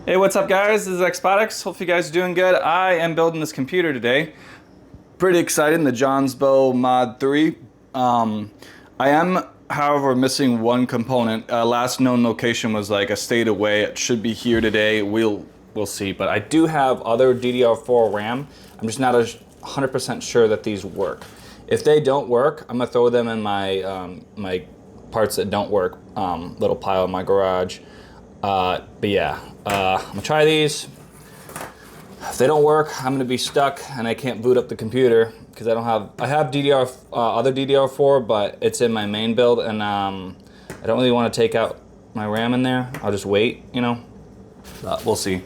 Hey, what's up guys? This is Xbotics. Hope you guys are doing good. I am building this computer today. Pretty excited, the Jonsbo Mod 3. I am, however, missing one component. Last known location was like a state away. It should be here today. We'll see. But I do have other DDR4 RAM. I'm just not 100% sure that these work. If they don't work, I'm gonna throw them in my my parts that don't work little pile in my garage. But yeah, I'm gonna try these. If they don't work, I'm gonna be stuck and I can't boot up the computer because I have other DDR4, but it's in my main build, and I don't really want to take out my RAM in there. I'll just wait, you know. We'll see.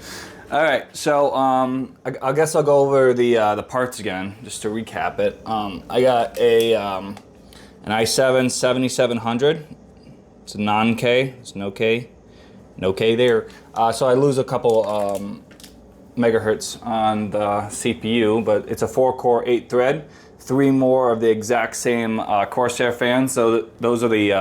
All right, so I guess I'll go over the parts again just to recap it. I got an i7 7700. It's a non-K. It's no K. No K there. So I lose a couple megahertz on the CPU, but it's a 4-core, 8-thread. 3 more of the exact same Corsair fans. So those are the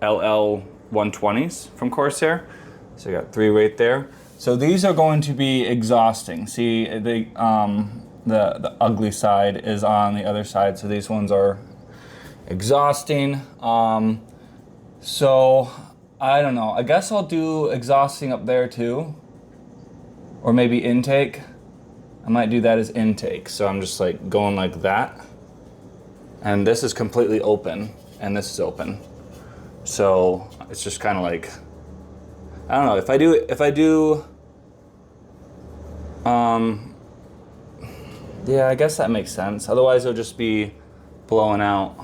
LL120s from Corsair. So you got 3 right there. So these are going to be exhausting. See, the ugly side is on the other side. So these ones are exhausting. So I don't know. I guess I'll do exhausting up there too. Or maybe intake. I might do that as intake. So I'm just like going like that. And this is completely open. And this is open. So it's just kind of like, I don't know. If I do, yeah, I guess that makes sense. Otherwise it'll just be blowing out.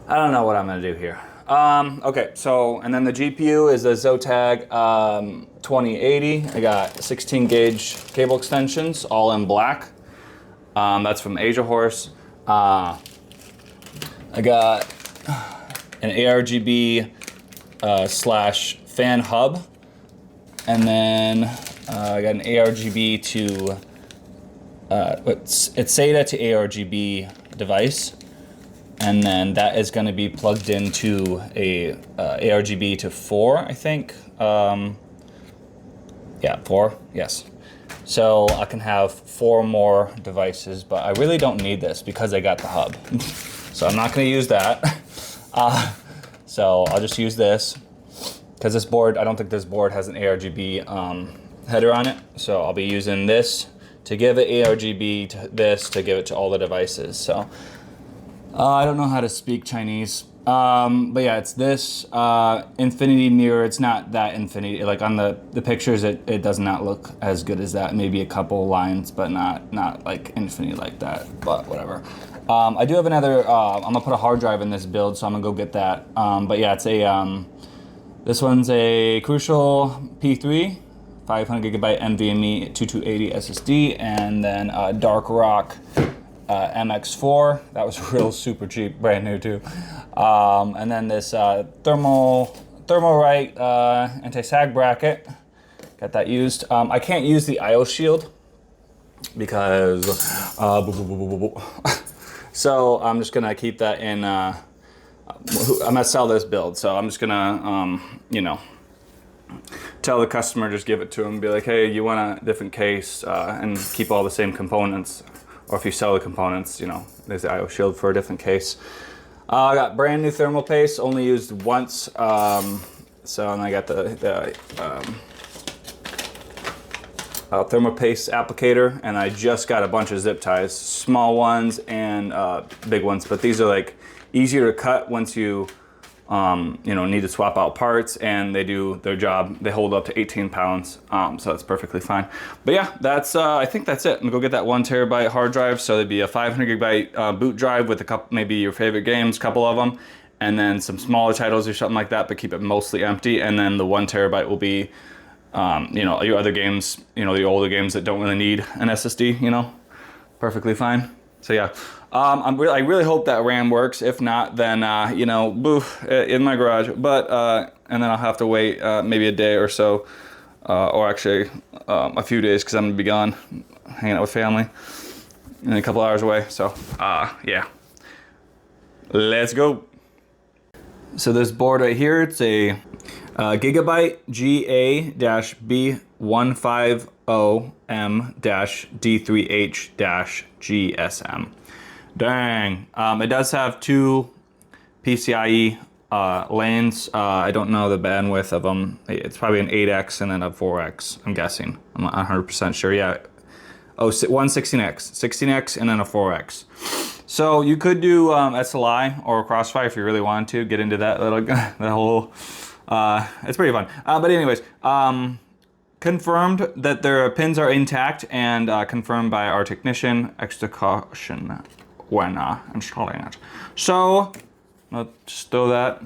I don't know what I'm gonna do here. Okay, so, and then the GPU is a Zotac 2080. I got 16 gauge cable extensions, all in black. That's from Asia Horse. I got an ARGB slash fan hub. And then I got an ARGB to, it's SATA to ARGB device. And then that is going to be plugged into a ARGB to 4, I think. Yeah, 4, yes. So I can have 4 more devices, but I really don't need this because I got the hub. So I'm not going to use that. So I'll just use this because this board, I don't think this board has an ARGB header on it. So I'll be using this to give it ARGB to this to give it to all the devices. So I don't know how to speak Chinese, but yeah, it's this infinity mirror. It's not that infinity, like on the pictures, it does not look as good as that. Maybe a couple lines, but not like infinity like that, but whatever. I do have another, I'm gonna put a hard drive in this build, so I'm gonna go get that. But yeah, it's a, this one's a Crucial P3, 500 gigabyte NVMe 2280 SSD, and then Dark Rock MX4, that was real super cheap, brand new too. And then this Thermalright anti-sag bracket, got that used. I can't use the IO shield because so I'm just gonna keep that in. I'm gonna sell this build, so I'm just gonna you know, tell the customer, just give it to them, be like, hey, you want a different case and keep all the same components. Or if you sell the components, you know, there's the IO shield for a different case. I got brand new thermal paste, only used once. So, and I got the thermal paste applicator, and I just got a bunch of zip ties, small ones and big ones. But these are like easier to cut once you, you know, need to swap out parts, and they do their job. They hold up to 18 pounds, so that's perfectly fine. But yeah, that's I think that's it. I'm gonna go get that 1 terabyte hard drive. So there'd be a 500 gigabyte boot drive with a couple, maybe your favorite games, couple of them, and then some smaller titles or something like that, but keep it mostly empty. And then the 1 terabyte will be, you know, your other games, you know, the older games that don't really need an SSD, you know, perfectly fine. So yeah. I really hope that RAM works. If not, then you know, boof, in my garage. But and then I'll have to wait maybe a day or so, or actually a few days, because I'm gonna be gone, hanging out with family, and a couple hours away. So yeah, let's go. So this board right here, it's a Gigabyte GA-B150M-D3H-GSM. Dang. It does have 2 PCIe lanes. I don't know the bandwidth of them. It's probably an 8x and then a 4x, I'm guessing. I'm not 100% sure. Yeah. Oh, one 16x. 16x and then a 4x. So you could do SLI or Crossfire if you really wanted to get into that little, that whole, it's pretty fun. But anyways, confirmed that their pins are intact and confirmed by our technician, extra caution when installing it. So, let's just throw that.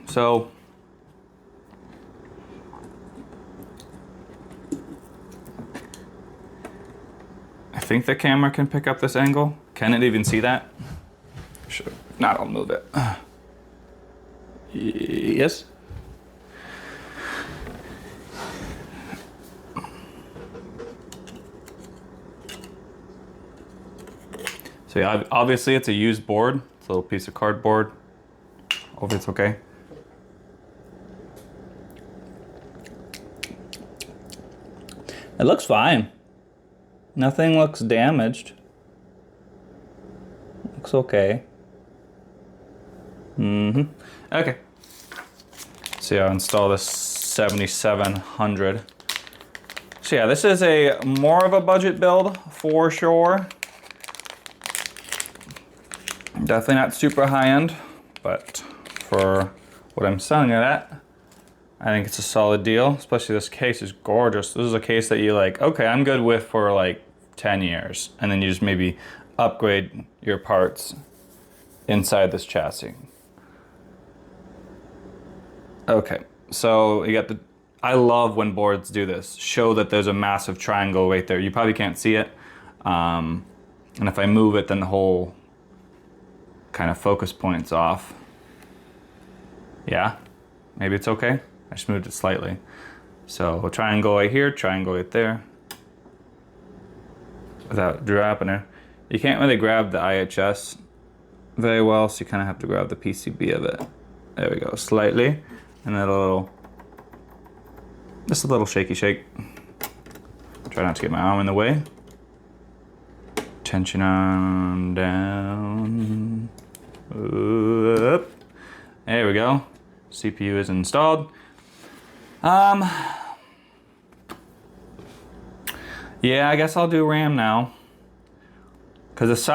So, I think the camera can pick up this angle. Can it even see that? Sure. Not, I'll move it. Yes. So yeah, obviously it's a used board. It's a little piece of cardboard. Hope it's okay. It looks fine. Nothing looks damaged. Looks okay. Okay. So yeah, I'll install this 7700. So yeah, this is a more of a budget build for sure. Definitely not super high end, but for what I'm selling it at, I think it's a solid deal. Especially this case is gorgeous. This is a case that you like, okay, I'm good with for like 10 years. And then you just maybe upgrade your parts inside this chassis. Okay, so you got the, I love when boards do this. Show that there's a massive triangle right there. You probably can't see it. And if I move it, then the whole kind of focus point's off. Yeah, maybe it's okay. I just moved it slightly. So a triangle right here, triangle right there. Without dropping it. You can't really grab the IHS very well, so you kind of have to grab the PCB of it. There we go, slightly. And then a little, just a little shaky shake. Try not to get my arm in the way. Tension on down. Up. There we go. CPU is installed. Yeah, I guess I'll do RAM now. Cause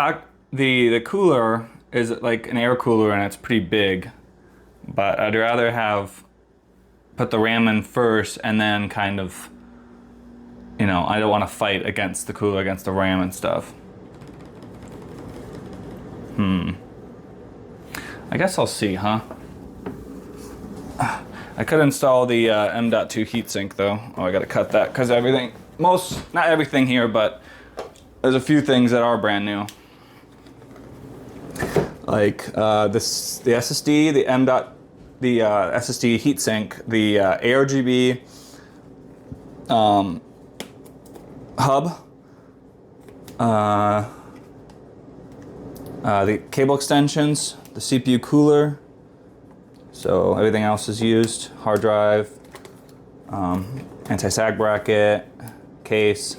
the cooler is like an air cooler and it's pretty big. But I'd rather put the RAM in first and then kind of, you know, I don't want to fight against the cooler, against the RAM and stuff. I guess I'll see, huh? I could install the M.2 heatsink though. Oh, I gotta cut that because everything, not everything here, but there's a few things that are brand new. Like the SSD, the SSD heatsink, the ARGB hub, the cable extensions, the CPU cooler. So everything else is used. Hard drive, anti-sag bracket, case,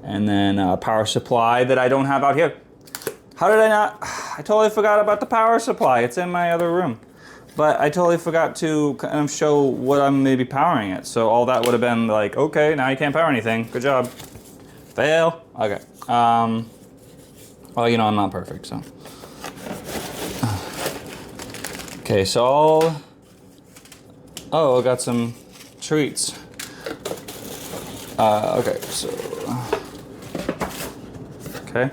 and then power supply that I don't have out here. How did I not? I totally forgot about the power supply. It's in my other room. But I totally forgot to kind of show what I'm maybe powering it. So all that would have been like, okay, now you can't power anything. Good job. Fail. Okay. Well, you know, I'm not perfect, so. Okay, so I got some treats. Okay, so. Okay.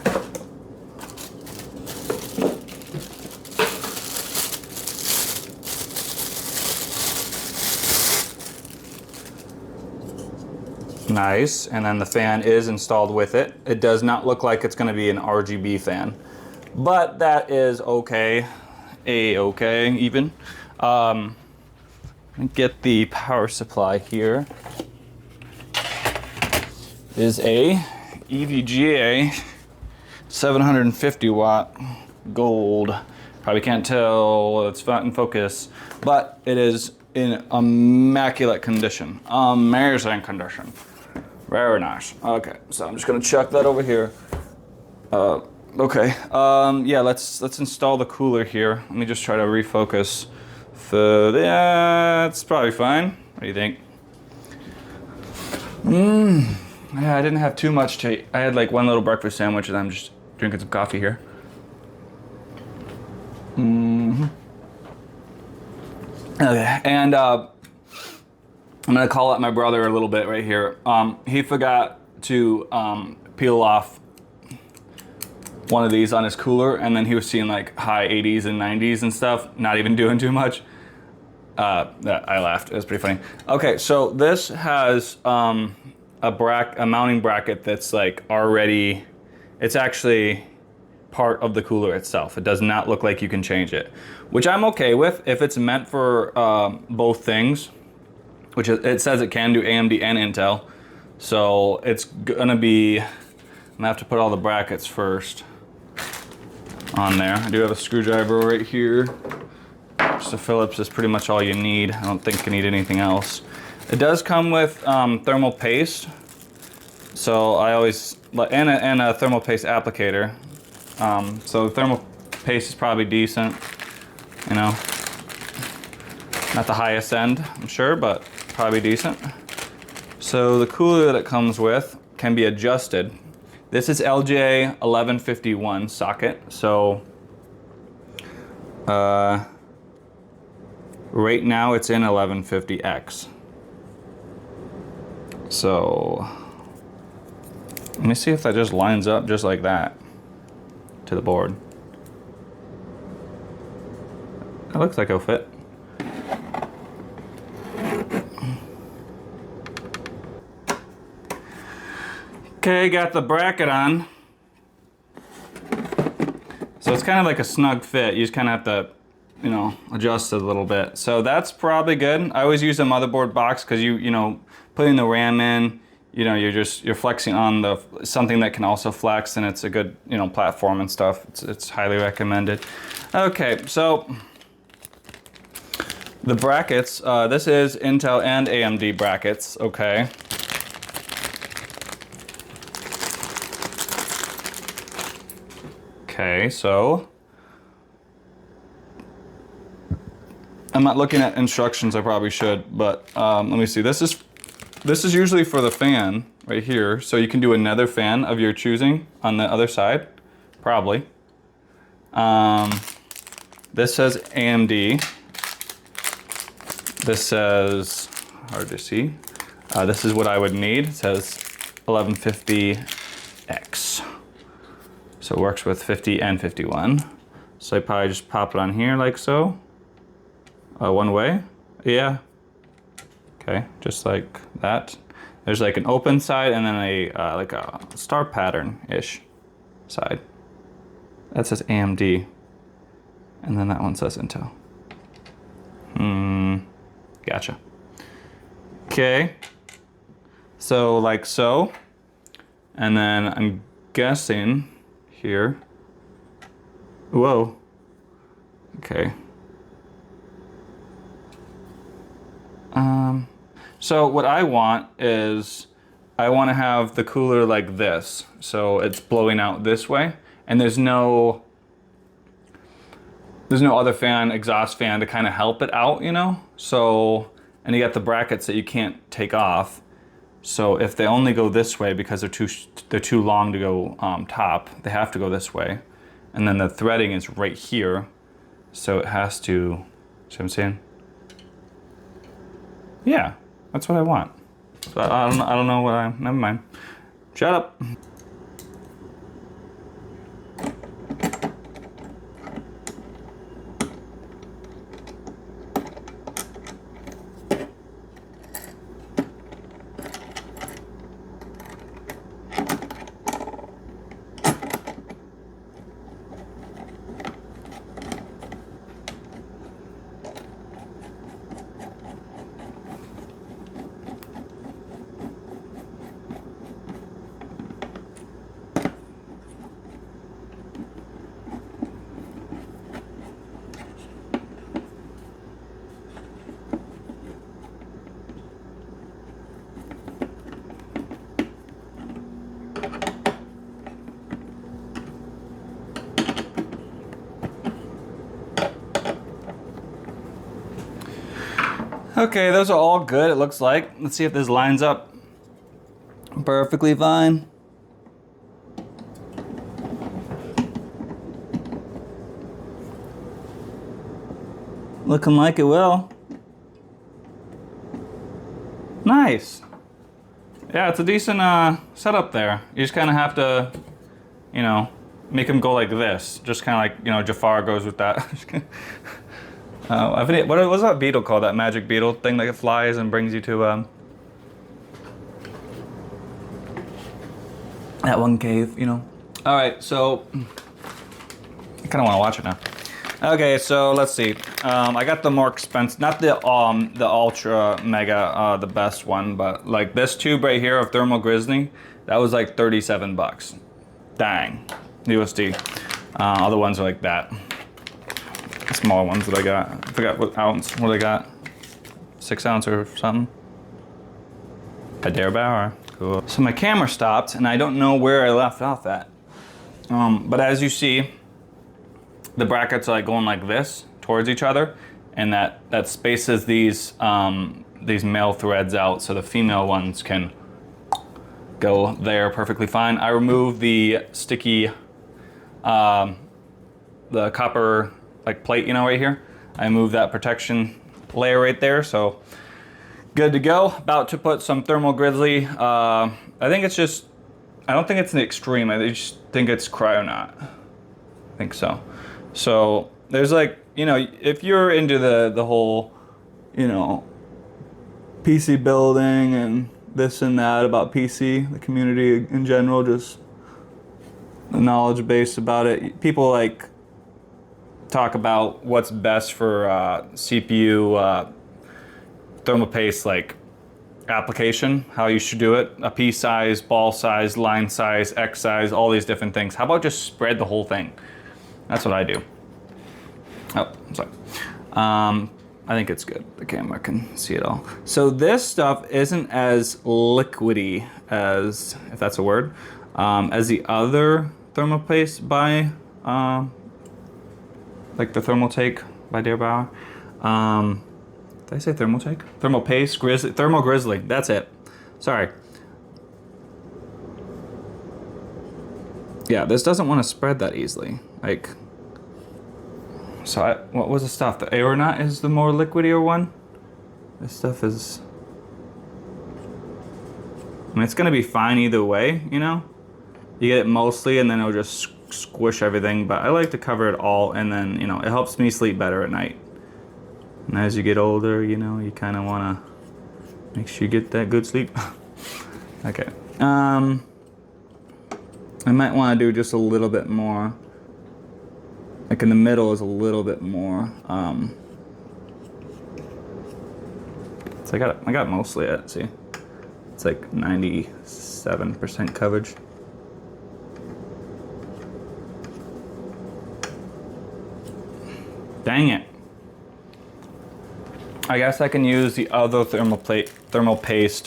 Nice, and then the fan is installed with it. It does not look like it's gonna be an RGB fan, but that is okay. A-okay, even. Get the power supply here. Is a EVGA 750 watt gold Probably can't tell, it's not in focus, but it is in immaculate condition. Amazing condition. Very nice. Okay, so I'm just gonna chuck that over here. Okay, yeah, let's install the cooler here. Let me just try to refocus. That's probably fine. What do you think? Yeah, I didn't have too much to eat. I had like one little breakfast sandwich and I'm just drinking some coffee here. Okay, and I'm gonna call out my brother a little bit right here. He forgot to peel off one of these on his cooler, and then he was seeing like high 80s and 90s and stuff, not even doing too much. I laughed, it was pretty funny. Okay, so this has a mounting bracket that's like already, it's actually part of the cooler itself. It does not look like you can change it, which I'm okay with if it's meant for both things, which it says it can do AMD and Intel. So it's gonna be, I'm gonna have to put all the brackets first on there. I do have a screwdriver right here. Just a Phillips is pretty much all you need. I don't think you need anything else. It does come with thermal paste. So I always, and a thermal paste applicator. So thermal paste is probably decent, you know. Not the highest end, I'm sure, but probably decent. So the cooler that it comes with can be adjusted. This is LJ 1151 socket, so right now it's in 1150X. So let me see if that just lines up just like that to the board. It looks like it'll fit. Okay, got the bracket on. So it's kind of like a snug fit. You just kind of have to, you know, adjust it a little bit. So that's probably good. I always use a motherboard box because you know, putting the RAM in, you know, you're flexing on the something that can also flex, and it's a good, you know, platform and stuff. It's highly recommended. Okay, so the brackets. This is Intel and AMD brackets. Okay. Okay, so I'm not looking at instructions. I probably should, but let me see. This is usually for the fan right here, so you can do another fan of your choosing on the other side, probably. This says AMD. This says, hard to see. This is what I would need. It says 1150X. So it works with 50 and 51. So I probably just pop it on here like so. One way, yeah. Okay, just like that. There's like an open side and then a like a star pattern-ish side. That says AMD. And then that one says Intel. Gotcha. Okay. So like so. And then I'm guessing here. Whoa. Okay. So what I want is, I want to have the cooler like this. So it's blowing out this way, and there's no other fan, exhaust fan to kind of help it out, you know? So, and you got the brackets that you can't take off. So if they only go this way because they're too long to go top, they have to go this way. And then the threading is right here. So it has to, see what I'm saying? Yeah, that's what I want. So I don't know what never mind. Shut up. Okay, those are all good, it looks like. Let's see if this lines up perfectly fine. Looking like it will. Nice. Yeah, it's a decent setup there. You just kind of have to, you know, make them go like this. Just kind of like, you know, Jafar goes with that. What was that beetle called? That magic beetle thing that flies and brings you to that one cave, you know. All right, so I kind of want to watch it now. Okay, so let's see. I got the more expensive, not the ultra mega, the best one, but like this tube right here of thermal grizzly, that was like 37 bucks. Dang, USD. Other ones are like that. The smaller ones that I got. I forgot what ounce, what I got. 6 ounce or something. A dare bower. Cool. So my camera stopped and I don't know where I left off at. But as you see, the brackets are like going like this towards each other, and that spaces these male threads out so the female ones can go there perfectly fine. I removed the sticky, the copper like plate, you know, right here. I moved that protection layer right there, so good to go. About to put some thermal grizzly. I think it's just, I don't think it's an extreme. I just think it's cryonaut. I think so. So there's like, you know, if you're into the whole, you know, PC building and this and that about PC, the community in general, just the knowledge base about it. People like talk about what's best for CPU thermal paste like application, how you should do it, a P size, ball size, line size, X size, all these different things. How about just spread the whole thing? That's what I do. Oh, sorry. I think it's good. The camera can see it all. So this stuff isn't as liquidy as, if that's a word, as the other thermal paste by, like the thermal take by Deerbauer. Did I say thermal take? Thermal paste, grizzly, thermal grizzly. That's it. Sorry. Yeah, this doesn't want to spread that easily. Like, so what was the stuff? The aeronaut is the more liquidier one. This stuff is, I mean, it's gonna be fine either way, you know? You get it mostly and then it'll just squish everything, but I like to cover it all, and then, you know, it helps me sleep better at night. And as you get older, you know, you kind of wanna make sure you get that good sleep. Okay. I might want to do just a little bit more. Like in the middle is a little bit more. So I got mostly it. See, it's like 97% coverage. Dang it! I guess I can use the other thermal paste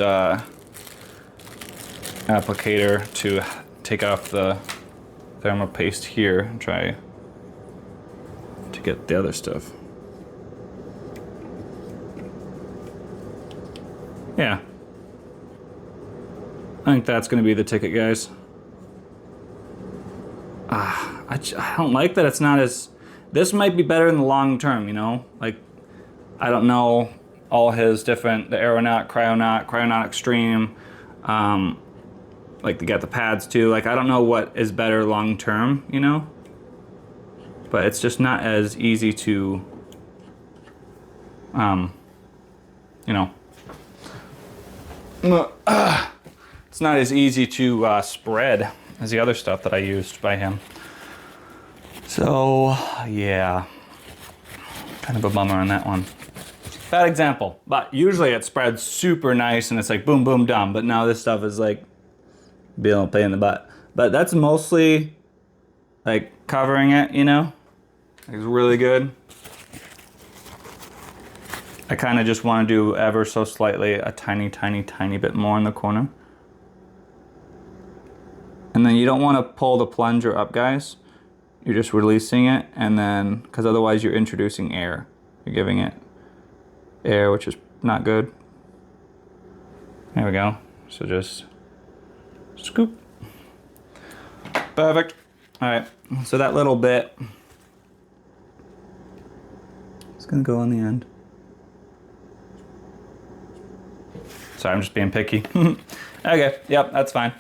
applicator to take off the thermal paste here and try to get the other stuff. Yeah. I think that's gonna be the ticket, guys. I don't like that it's not as, this might be better in the long term, you know? Like, I don't know all his different, the aeronaut, cryonaut extreme, like they got the pads too. Like, I don't know what is better long term, you know? But it's just not as easy to, you know, it's not as easy to spread as the other stuff that I used by him. So, yeah, kind of a bummer on that one. Bad example, but usually it spreads super nice and it's like boom, boom, done. But now this stuff is like being a pain in the butt. But that's mostly like covering it, you know? It's really good. I kind of just want to do ever so slightly a tiny, tiny, tiny bit more in the corner. And then you don't want to pull the plunger up, guys. You're just releasing it, and then, because otherwise you're introducing air. You're giving it air, which is not good. There we go. So just scoop. Perfect. All right, so that little bit is gonna go on the end. Sorry, I'm just being picky. Okay, yep, that's fine.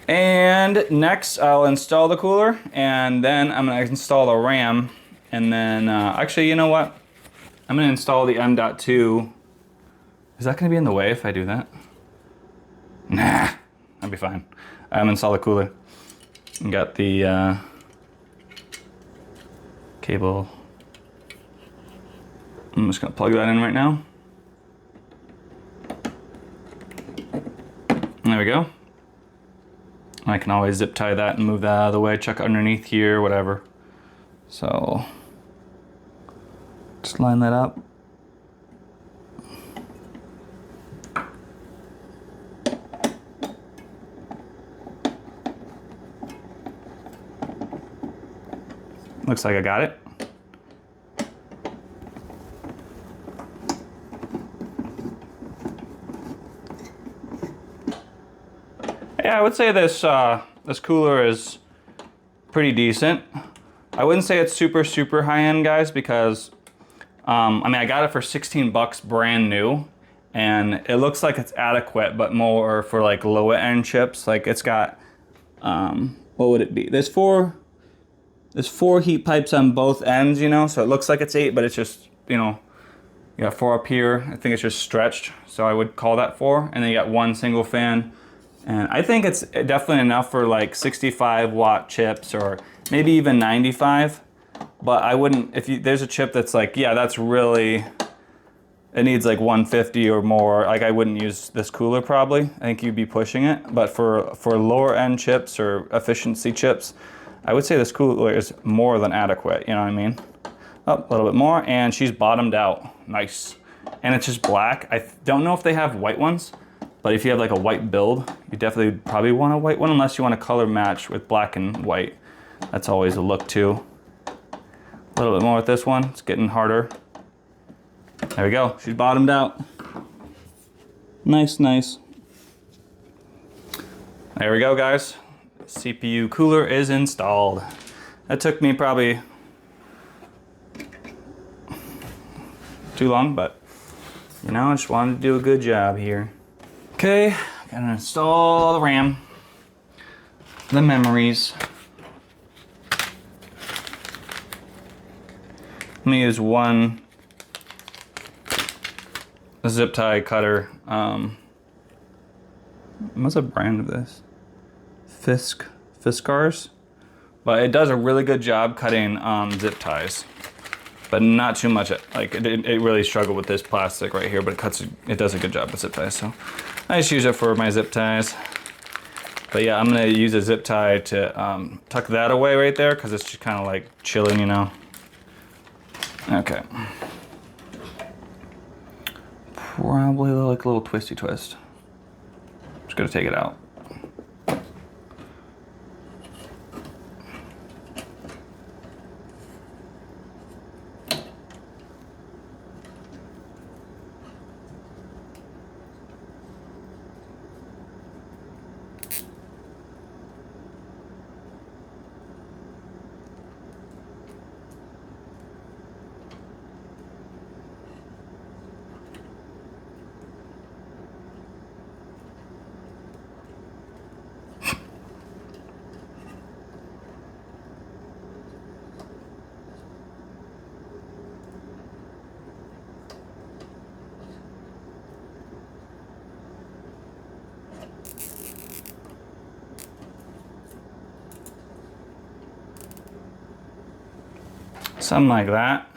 And next I'll install the cooler, and then I'm gonna install the RAM, and then actually, you know what? I'm gonna install the M.2. Is that gonna be in the way if I do that? Nah, that'd be fine. I'm gonna install the cooler. Got the cable. I'm just gonna plug that in right now. There we go. I can always zip tie that and move that out of the way, chuck it underneath here, whatever. So just line that up. Looks like I got it. Yeah, I would say this this cooler is pretty decent. I wouldn't say it's super high end, guys, because I mean, I got it for 16 bucks brand new, and it looks like it's adequate, but more for like lower end chips. Like it's got what would it be? There's four heat pipes on both ends, you know, so it looks like it's 8, but it's just, you know, you got 4 up here. I think it's just stretched, so I would call that 4. And then you got 1 single fan. And I think it's definitely enough for like 65 watt chips, or maybe even 95. But I wouldn't, there's a chip that's like, yeah, that's really, it needs like 150 or more, like I wouldn't use this cooler probably. I think you'd be pushing it. But for lower end chips or efficiency chips, I would say this cooler is more than adequate, you know what I mean? Up a little bit more, and she's bottomed out. Nice. And it's just black. I don't know if they have white ones, but if you have like a white build, you definitely probably want a white one, unless you want to color match with black and white. That's always a look too. A little bit more with this one. It's getting harder. There we go. She's bottomed out. Nice, nice. There we go, guys. CPU cooler is installed. That took me probably too long, but you know, I just wanted to do a good job here. Okay, gotta install the RAM, the memories. Let me use one zip tie cutter. What's the brand of this? Fiskars, but it does a really good job cutting zip ties, but not too much. Like it really struggled with this plastic right here, but it does a good job with zip ties. So I just use it for my zip ties. But yeah, I'm gonna use a zip tie to tuck that away right there, because it's just kind of like chilling, you know. Okay. Probably like a little twisty twist. Just gonna take it out. Something like that.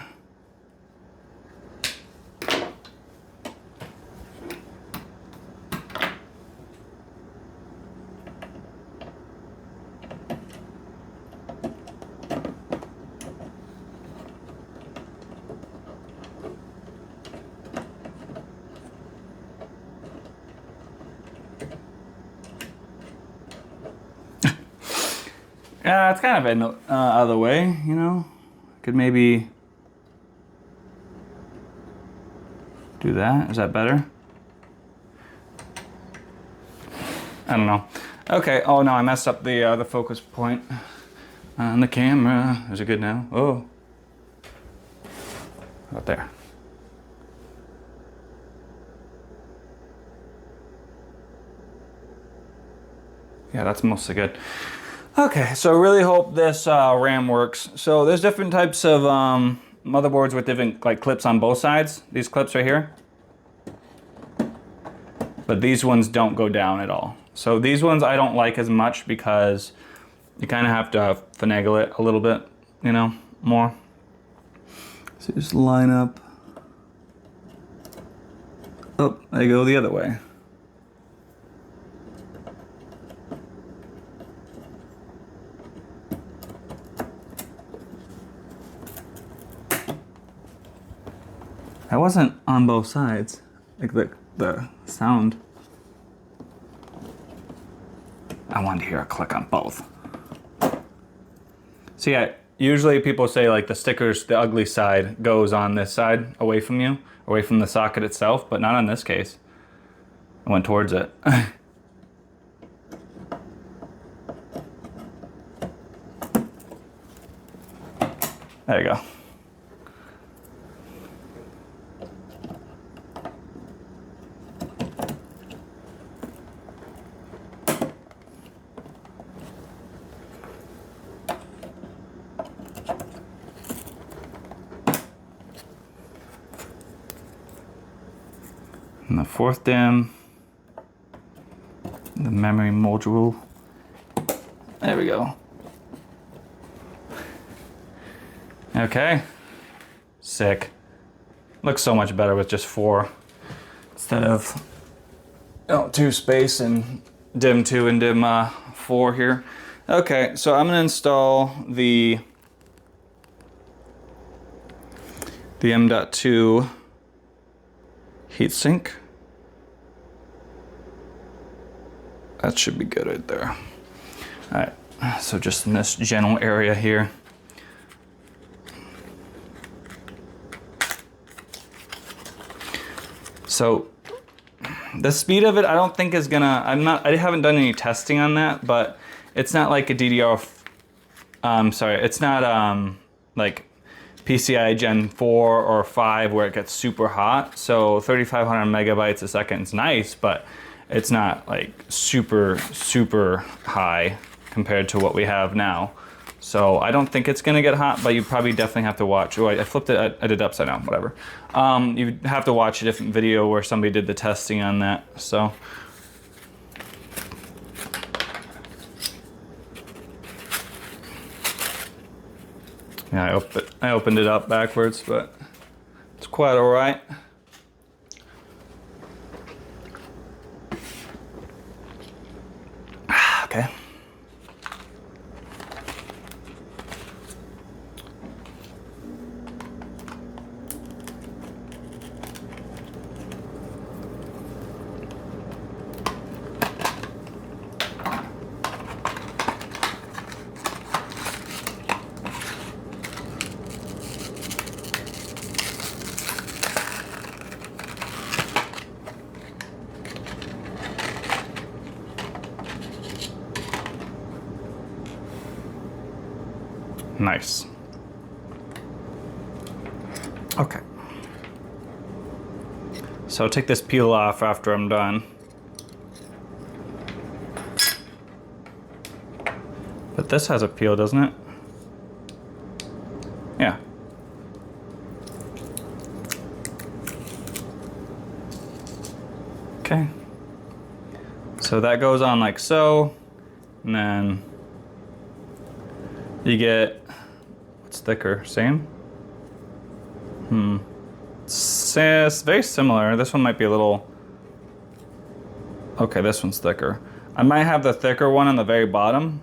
Yeah, it's kind of in out of the way, you know. Could maybe do that. Is that better? I don't know. Okay. Oh no, I messed up the focus point on the camera. Is it good now? Oh, out there. Yeah, that's mostly good. Okay, so I really hope this RAM works. So there's different types of motherboards with different like clips on both sides. These clips right here. But these ones don't go down at all. So these ones I don't like as much because you kind of have to finagle it a little bit, you know, more. So just line up. Oh, I go the other way. I wasn't on both sides, like the sound. I wanted to hear a click on both. So yeah, usually people say like the stickers, the ugly side goes on this side away from you, away from the socket itself, but not in this case. I went towards it. There you go. And the fourth DIMM, the memory module. There we go. Okay, sick. Looks so much better with just 4 instead of 2 space and DIMM 2 and DIMM 4 here. Okay, so I'm gonna install the M.2 heatsink. That should be good right there. All right, so just in this general area here. So the speed of it, I don't think is gonna, I haven't done any testing on that, but it's not like a it's not like PCI Gen 4 or 5 where it gets super hot. So 3,500 megabytes a second is nice, but it's not like super high compared to what we have now. So I don't think it's gonna get hot, but you probably definitely have to watch. Oh, I flipped it, I did it upside down, whatever. You have to watch a different video where somebody did the testing on that, so. Yeah, I opened it up backwards, but it's quite all right. Okay. Nice. Okay. So I'll take this peel off after I'm done. But this has a peel, doesn't it? Yeah. Okay. So that goes on like so, and then you get, what's thicker, same? It's very similar. This one might be a little, okay, this one's thicker. I might have the thicker one on the very bottom.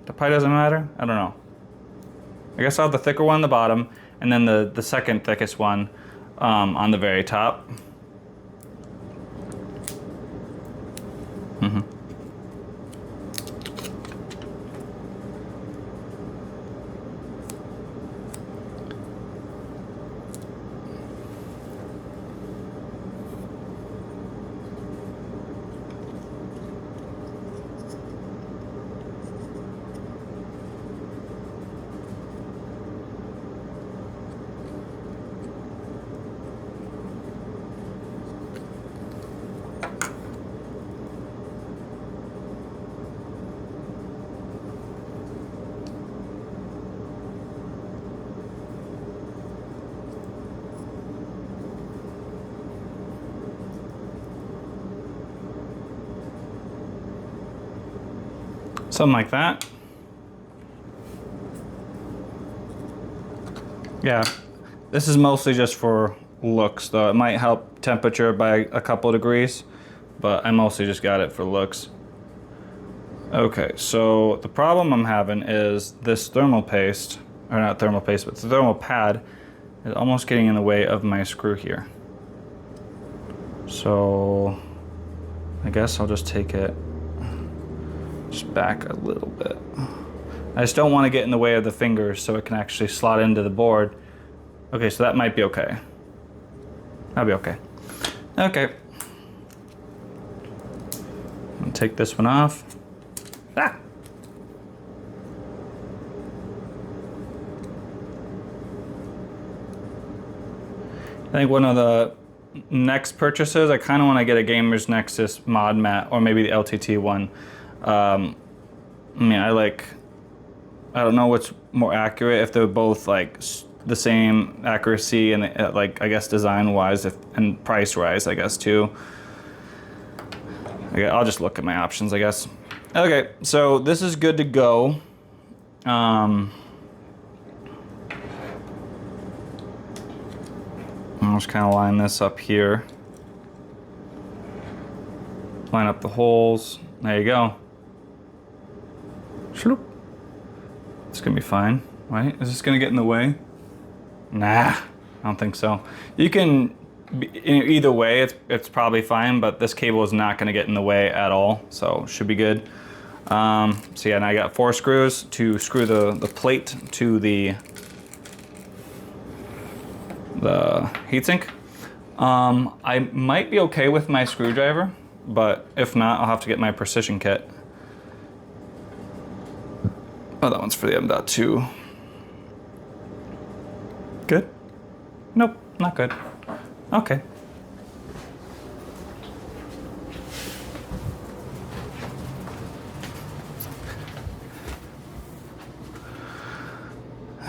That probably doesn't matter, I don't know. I guess I'll have the thicker one on the bottom, and then the second thickest one on the very top. Something like that. Yeah, this is mostly just for looks though. It might help temperature by a couple of degrees, but I mostly just got it for looks. Okay, so the problem I'm having is this thermal paste, or not thermal paste, but the thermal pad is almost getting in the way of my screw here. So I guess I'll just take it just back a little bit. I just don't want to get in the way of the fingers so it can actually slot into the board. Okay, so that might be okay. That'll be okay. Okay. I'll take this one off. Ah! I think one of the next purchases, I kind of want to get a Gamer's Nexus mod mat, or maybe the LTT one. I mean, I don't know what's more accurate, if they're both like the same accuracy and like, I guess design wise and price wise, I guess too. Okay, I'll just look at my options, I guess. Okay, so this is good to go. I'll just kind of line this up here. Line up the holes. There you go. Shloop. It's gonna be fine, right? Is this gonna get in the way? Nah, I don't think so. You can, either way, it's probably fine, but this cable is not gonna get in the way at all, so should be good. So yeah, and I got 4 screws to screw the plate to the heatsink. I might be okay with my screwdriver, but if not, I'll have to get my precision kit. Oh, that one's for the M.2. Good? Nope, not good. Okay.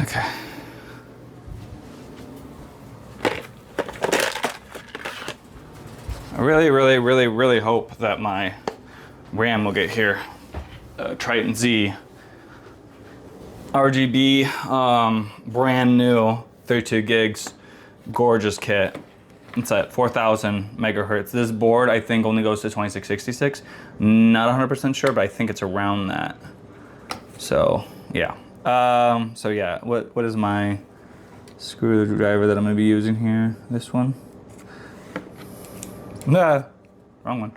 Okay. I really hope that my RAM will get here. Triton Z. RGB, brand new, 32 gigs, gorgeous kit. It's at 4,000 megahertz. This board, I think, only goes to 2666. Not 100% sure, but I think it's around that. So, yeah. So yeah, what is my screwdriver that I'm gonna be using here? This one? Nah, wrong one.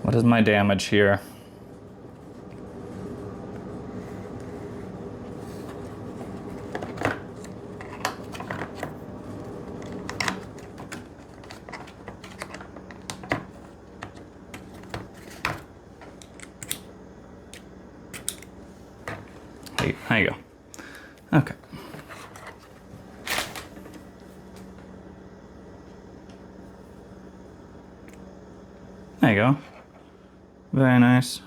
What is my damage here? There you go. Okay. There you go. Very nice.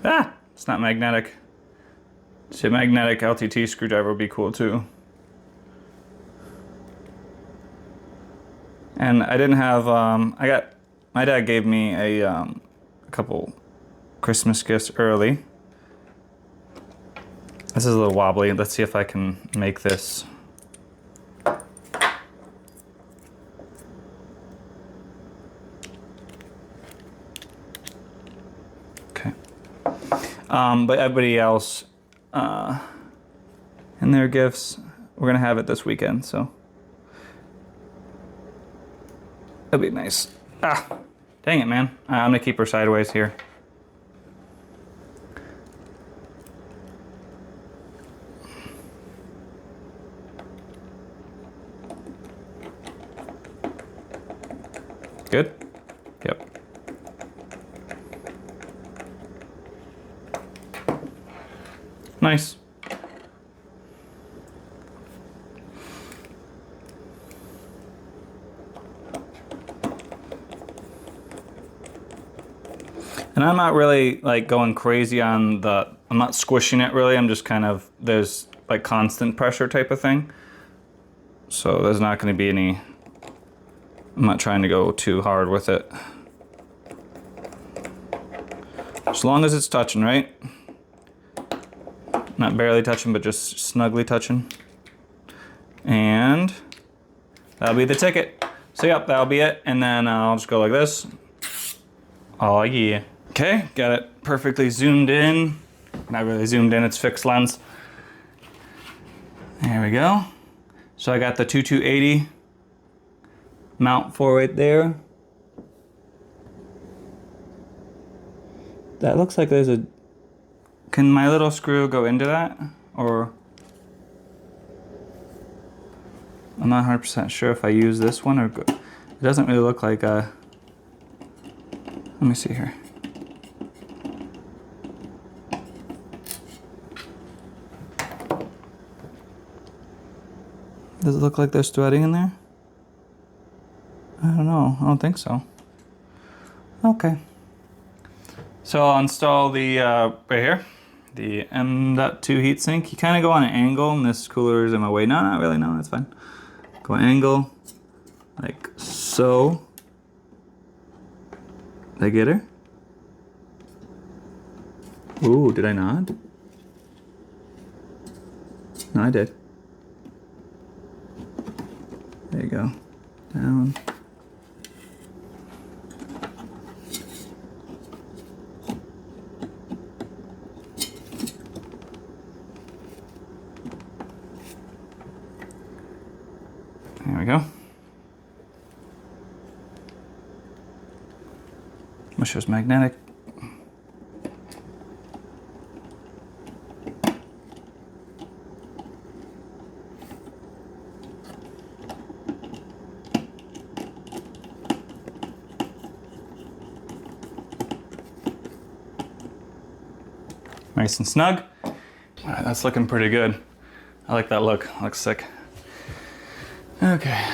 Ah, it's not magnetic. See, a magnetic LTT screwdriver would be cool too. And I didn't have, my dad gave me a couple Christmas gifts early. This is a little wobbly. Let's see if I can make this. Okay. But everybody else and their gifts, we're gonna have it this weekend, so that'll be nice. Ah, dang it, man. I'm gonna keep her sideways here. Good? Yep. Nice. And I'm not really like going crazy on I'm not squishing it really. I'm just kind of, there's like constant pressure type of thing. So there's not going to be any, I'm not trying to go too hard with it. As long as it's touching, right? Not barely touching, but just snugly touching. And that'll be the ticket. So yep, that'll be it. And then I'll just go like this. Oh yeah. Okay, got it perfectly zoomed in. Not really zoomed in, it's fixed lens. There we go. So I got the 2280 mount for right there. That looks like there's a... Can my little screw go into that? Or... I'm not 100% sure if I use this one or... It doesn't really look like a... Let me see here. Does it look like there's threading in there? I don't know. I don't think so. Okay. So I'll install the, right here, the M.2 heatsink. You kind of go on an angle, and this cooler is in my way. No, not really. No, that's fine. Go angle, like so. Did I get her? Ooh, did I not? No, I did. There you go. Down. There we go. Wish it was magnetic. Nice and snug. All right, that's looking pretty good. I like that look. Looks sick. Okay.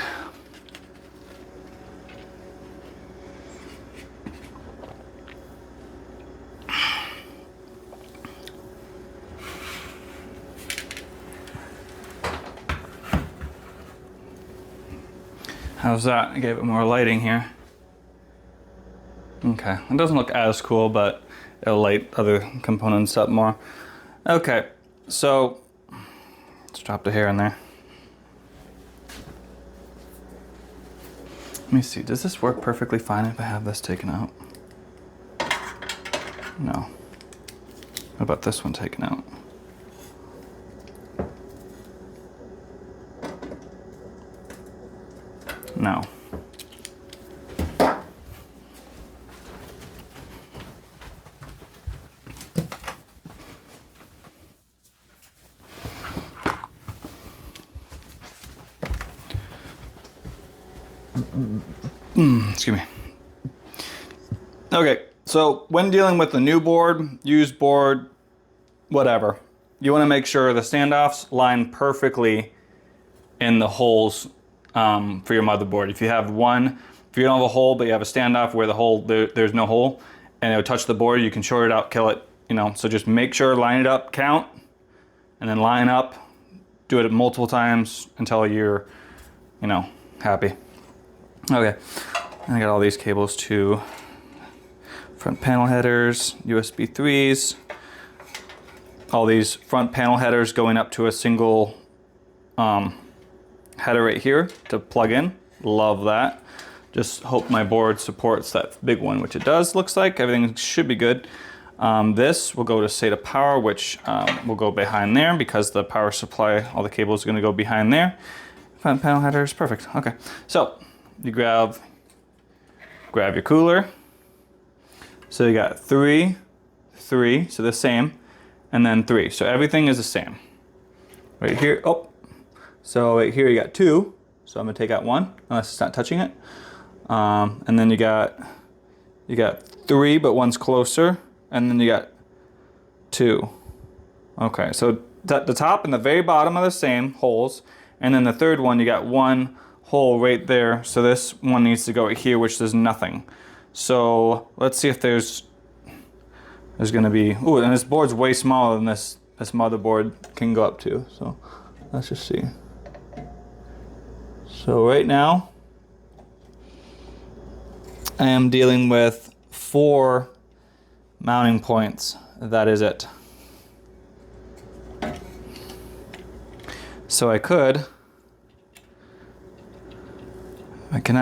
How's that? I gave it more lighting here. Okay, it doesn't look as cool, but it'll light other components up more. Okay, so let's drop the hair in there. Let me see, does this work perfectly fine if I have this taken out? No. What about this one taken out? No. Excuse me. Okay, so when dealing with a new board, used board, whatever, you want to make sure the standoffs line perfectly in the holes for your motherboard. If you have one, if you don't have a hole but you have a standoff where the hole there's no hole and it would touch the board, you can short it out, kill it. You know, so just make sure, line it up, count, and then line up. Do it multiple times until you're, you know, happy. Okay, and I got all these cables too. Front panel headers, USB 3s. All these front panel headers going up to a single header right here to plug in. Love that. Just hope my board supports that big one, which it does, looks like. Everything should be good. This will go to SATA power, which will go behind there because the power supply, all the cables are gonna go behind there. Front panel headers, perfect. Okay, so you grab your cooler. So you got 3, 3, so the same, and then 3. So everything is the same. Right here, oh, so right here you got 2. So I'm gonna take out 1, unless it's not touching it. And then you got 3, but one's closer, and then you got 2. Okay, so the top and the very bottom are the same holes, and then the third one you got 1 hole right there. So this one needs to go right here, which there's nothing. So let's see if there's, there's gonna be, ooh, and this board's way smaller than this motherboard can go up to. So let's just see. So right now, I am dealing with 4 mounting points. That is it. So I cannot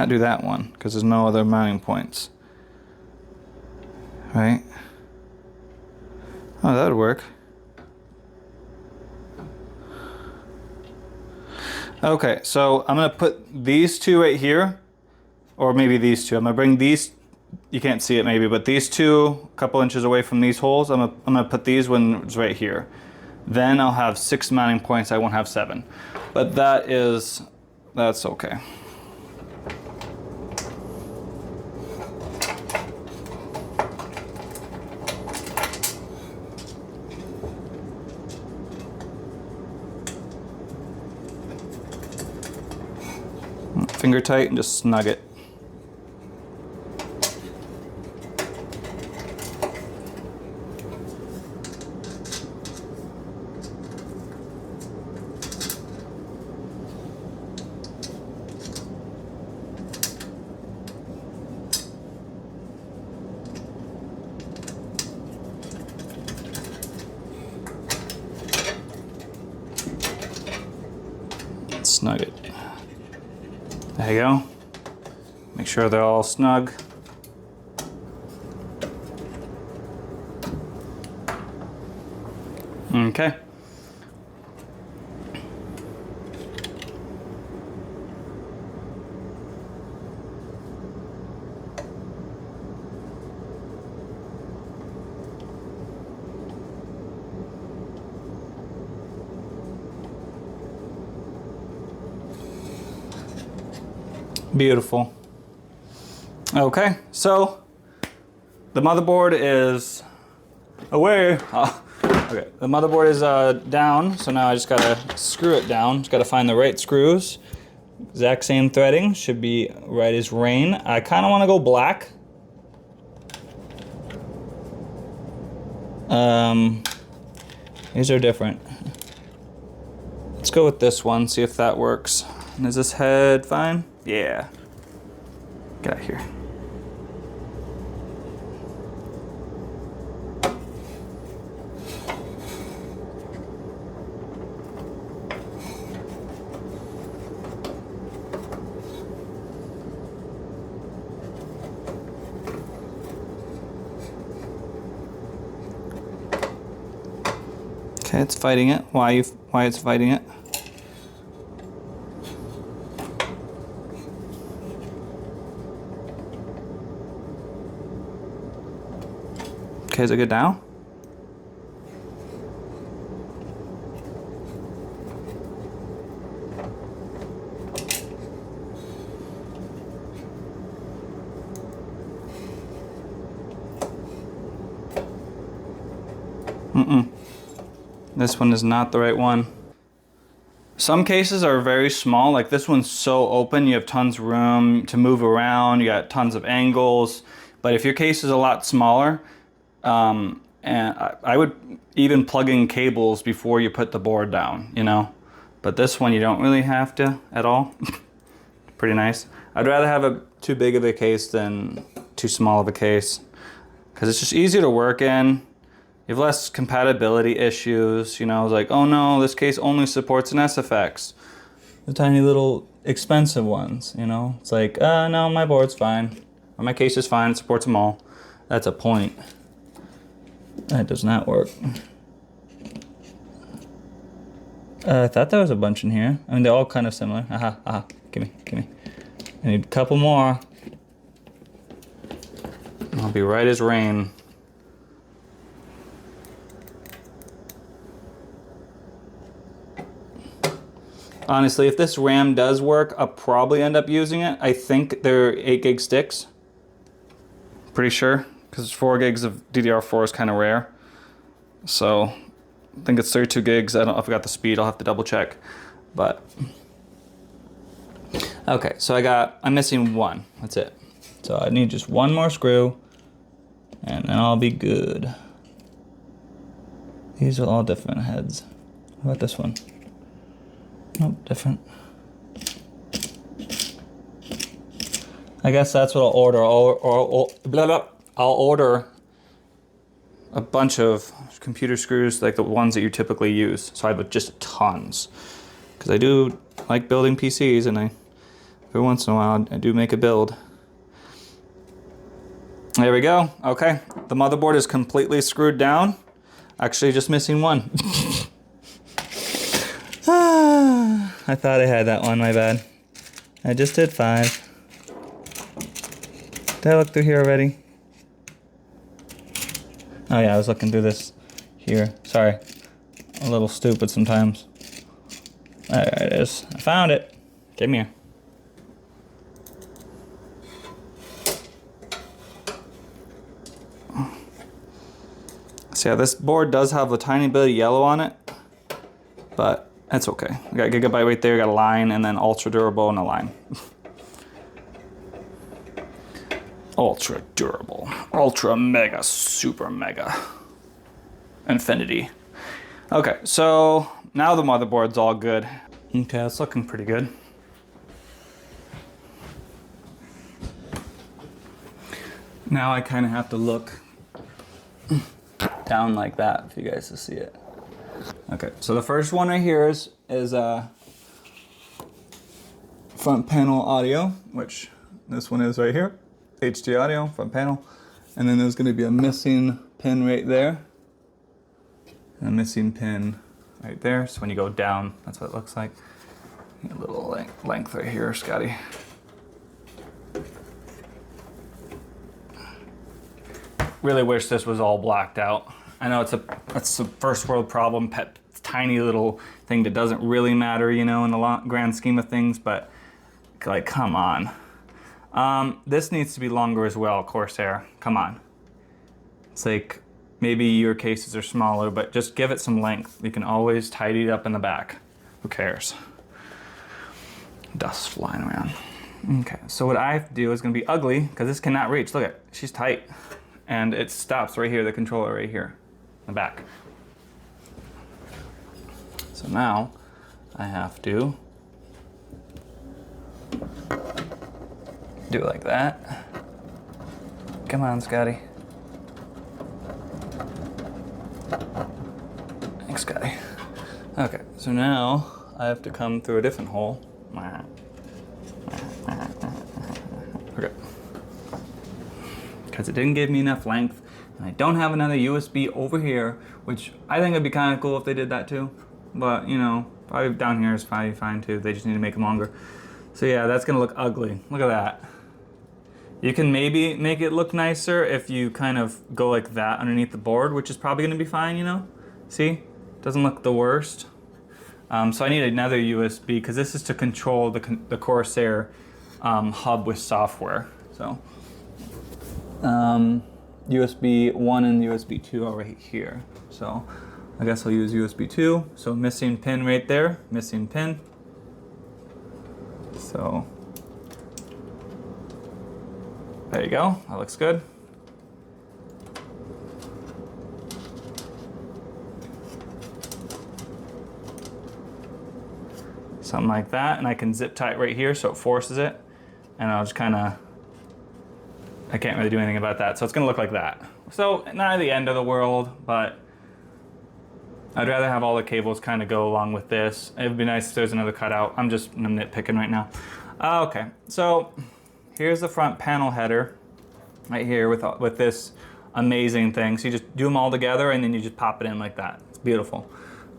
do that one because there's no other mounting points. Right? Oh, that would work. Okay, so I'm gonna put these 2 right here, or maybe these 2. I'm gonna bring these, you can't see it maybe, but these 2 a couple inches away from these holes. I'm gonna put these ones right here. Then I'll have 6 mounting points. I won't have 7, but that's okay. Finger tight and just snug it. Snug it. There you go. Make sure they're all snug. Okay. Beautiful. Okay, so the motherboard is away. Okay, the motherboard is down, so now I just gotta screw it down. Just gotta find the right screws. Exact same threading, should be right as rain. I kind of want to go black. These are different. Let's go with this one, see if that works. And is this head fine? Yeah. Get out of here. Okay, it's fighting it. Why it's fighting it? Okay, is it good now? This one is not the right one. Some cases are very small, like this one's so open, you have tons of room to move around, you got tons of angles. But if your case is a lot smaller, and I would even plug in cables before you put the board down, you know? But this one you don't really have to at all. Pretty nice. I'd rather have too big of a case than too small of a case, because it's just easier to work in. You have less compatibility issues, you know, it's like, oh no, this case only supports an SFX. The tiny little expensive ones, you know? It's like, no, my board's fine. Or my case is fine, it supports them all. That's a point. That does not work. I thought there was a bunch in here. I mean, they're all kind of similar. Aha, gimme. I need a couple more. I'll be right as rain. Honestly, if this RAM does work, I'll probably end up using it. I think they're 8 gig sticks. Pretty sure, because 4 gigs of DDR4 is kind of rare. So, I think it's 32 gigs. I forgot the speed. I'll have to double check. But, okay, so I'm missing one. That's it. So I need just one more screw, and then I'll be good. These are all different heads. How about this one? Nope, different. I guess that's what I'll order. I'll order a bunch of computer screws like the ones that you typically use. So I have just tons. Because I do like building PCs, and every once in a while I do make a build. There we go. Okay, the motherboard is completely screwed down. Actually, just missing one. I thought I had that one, my bad. I just did 5. Did I look through here already? Oh yeah, I was looking through this here. Sorry, a little stupid sometimes. There it is. I found it. Come here. So yeah, this board does have a tiny bit of yellow on it, but that's okay. We got Gigabyte right there, got a line, and then ultra durable and a line. Ultra durable, ultra mega, super mega, infinity. Okay, so now the motherboard's all good. Okay, it's looking pretty good. Now I kind of have to look down like that for you guys to see it. Okay, so the first one right here is front panel audio, which this one is right here. HD audio, front panel. And then there's gonna be a missing pin right there. And a missing pin right there. So when you go down, that's what it looks like. A little length right here, Scotty. Really wish this was all blacked out. I know it's a first world problem, tiny little thing that doesn't really matter, you know, in the grand scheme of things, but like, come on. This needs to be longer as well, Corsair, come on. It's like, maybe your cases are smaller, but just give it some length. You can always tidy it up in the back. Who cares? Dust flying around. Okay, so what I have to do is gonna be ugly, because this cannot reach. Look at, she's tight. And it stops right here, the controller right here, in the back. So now I have to do it like that. Come on, Scotty. Thanks, Scotty. Okay, so now I have to come through a different hole. Okay. Because it didn't give me enough length, and I don't have another USB over here, which I think it'd be kind of cool if they did that too. But you know, probably down here is probably fine too. They just need to make them longer. So yeah, that's gonna look ugly. Look at that. You can maybe make it look nicer if you kind of go like that underneath the board, which is probably gonna be fine, you know? See? Doesn't look the worst. So I need another USB because this is to control the Corsair hub with software. So. USB 1 and USB 2 are right here. So I guess I'll use USB 2. So missing pin right there, missing pin. So there you go, that looks good. Something like that, and I can zip tie it right here so it forces it, and I'll just kind of, I can't really do anything about that, so it's gonna look like that. So not the end of the world, but I'd rather have all the cables kind of go along with this. It'd be nice if there's another cutout. I'm nitpicking right now. Okay, so here's the front panel header right here with this amazing thing. So you just do them all together and then you just pop it in like that. It's beautiful.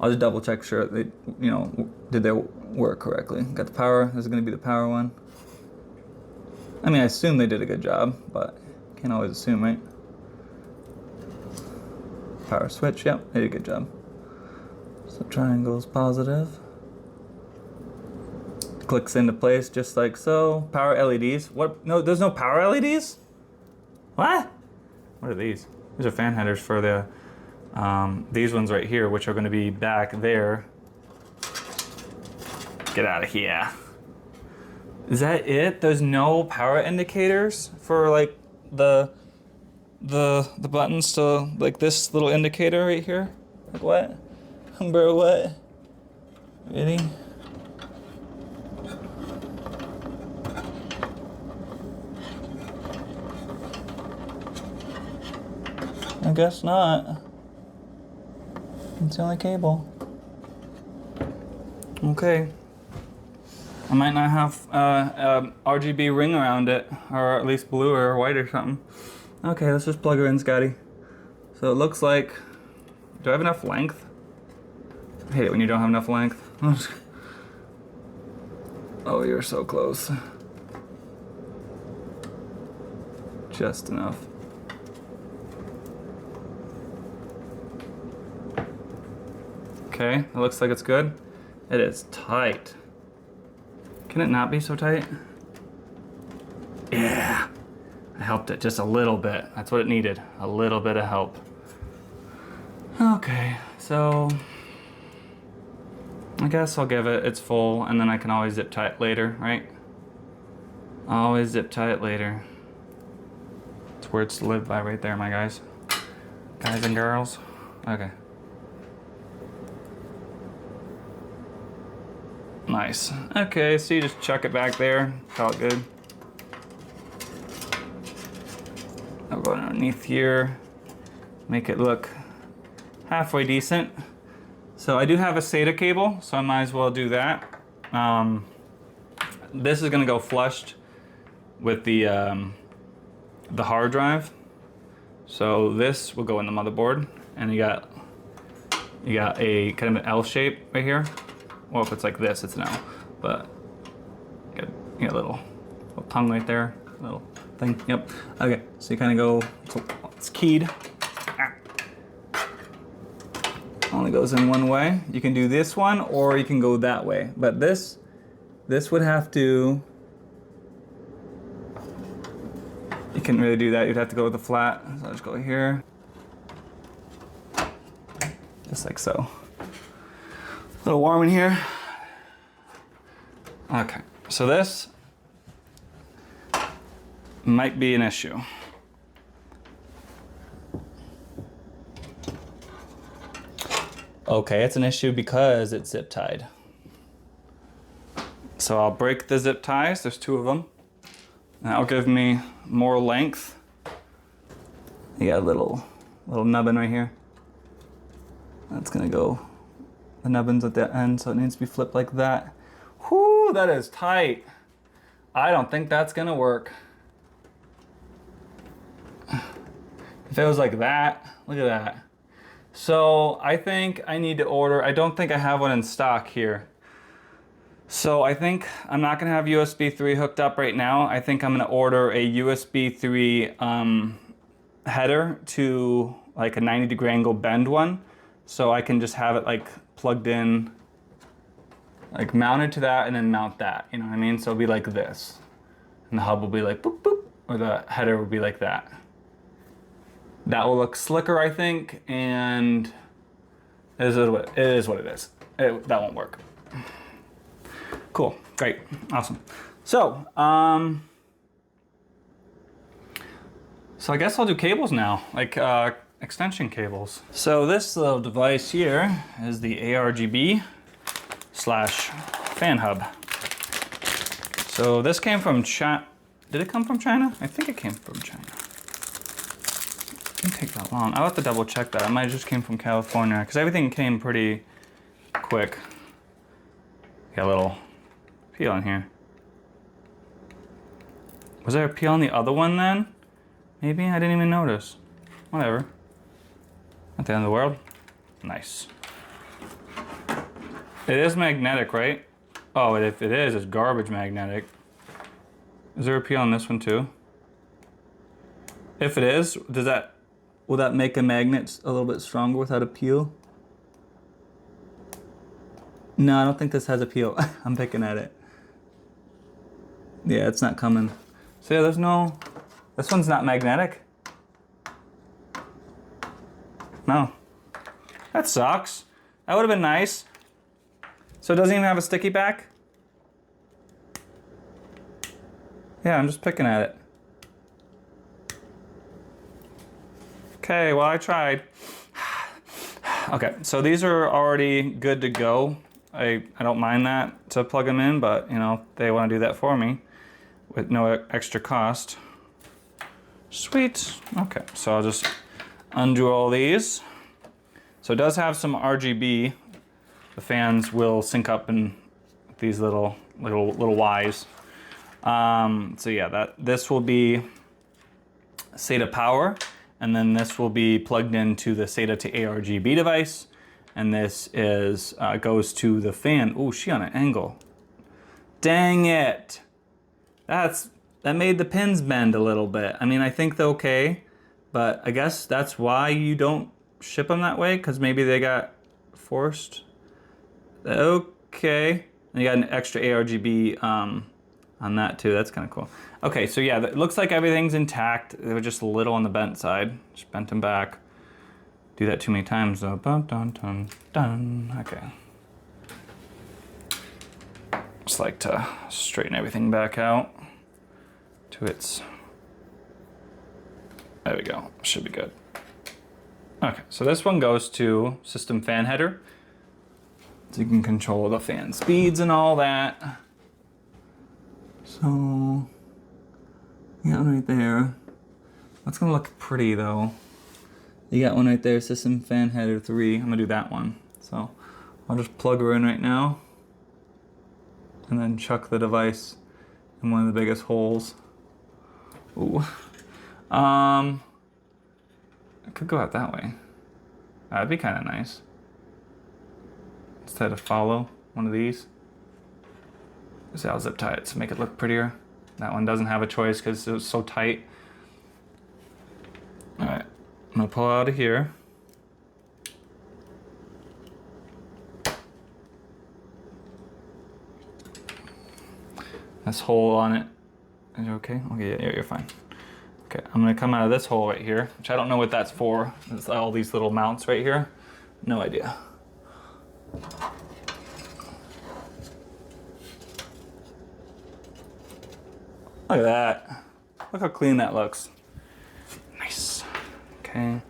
I'll just double check sure they, you know, did they work correctly. Got the power. This is gonna be the power one. I mean, I assume they did a good job, but can't always assume, right? Power switch, yep, they did a good job. So triangle's positive. Clicks into place just like so. Power LEDs. What? No, there's no power LEDs? What? What are these? These are fan headers for the, these ones right here, which are gonna be back there. Get out of here. Is that it? There's no power indicators for like the buttons to like this little indicator right here? Like what? Bro, what? Really? I guess not. It's the only cable. Okay. I might not have RGB ring around it, or at least blue or white or something. Okay, let's just plug her in, Scotty. So it looks like, do I have enough length? I hate it when you don't have enough length. Oh, you're so close. Just enough. Okay, it looks like it's good. It is tight. Can it not be so tight? Yeah, I helped it just a little bit. That's what it needed, a little bit of help. Okay, so I guess I'll give it its full, and then I can always zip tie it later, right? Always zip tie it later. It's words to live by right there, my guys. Guys and girls. Okay. Nice. Okay, so you just chuck it back there, call it good. I'll go underneath here, make it look halfway decent. So I do have a SATA cable, so I might as well do that. This is gonna go flushed with the hard drive. So this will go in the motherboard, and you got a kind of an L shape right here. Well, if it's like this, it's an L, but you got a little tongue right there, little thing. Yep. Okay, so you kind of go. It's keyed. Only goes in one way. You can do this one, or you can go that way. But this would have to. You couldn't really do that. You'd have to go with the flat. So I'll just go here, just like so. A little warm in here. Okay, so this might be an issue. Okay, it's an issue because it's zip tied. So I'll break the zip ties, there's 2 of them. That'll give me more length. You got a little nubbin right here. That's gonna go, the nubbin's at the end, so it needs to be flipped like that. Whoo, that is tight. I don't think that's gonna work. If it was like that, look at that. So I think I need to order, I don't think I have one in stock here. So I think I'm not gonna have USB 3 hooked up right now. I think I'm gonna order a USB 3 header to like a 90-degree angle bend one. So I can just have it like plugged in, like mounted to that, and then mount that, you know what I mean? So it'll be like this. And the hub will be like boop, boop, or the header will be like that. That will look slicker, I think, and it is what it is. That won't work. Cool, great, awesome. So, so I guess I'll do cables now, like extension cables. So this little device here is the ARGB / fan hub. So this came from China. Did it come from China? I think it came from China. It didn't take that long. I'll have to double check that. It might have just came from California, because everything came pretty quick. Got a little peel on here. Was there a peel on the other one then? Maybe, I didn't even notice. Whatever. Not the end of the world. Nice. It is magnetic, right? Oh, if it is, it's garbage magnetic. Is there a peel on this one too? If it is, will that make a magnet a little bit stronger without a peel? No, I don't think this has a peel. I'm picking at it. Yeah, it's not coming. So yeah, this one's not magnetic. No. That sucks. That would have been nice. So it doesn't even have a sticky back? Yeah, I'm just picking at it. Okay, well I tried. Okay, so these are already good to go. I don't mind that to plug them in, but you know, they want to do that for me with no extra cost. Sweet. Okay, so I'll just undo all these. So it does have some RGB. The fans will sync up in these little Ys. So yeah, this will be SATA power, and then this will be plugged into the SATA to ARGB device, and this is goes to the fan. Oh, she on an angle. Dang it! That made the pins bend a little bit. I mean, I think they're okay, but I guess that's why you don't ship them that way, because maybe they got forced. Okay, and you got an extra ARGB on that too. That's kind of cool. Okay, so yeah, it looks like everything's intact. They were just a little on the bent side. Just bent them back. Do that too many times though. Dun, dun, dun, dun. Okay. Just like to straighten everything back out to its. There we go. Should be good. Okay, so this one goes to system fan header. So you can control the fan speeds and all that. So, you got one right there. That's gonna look pretty though. You got one right there, system fan header 3. I'm gonna do that one. So, I'll just plug her in right now. And then chuck the device in one of the biggest holes. Ooh. I could go out that way. That'd be kind of nice. Instead of follow one of these. So I'll zip tie it to make it look prettier. That one doesn't have a choice because it was so tight. All right, I'm gonna pull out of here. This hole on it. Is it okay? Okay, yeah, you're fine. Okay, I'm gonna come out of this hole right here, which I don't know what that's for. It's all these little mounts right here. No idea. Look at that. Look how clean that looks. Nice. Okay,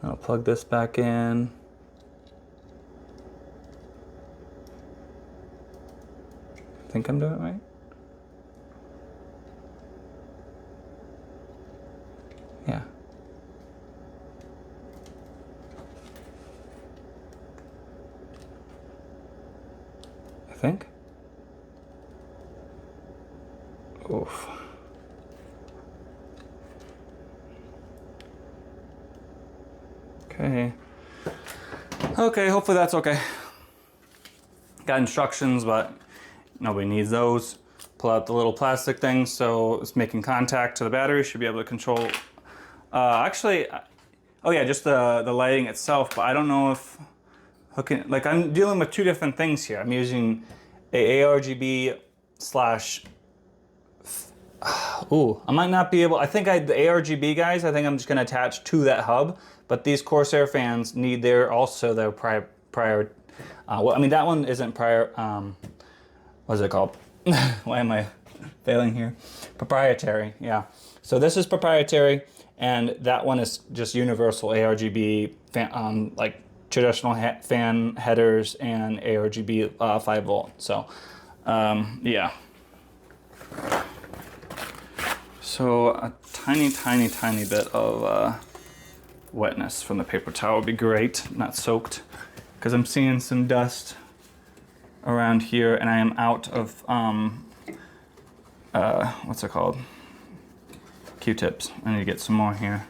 I'll plug this back in. I think I'm doing it right. Yeah. I think. Oof. Okay. Okay, hopefully that's okay. Got instructions, but nobody needs those. Pull out the little plastic thing so it's making contact to the battery. Should be able to control. Actually, oh yeah, just the lighting itself, but I don't know if hooking, like I'm dealing with two different things here. I'm using a ARGB slash, ooh, I might not be able, the ARGB guys, I think I'm just gonna attach to that hub, but these Corsair fans need their prior, well, I mean, that one isn't prior, what's it called? Why am I failing here? Proprietary, yeah. So this is proprietary, and that one is just universal ARGB fan, like traditional fan headers and ARGB 5 volt. So, yeah. So a tiny bit of wetness from the paper towel would be great, not soaked, because I'm seeing some dust around here, and I am out of what's it called? Q-tips. I need to get some more here.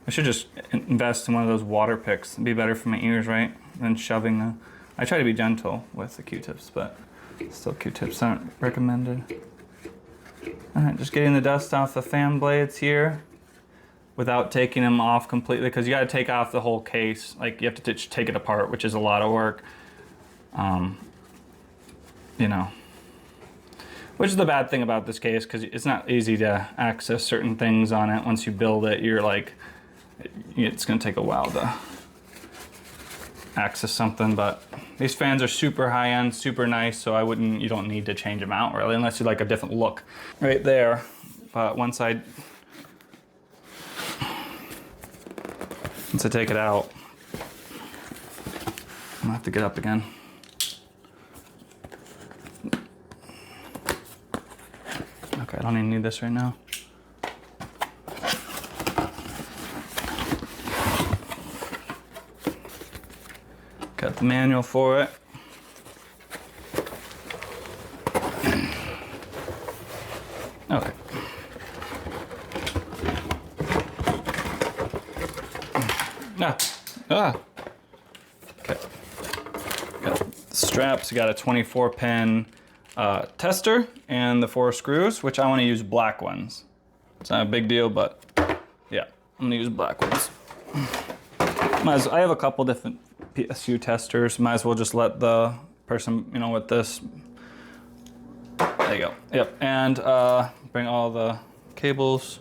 I should just invest in one of those water picks. It'd be better for my ears, right? Than shoving the. I try to be gentle with the Q-tips, but still Q-tips aren't recommended. Alright, just getting the dust off the fan blades here without taking them off completely, because you got to take off the whole case. Like, you have to take it apart, which is a lot of work. You know, which is the bad thing about this case, because it's not easy to access certain things on it. Once you build it, you're like, it's going to take a while to access something. But these fans are super high end, super nice, so you don't need to change them out really, unless you like a different look right there. But once I take it out, gonna have to get up again. Okay, I don't even need this right now. Got the manual for it. Okay. Okay. Got the straps. You got a 24-pin tester and the 4 screws, which I want to use black ones. It's not a big deal, but yeah, I'm gonna use black ones. I have a couple different PSU testers. Might as well just let the person, you know, with this. There you go. Yep, and bring all the cables.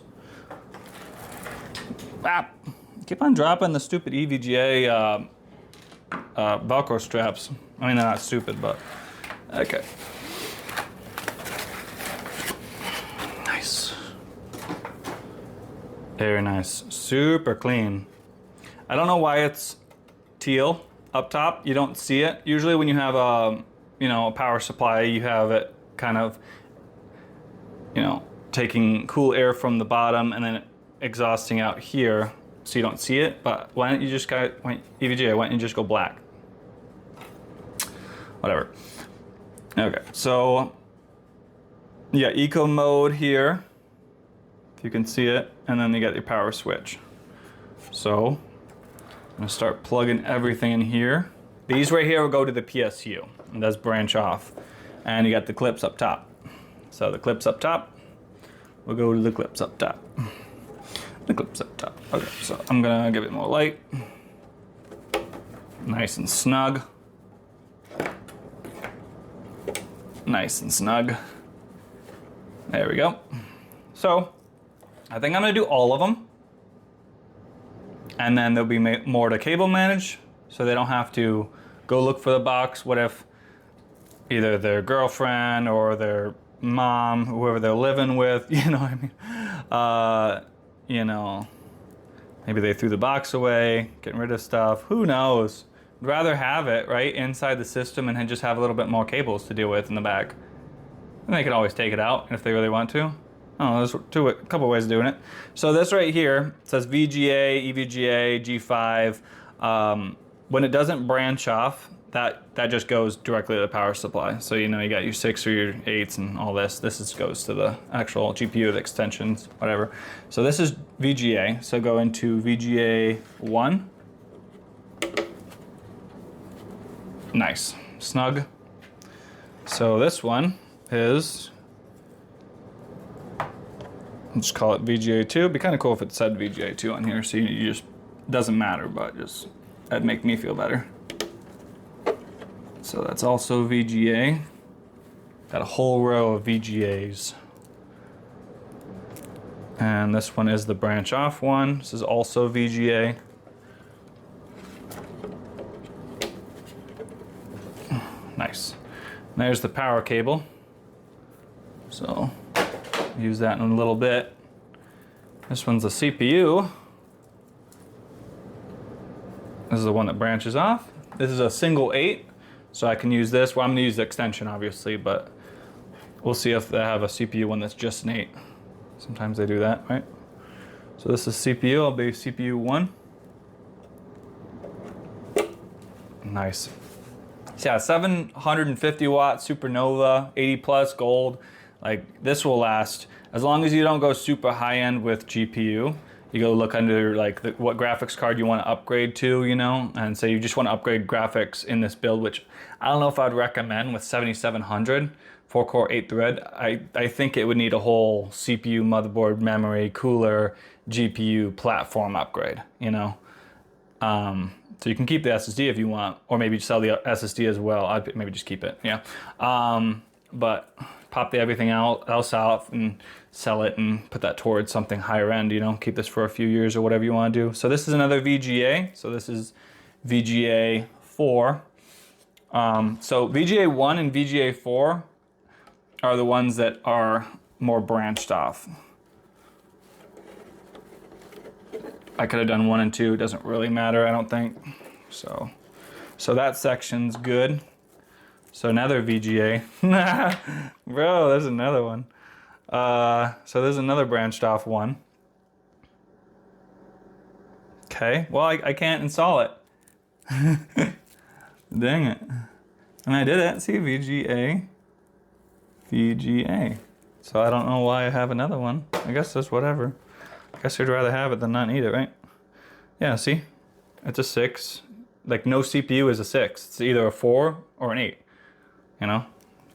Ah, keep on dropping the stupid EVGA Velcro straps. I mean, they're not stupid, but okay. Nice. Very nice. Super clean. I don't know why it's teal up top. You don't see it. Usually when you have a, you know, a power supply, you have it kind of, you know, taking cool air from the bottom and then exhausting out here, so you don't see it. But why don't you just go, EVGA, why don't you just go black? Whatever. Okay, so you got eco mode here, if you can see it, and then you got your power switch. So I'm gonna start plugging everything in here. These right here will go to the PSU, and does branch off. And you got the clips up top. So the clips up top will go to the clips up top. The clips up top. Okay, so I'm gonna give it more light. Nice and snug. Nice and snug. There we go. So I think I'm gonna do all of them. And then there'll be more to cable manage, so they don't have to go look for the box. What if either their girlfriend or their mom, whoever they're living with, you know what I mean? You know, maybe they threw the box away, getting rid of stuff. Who knows? I'd rather have it right inside the system and then just have a little bit more cables to deal with in the back. And they can always take it out if they really want to. Oh, there's a couple ways of doing it. So this right here says VGA, EVGA, G5. When it doesn't branch off, that just goes directly to the power supply. So you know you got your 6 or your 8s and all this. This goes to the actual GPU, the extensions, whatever. So this is VGA. So go into VGA 1. Nice, snug. So this one is, let's call it VGA 2. It'd be kind of cool if it said VGA 2 on here, so you just, doesn't matter, but just, that'd make me feel better. So that's also VGA. Got a whole row of VGAs. And this one is the branch off one. This is also VGA. Nice. There's the power cable. So use that in a little bit. This one's a CPU. This is the one that branches off. This is a single 8, so I can use this. Well, I'm gonna use the extension obviously, but we'll see if they have a CPU one that's just an 8. Sometimes they do that, right? So this is CPU, I'll be CPU 1. Nice. So yeah, 750 watt Supernova, 80 plus gold. Like this will last as long as you don't go super high end with GPU. You go look under like what graphics card you want to upgrade to, you know, and say you just want to upgrade graphics in this build, which I don't know if I'd recommend with 7700, 4-core, 8-thread. I think it would need a whole CPU, motherboard, memory, cooler, GPU platform upgrade, you know. So you can keep the SSD if you want, or maybe sell the SSD as well. I'd maybe just keep it, yeah. But pop everything else out and sell it and put that towards something higher end, you know, keep this for a few years or whatever you want to do. So this is another VGA. So this is VGA 4. So VGA 1 and VGA 4 are the ones that are more branched off. I could have done 1 and 2, it doesn't really matter, I don't think. So So that section's good. So another VGA. Bro, there's another one. So there's another branched off one. Okay, well I can't install it. Dang it. And I did it. See, VGA. VGA. So I don't know why I have another one. I guess that's whatever. I guess you'd rather have it than not need it, right? Yeah, see? It's a 6. Like, no CPU is a 6. It's either a 4 or an 8. You know?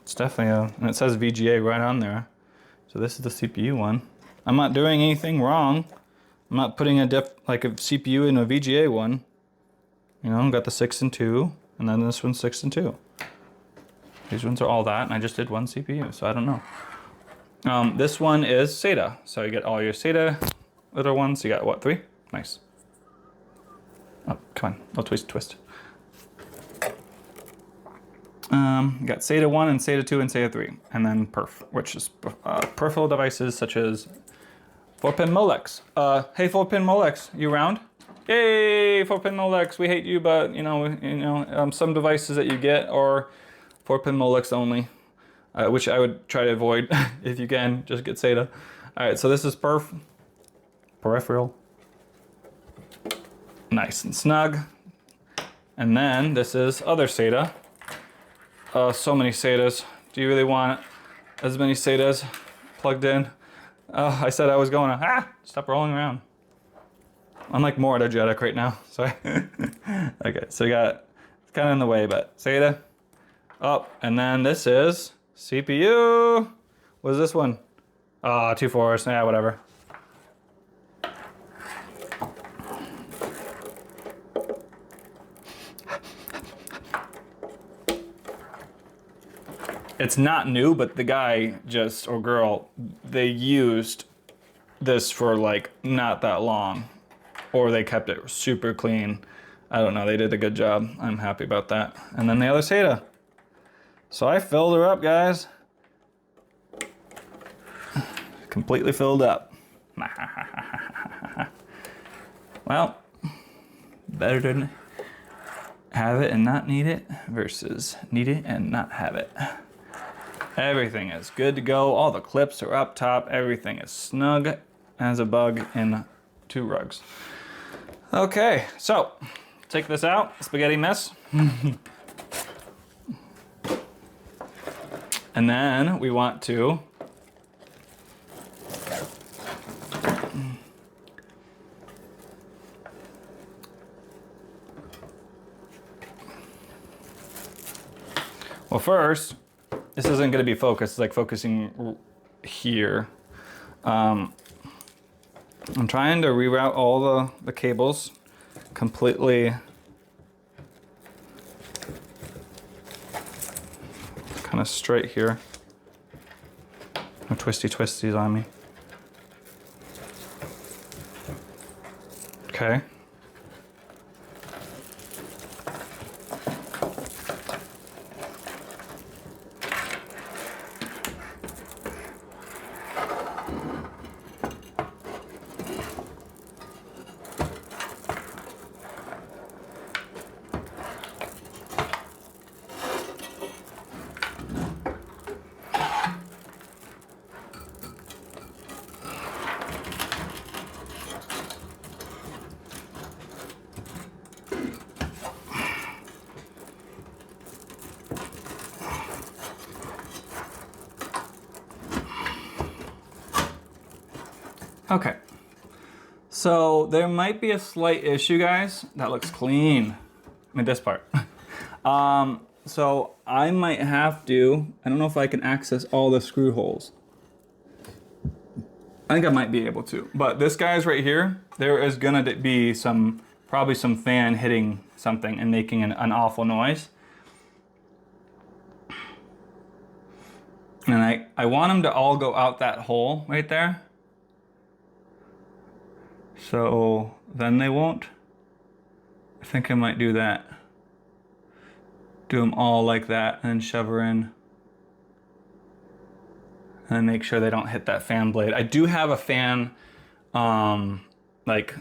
It's definitely a... And it says VGA right on there. So this is the CPU one. I'm not doing anything wrong. I'm not putting a CPU in a VGA one. You know, got the 6 and 2. And then this one's 6 and 2. These ones are all that, and I just did one CPU, so I don't know. This one is SATA. So you get all your SATA little ones. You got what, 3? Nice. Oh, come on. No twist. You got SATA 1 and SATA 2 and SATA 3. And then perf, which is peripheral devices such as 4-pin Molex. Hey, 4-pin Molex, you around? Yay, 4-pin Molex. We hate you, but some devices that you get are 4-pin Molex only, which I would try to avoid if you can. Just get SATA. All right, so this is peripheral. Nice and snug. And then this is other SATA. So many SATAs. Do you really want as many SATAs plugged in? Oh, I said I was going to, stop rolling around. I'm like more energetic right now, sorry. Okay, so you got, it's kind of in the way, but SATA. Up, and then this is CPU. What is this one? 2 4s, yeah, whatever. It's not new, but the guy or girl, they used this for like not that long, or they kept it super clean. I don't know, they did a good job. I'm happy about that. And then the other SATA. So I filled her up, guys. Completely filled up. Well, better than have it and not need it versus need it and not have it. Everything is good to go. All the clips are up top. Everything is snug as a bug in 2 rugs. Okay, so take this out, spaghetti mess. And then we want to well, first, this isn't going to be focused, it's like focusing here. I'm trying to reroute all the cables completely. Kind of straight here. No twisties on me. Okay. Okay, so there might be a slight issue, guys. That looks clean. I mean, this part. So I might have to, I don't know if I can access all the screw holes. I think I might be able to, but this guy's right here, there is gonna be probably some fan hitting something and making an awful noise. And I want them to all go out that hole right there. So then they won't. I think I might do that. Do them all like that and then shove her in. And then make sure they don't hit that fan blade. I do have a fan, like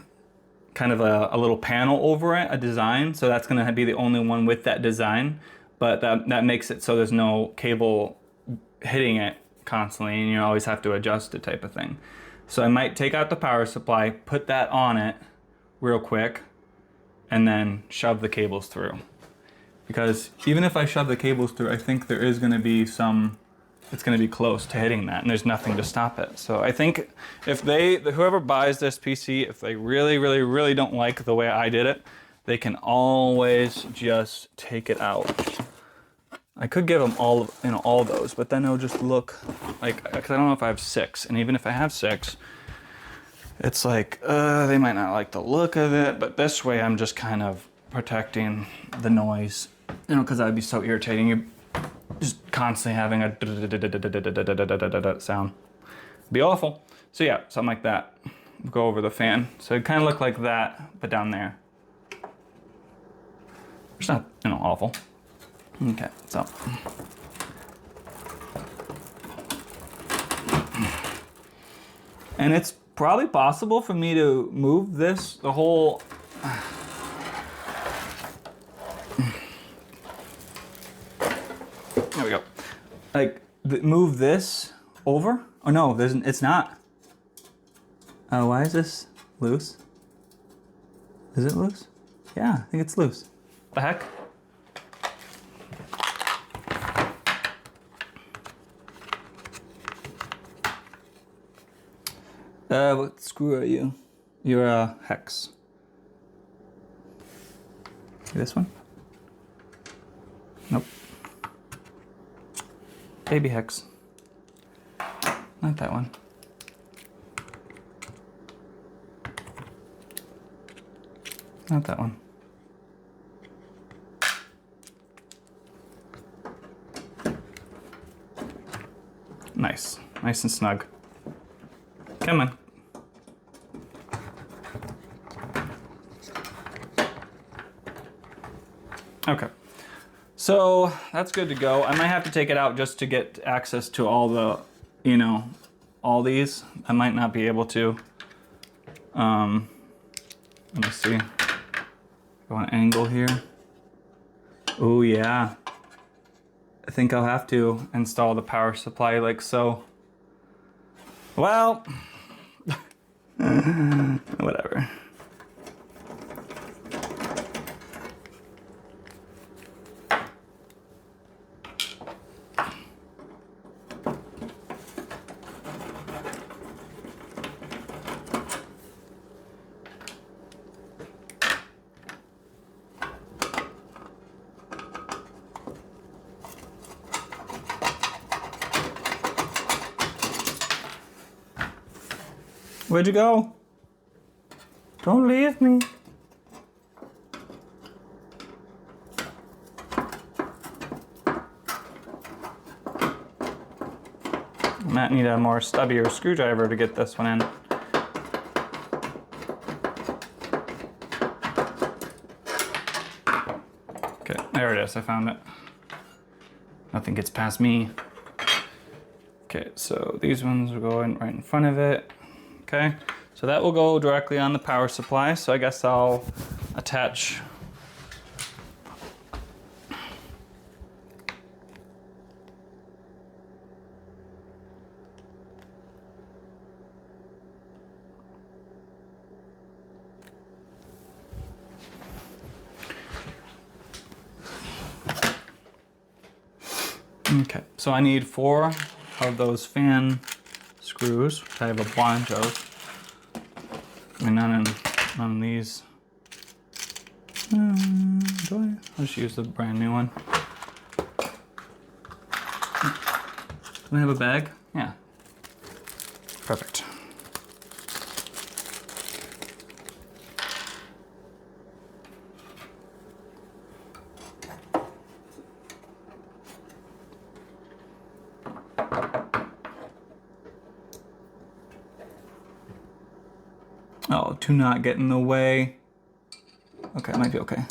kind of a little panel over it, a design. So that's going to be the only one with that design. But that makes it so there's no cable hitting it constantly and you always have to adjust it type of thing. So I might take out the power supply, put that on it real quick, and then shove the cables through. Because even if I shove the cables through, I think there is going to be it's going to be close to hitting that, and there's nothing to stop it. So I think if whoever buys this PC, if they really, really, really don't like the way I did it, they can always just take it out. I could give them all those, but then it'll just look like, because I don't know if I have 6, and even if I have 6, it's like, they might not like the look of it, but this way I'm just kind of protecting the noise, because that'd be so irritating. You just constantly having a sound. Be awful. So yeah, something like that. Go over the fan. So it kind of look like that, but down there. It's not, awful. Okay, so. And it's probably possible for me to move this, the whole... There we go. Like, move this over? Oh no, it's not. Oh, why is this loose? Is it loose? Yeah, I think it's loose. The heck? What screw are you? You're a hex. This one? Nope. Baby hex. Not that one. Not that one. Nice. Nice and snug. Come on. Okay. So that's good to go. I might have to take it out just to get access to all the, all these. I might not be able to. Let me see. Go on angle here. Oh yeah. I think I'll have to install the power supply like so. Well, whatever. Where'd you go? Don't leave me. I might need a more stubbier screwdriver to get this one in. Okay, there it is, I found it. Nothing gets past me. Okay, so these ones will go in right in front of it. Okay, so that will go directly on the power supply. So I guess I'll attach. Okay, so I need 4 of those fan screws, which I have a bunch of. I mean, none in these. I'll just use the brand new one. Do I have a bag? Yeah. Perfect. Oh, to not get in the way. Okay, it might be okay.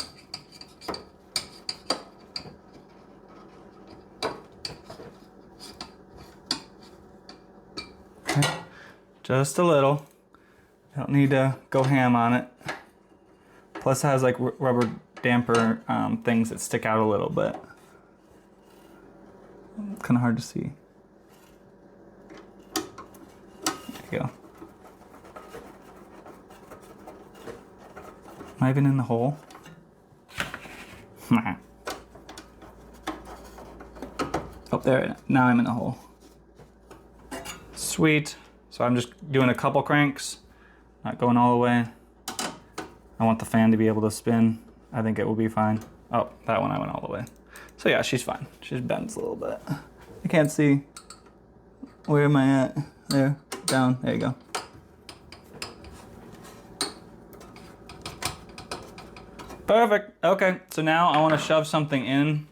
Okay, just a little. I don't need to go ham on it. Plus it has like rubber damper things that stick out a little bit. It's kind of hard to see. There you go. Am I even in the hole? Oh, there, now I'm in the hole. Sweet. So I'm just doing a couple cranks, not going all the way. I want the fan to be able to spin. I think it will be fine. Oh, that one I went all the way. So yeah, she's fine. She bends a little bit. I can't see. Where am I at? There, down, there you go. Perfect. Okay, so now I want to shove something in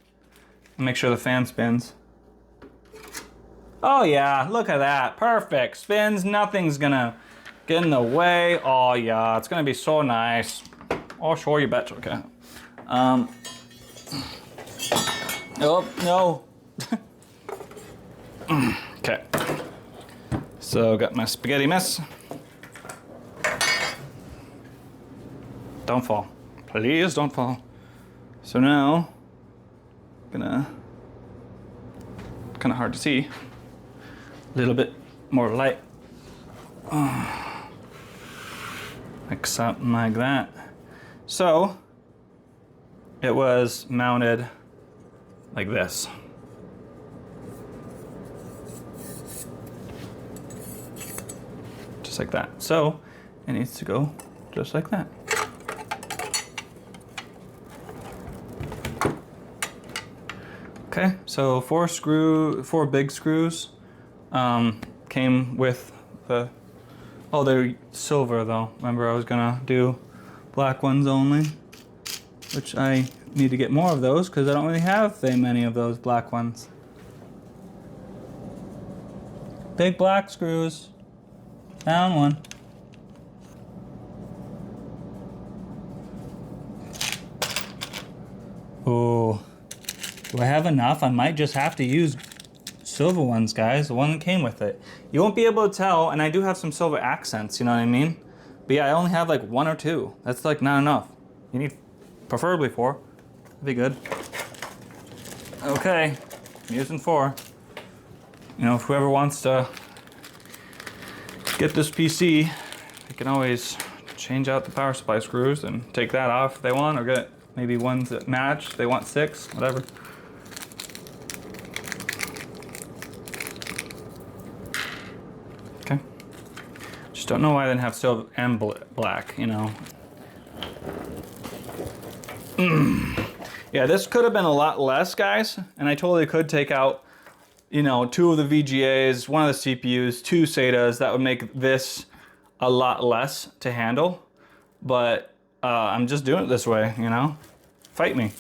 and make sure the fan spins. Oh yeah, look at that. Perfect. Spins, nothing's gonna get in the way. Oh yeah, it's gonna be so nice. Oh sure, you betcha. Okay. Oh no. Okay. So got my spaghetti mess. Don't fall. Please don't fall. So now, gonna, kind of hard to see. A little bit more light. Like something like that. So, it was mounted like this. Just like that. So, it needs to go just like that. Okay, so four big screws came with the, oh, they're silver though. Remember I was gonna do black ones only, which I need to get more of those because I don't really have that many of those black ones. Big black screws, down one. Oh. Do I have enough? I might just have to use silver ones, guys. The one that came with it. You won't be able to tell, and I do have some silver accents, you know what I mean? But yeah, I only have like 1 or 2. That's like not enough. You need preferably 4. That'd be good. Okay, I'm using 4. You know, if whoever wants to get this PC, they can always change out the power supply screws and take that off if they want, or get maybe ones that match. They want 6, whatever. Okay. Just don't know why I didn't have silver and black, you know. Yeah, this could have been a lot less, guys, and I totally could take out, you know, 2 of the VGAs, 1 of the CPUs, 2 SATAs. That would make this a lot less to handle, but I'm just doing it this way, you know? Fight me.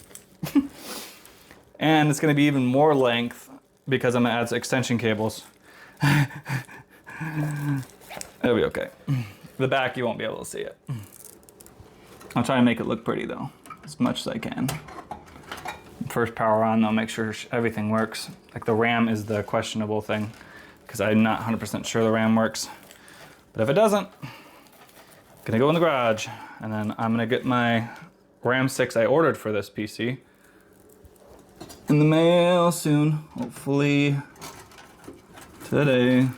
And it's gonna be even more length because I'm gonna add extension cables. It'll be okay. The back, you won't be able to see it. I'll try and make it look pretty though, as much as I can. First power on, I'll make sure everything works. Like the RAM is the questionable thing because I'm not 100% sure the RAM works. But if it doesn't, gonna go in the garage and then I'm gonna get my RAM 6 I ordered for this PC in the mail soon, hopefully today. It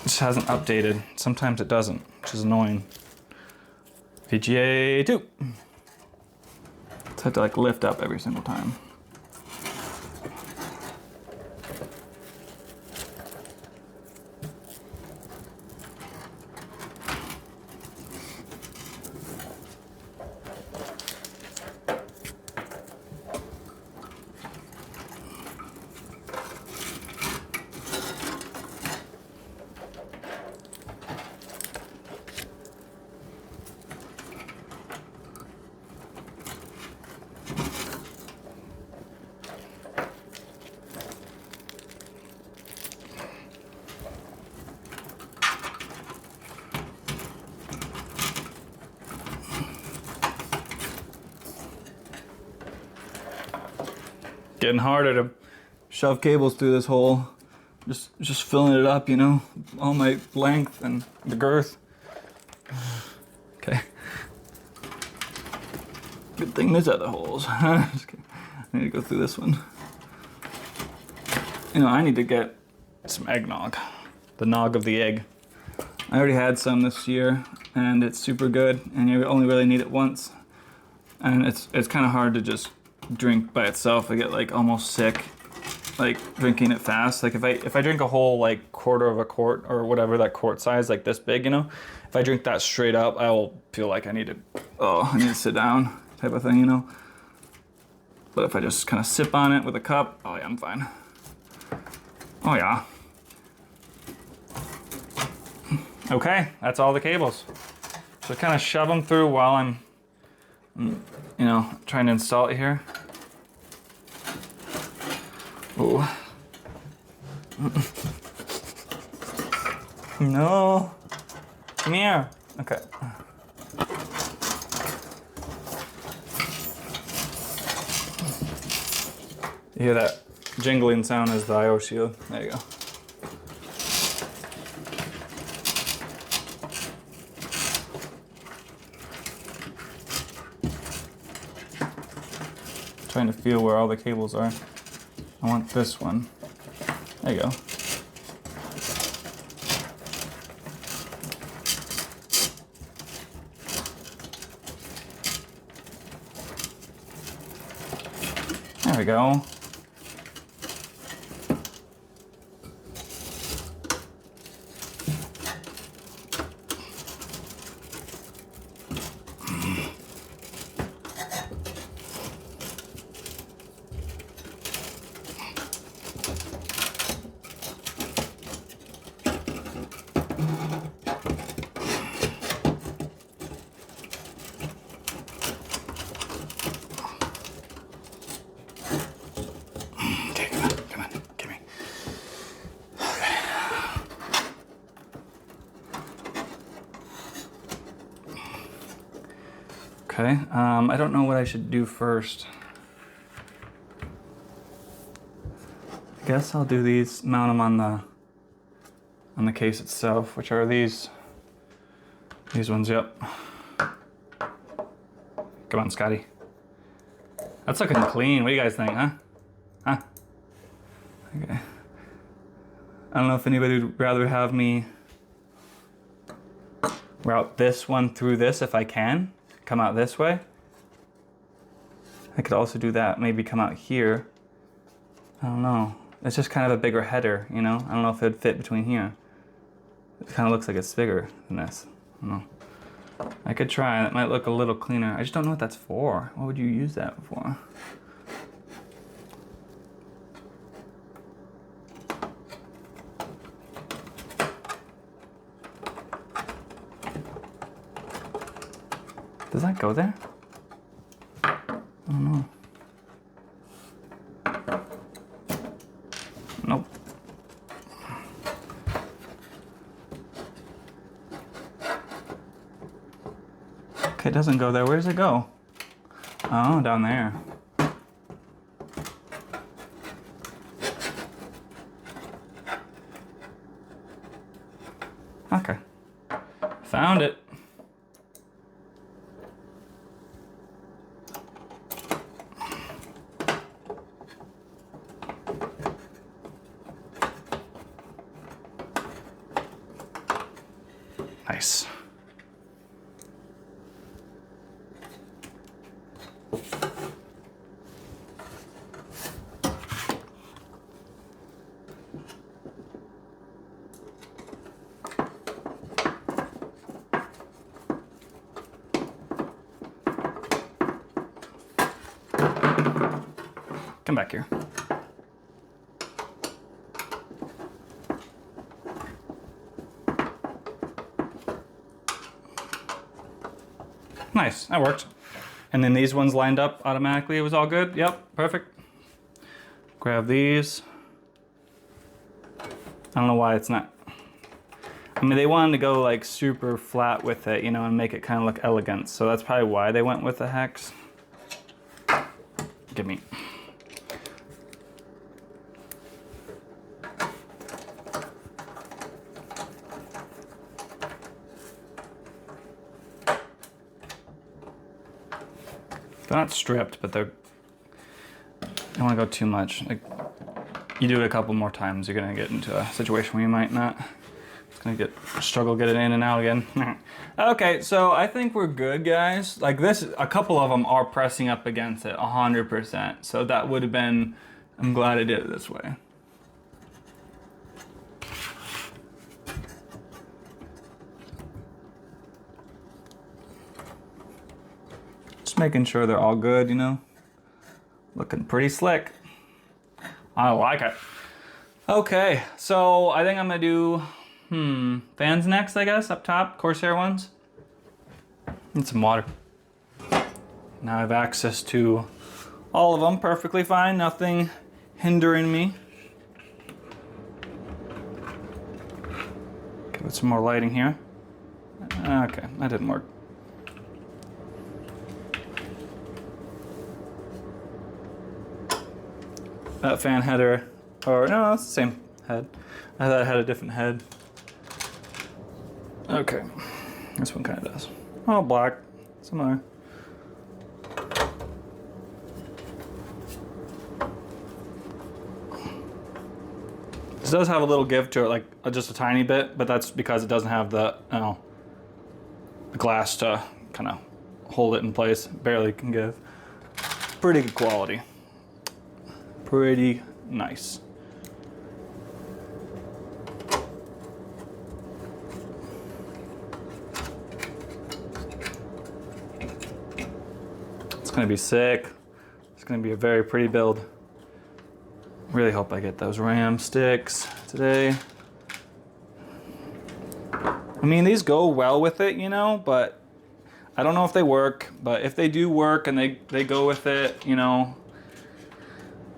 just hasn't updated. Sometimes it doesn't, which is annoying. VGA 2. I have to like lift up every single time. Getting harder to shove cables through this hole. Just filling it up, you know, all my length and the girth. Okay. Good thing there's other holes. Just kidding. I need to go through this one. You know, I need to get some eggnog. The nog of the egg. I already had some this year, and it's super good, and you only really need it once. And it's kind of hard to just drink by itself. I get like almost sick, like drinking it fast. Like if I drink a whole like quarter of a quart or whatever, that quart size, like this big, you know, if I drink that straight up, I will feel like I need to sit down type of thing, you know. But if I just kind of sip on it with a cup, oh yeah, I'm fine. Oh yeah. Okay, that's all the cables. So kind of shove them through while I'm, you know, trying to install it here. Ooh. No. Come here. Okay. You hear that jingling sound as the I/O shield. There you go. Trying to feel where all the cables are. I want this one. There you go. There we go. Okay, I don't know what I should do first. I guess I'll do these, mount them on the case itself, which are these ones, yep. Come on, Scotty. That's looking clean. What do you guys think, huh? Huh? Okay. I don't know if anybody would rather have me route this one through this if I can. Come out this way. I could also do that, maybe come out here. I don't know. It's just kind of a bigger header, you know? I don't know if it'd fit between here. It kind of looks like it's bigger than this. I don't know. I could try, it might look a little cleaner. I just don't know what that's for. What would you use that for? Does that go there? I don't know. Nope. Okay, it doesn't go there. Where does it go? Oh, down there. Okay. Found it. Nice. Come back here. Nice, that worked. And then these ones lined up automatically, it was all good? Yep, perfect. Grab these. I don't know why it's not. I mean, they wanted to go like super flat with it, you know, and make it kind of look elegant. So that's probably why they went with the hex. Give me. They're not stripped, but they're, I don't want to go too much. Like, you do it a couple more times, you're gonna get into a situation where you might not. It's gonna struggle getting in and out again. Okay, so I think we're good, guys. Like this, a couple of them are pressing up against it 100%. So that would have been, I'm glad I did it this way. Just making sure they're all good, you know? Looking pretty slick. I like it. Okay, so I think I'm gonna do, fans next, I guess, up top, Corsair ones. And some water. Now I have access to all of them perfectly fine, nothing hindering me. Give it some more lighting here. Okay, that didn't work. That fan header, or no, it's the same head. I thought it had a different head. Okay, this one kind of does. Oh, black, similar. This does have a little give to it, like just a tiny bit, but that's because it doesn't have the, the glass to kind of hold it in place. Barely can give. Pretty good quality. Pretty nice. It's gonna be sick. It's gonna be a very pretty build. Really hope I get those RAM sticks today. I mean, these go well with it, you know, but I don't know if they work, but if they do work and they go with it, you know,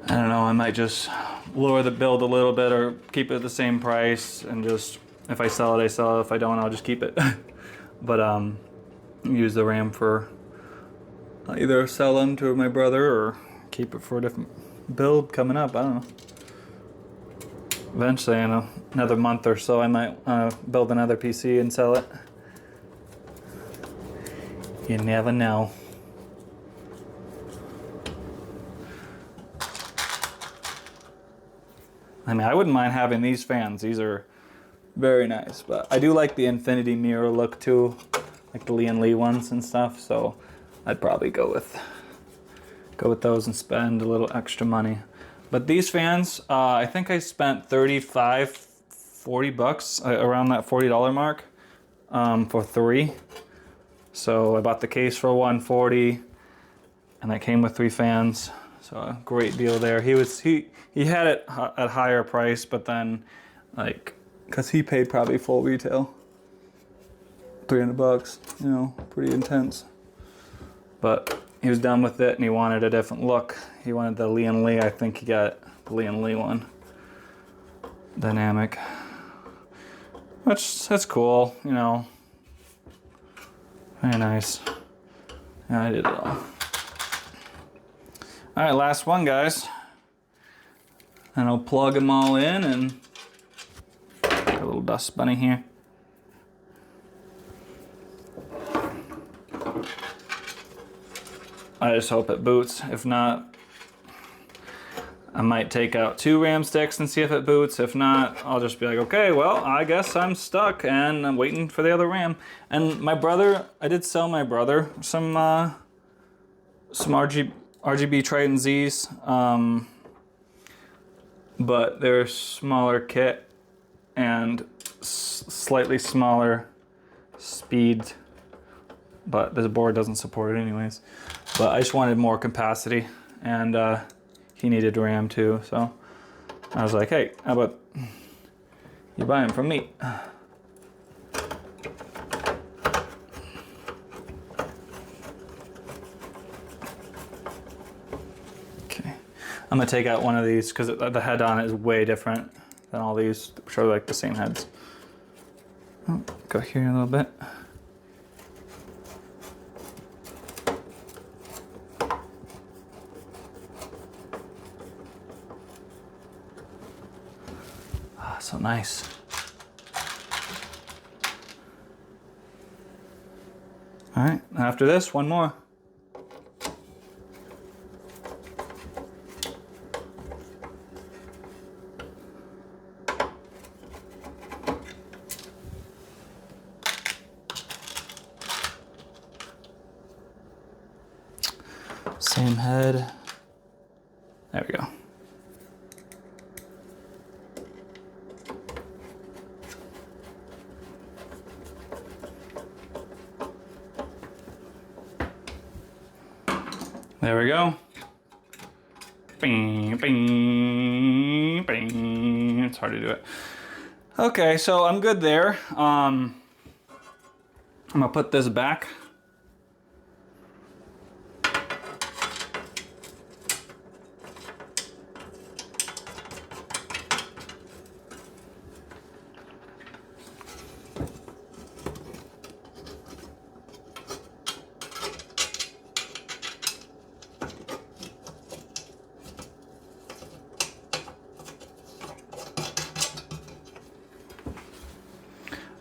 I don't know, I might just lower the build a little bit or keep it at the same price and just, if I sell it, I sell it. If I don't, I'll just keep it. But use the RAM for either sell them to my brother or keep it for a different build coming up. I don't know. Eventually, in another month or so, I might build another PC and sell it. You never know. I mean, I wouldn't mind having these fans. These are very nice, but I do like the infinity mirror look too, like the Lian Li ones and stuff. So I'd probably go with those and spend a little extra money. But these fans, I think I spent 35, 40 bucks, around that $40 mark, for 3. So I bought the case for $140, and that came with 3 fans. So a great deal there. He had it at higher price, but then, like, cause he paid probably full retail, 300 bucks. You know, pretty intense. But he was done with it and he wanted a different look. He wanted the Lian Li. I think he got the Lian Li one. Dynamic. Which, that's cool, you know. Very nice. Yeah, I did it all. Alright, last one, guys. And I'll plug them all in and got a little dust bunny here. I just hope it boots. If not, I might take out 2 RAM sticks and see if it boots. If not, I'll just be like, okay, well, I guess I'm stuck and I'm waiting for the other RAM. And my brother, I did sell my brother some RGB Triton Z's, but they're smaller kit and slightly smaller speed, but this board doesn't support it anyways. But I just wanted more capacity, and he needed RAM too, so I was like, hey, how about you buy them from me? Okay, I'm gonna take out one of these because the head on it is way different than all these, which are like the same heads. Oh, go here a little bit. So nice. All right, after this, one more. Same head. There we go. There we go. Bing, bing, bing. It's hard to do it. Okay, so I'm good there. I'm gonna put this back.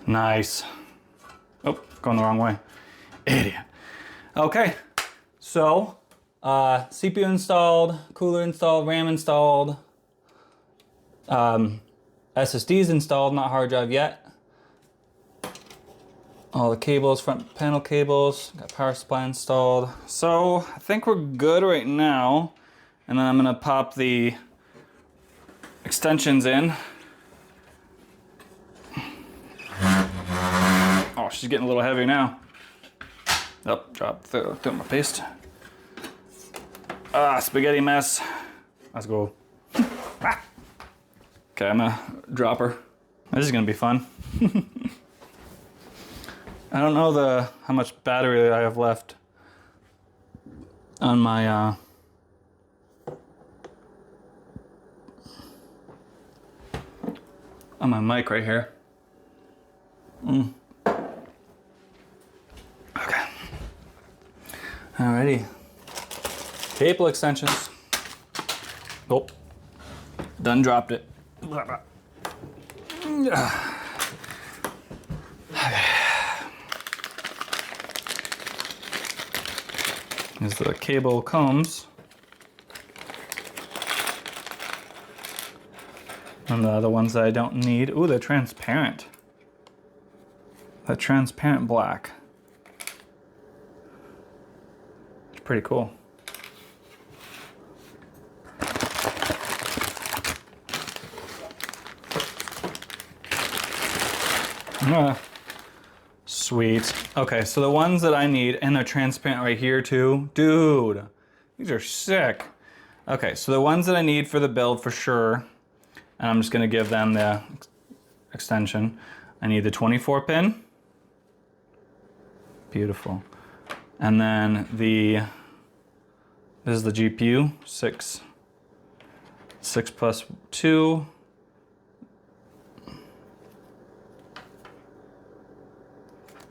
Nice. Oh, going the wrong way. Idiot. Okay, so CPU installed, cooler installed, RAM installed, SSDs installed, not hard drive yet. All the cables, front panel cables, got power supply installed. So I think we're good right now. And then I'm gonna pop the extensions in. Oh, she's getting a little heavy now. Oh, drop through my paste. Ah, spaghetti mess. Let's go. Ah. Okay, I'm gonna drop her. This is gonna be fun. I don't know how much battery I have left on my mic right here. Okay. Alrighty. Cable extensions. Oh, done dropped it. Here's the cable combs. And the other ones that I don't need. Ooh, they're transparent. That transparent black. It's pretty cool. Sweet. Okay, so the ones that I need, and they're transparent right here too. Dude, these are sick. Okay, so the ones that I need for the build for sure, and I'm just gonna give them the extension. I need the 24 pin. Beautiful. And then this is the GPU, 6+2.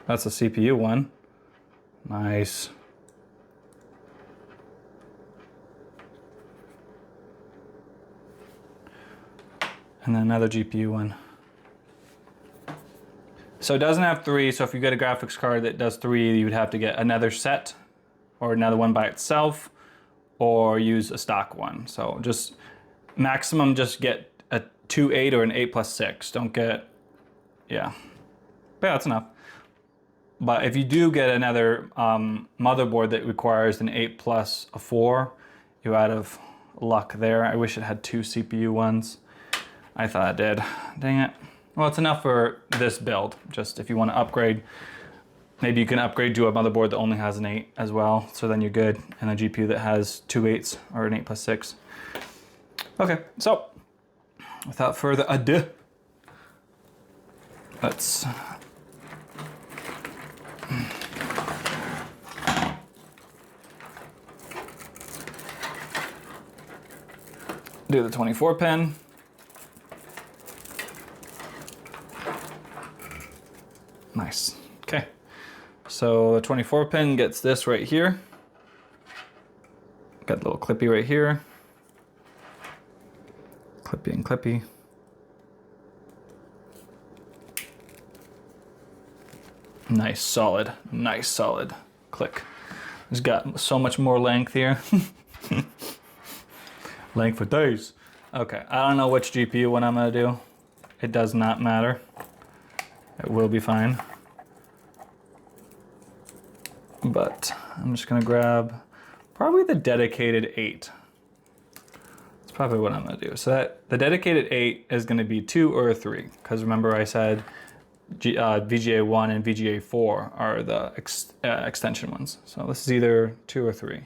That's the CPU one. Nice. And then another GPU one. So it doesn't have 3, so if you get a graphics card that does 3, you would have to get another set or another one by itself or use a stock one. So just maximum just get a 2.8 or an 8+6. Don't get, yeah. But yeah, that's enough. But if you do get another motherboard that requires an 8+4, you're out of luck there. I wish it had 2 CPU ones. I thought it did. Dang it. Well, it's enough for this build. Just if you want to upgrade, maybe you can upgrade to a motherboard that only has an 8 as well. So then you're good. And a GPU that has 2 8s or an 8+6. Okay, so without further ado, let's do the 24 pin. Nice. Okay. So the 24 pin gets this right here. Got a little clippy right here. Clippy and clippy. Nice solid click. It's got so much more length here. Length for days. Okay, I don't know which GPU one I'm gonna do. It does not matter. It will be fine. But I'm just gonna grab Probably the dedicated 8. That's probably what I'm gonna do. So that the dedicated 8 is gonna be 2 or 3, because remember I said VGA 1 and VGA 4 are the extension ones. So this is either 2 or 3.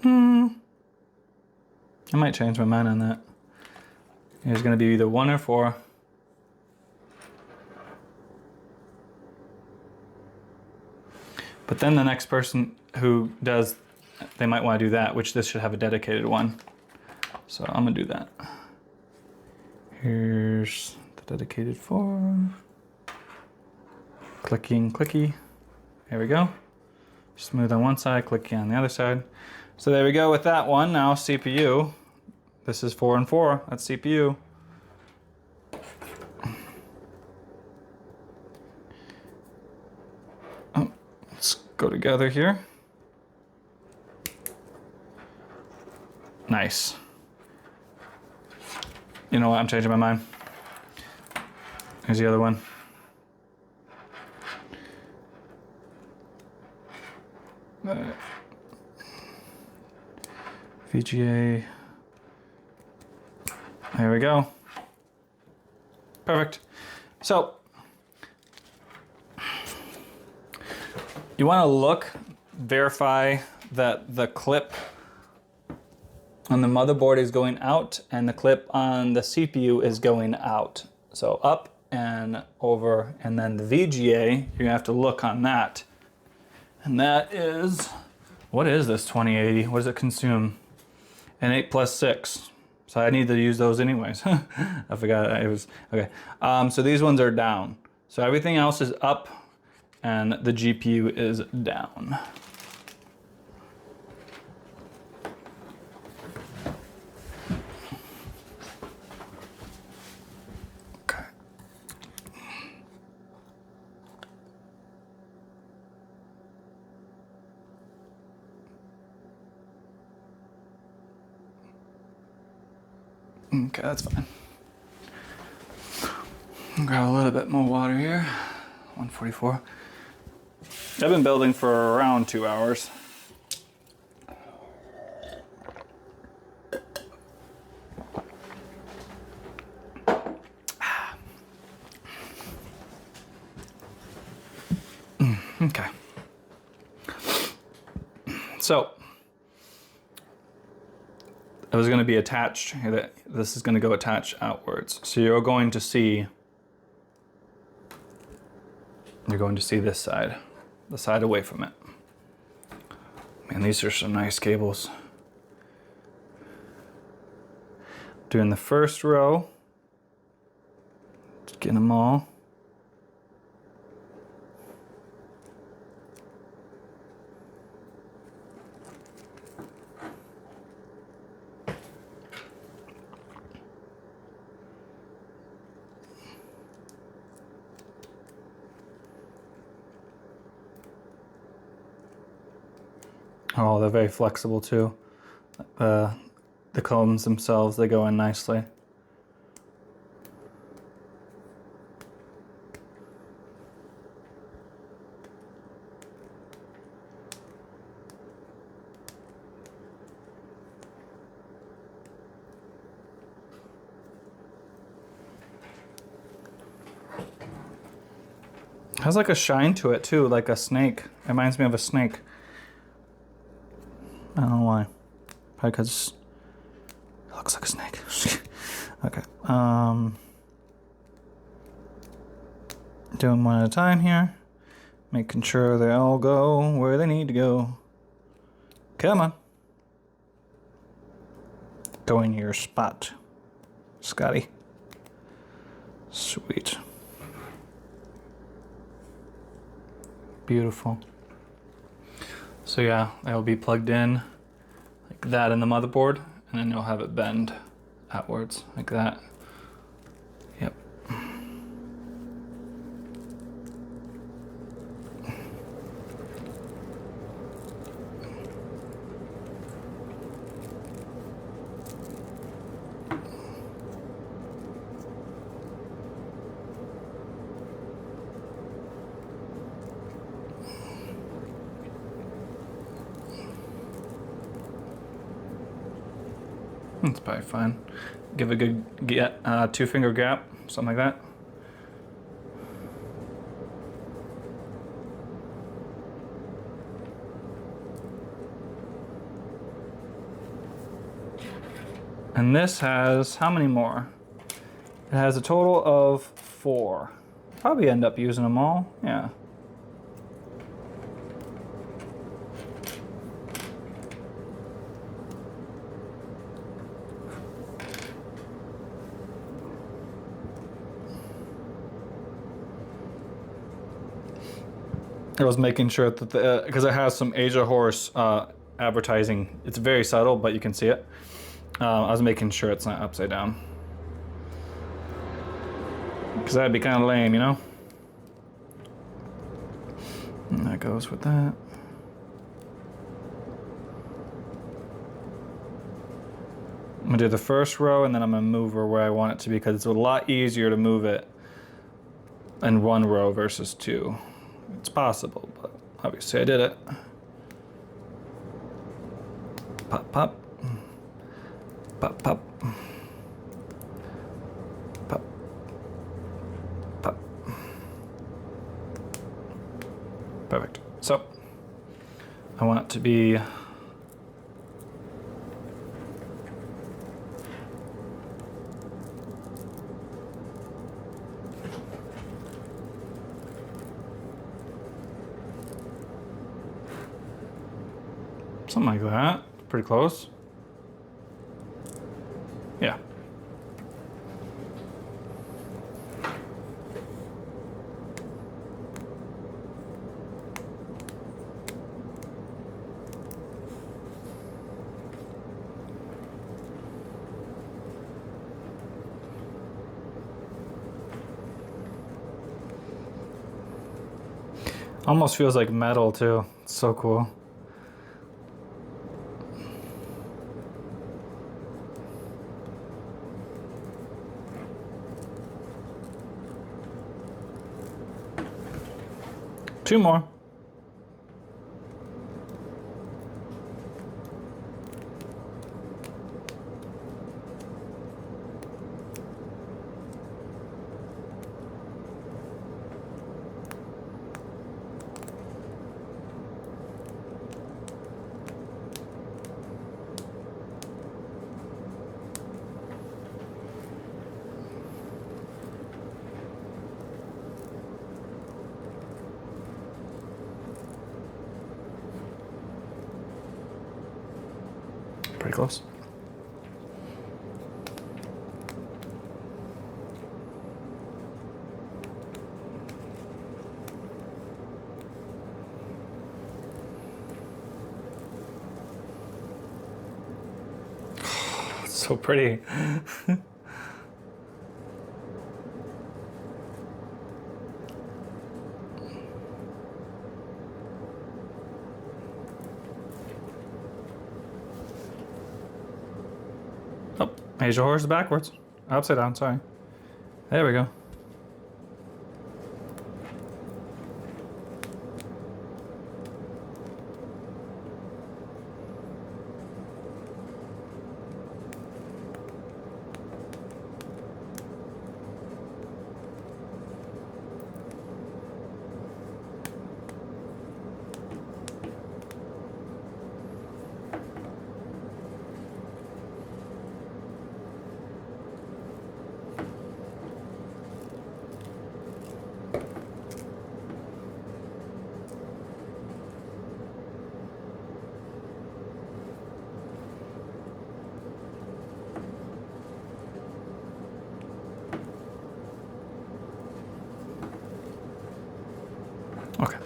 I might change my mind on that. It's gonna be either 1 or 4. But then the next person who does, they might want to do that, which this should have a dedicated one. So I'm gonna do that. Here's the dedicated 4. Clicking, clicky. There we go. Smooth on one side, clicky on the other side. So there we go with that one. Now CPU. This is 4 and 4. That's CPU. Oh, let's go together here. Nice. You know what? I'm changing my mind. Here's the other one. VGA. There we go. Perfect. So you want to look, verify that the clip on the motherboard is going out and the clip on the CPU is going out. So up and over, and then the VGA, you're gonna have to look on that. And that is, what is this 2080? What does it consume? An 8 plus 6. So I need to use those anyways. I forgot it was, okay. So these ones are down. So everything else is up and the GPU is down. Okay. Okay, that's fine. Grab a little bit more water here. 144. I've been building for around 2 hours. Okay. So it was going to be attached. This is going to go attached outwards. So you're going to see this side, the side away from it. Man, these are some nice cables. Doing the first row, just getting them all. Oh, they're very flexible too. The combs themselves, they go in nicely. It has like a shine to it too, like a snake. It reminds me of a snake. I don't know why. Probably because it looks like a snake. Okay. Doing one at a time here. Making sure they all go where they need to go. Come on. Go in your spot, Scotty. Sweet. Beautiful. So yeah, it'll be plugged in like that in the motherboard, and then you'll have it bend outwards like that. Yep. That's probably fine. Give a good 2-finger gap, something like that. And this has how many more? It has a total of 4. Probably end up using them all, yeah. I was making sure that because it has some Asia horse advertising. It's very subtle, but you can see it. I was making sure it's not upside down. Because that'd be kind of lame, you know? And that goes with that. I'm gonna do the first row and then I'm gonna move her where I want it to be because it's a lot easier to move it in 1 row versus 2. It's possible, but obviously I did it. Pop, pop. Pop, pop. Pop. Pop. Perfect. So, I want it to be something like that. Pretty close. Yeah. Almost feels like metal too. It's so cool. Two more. Pretty close. It's so pretty. Oh, Asia horse is backwards. Upside down, sorry. There we go. Okay.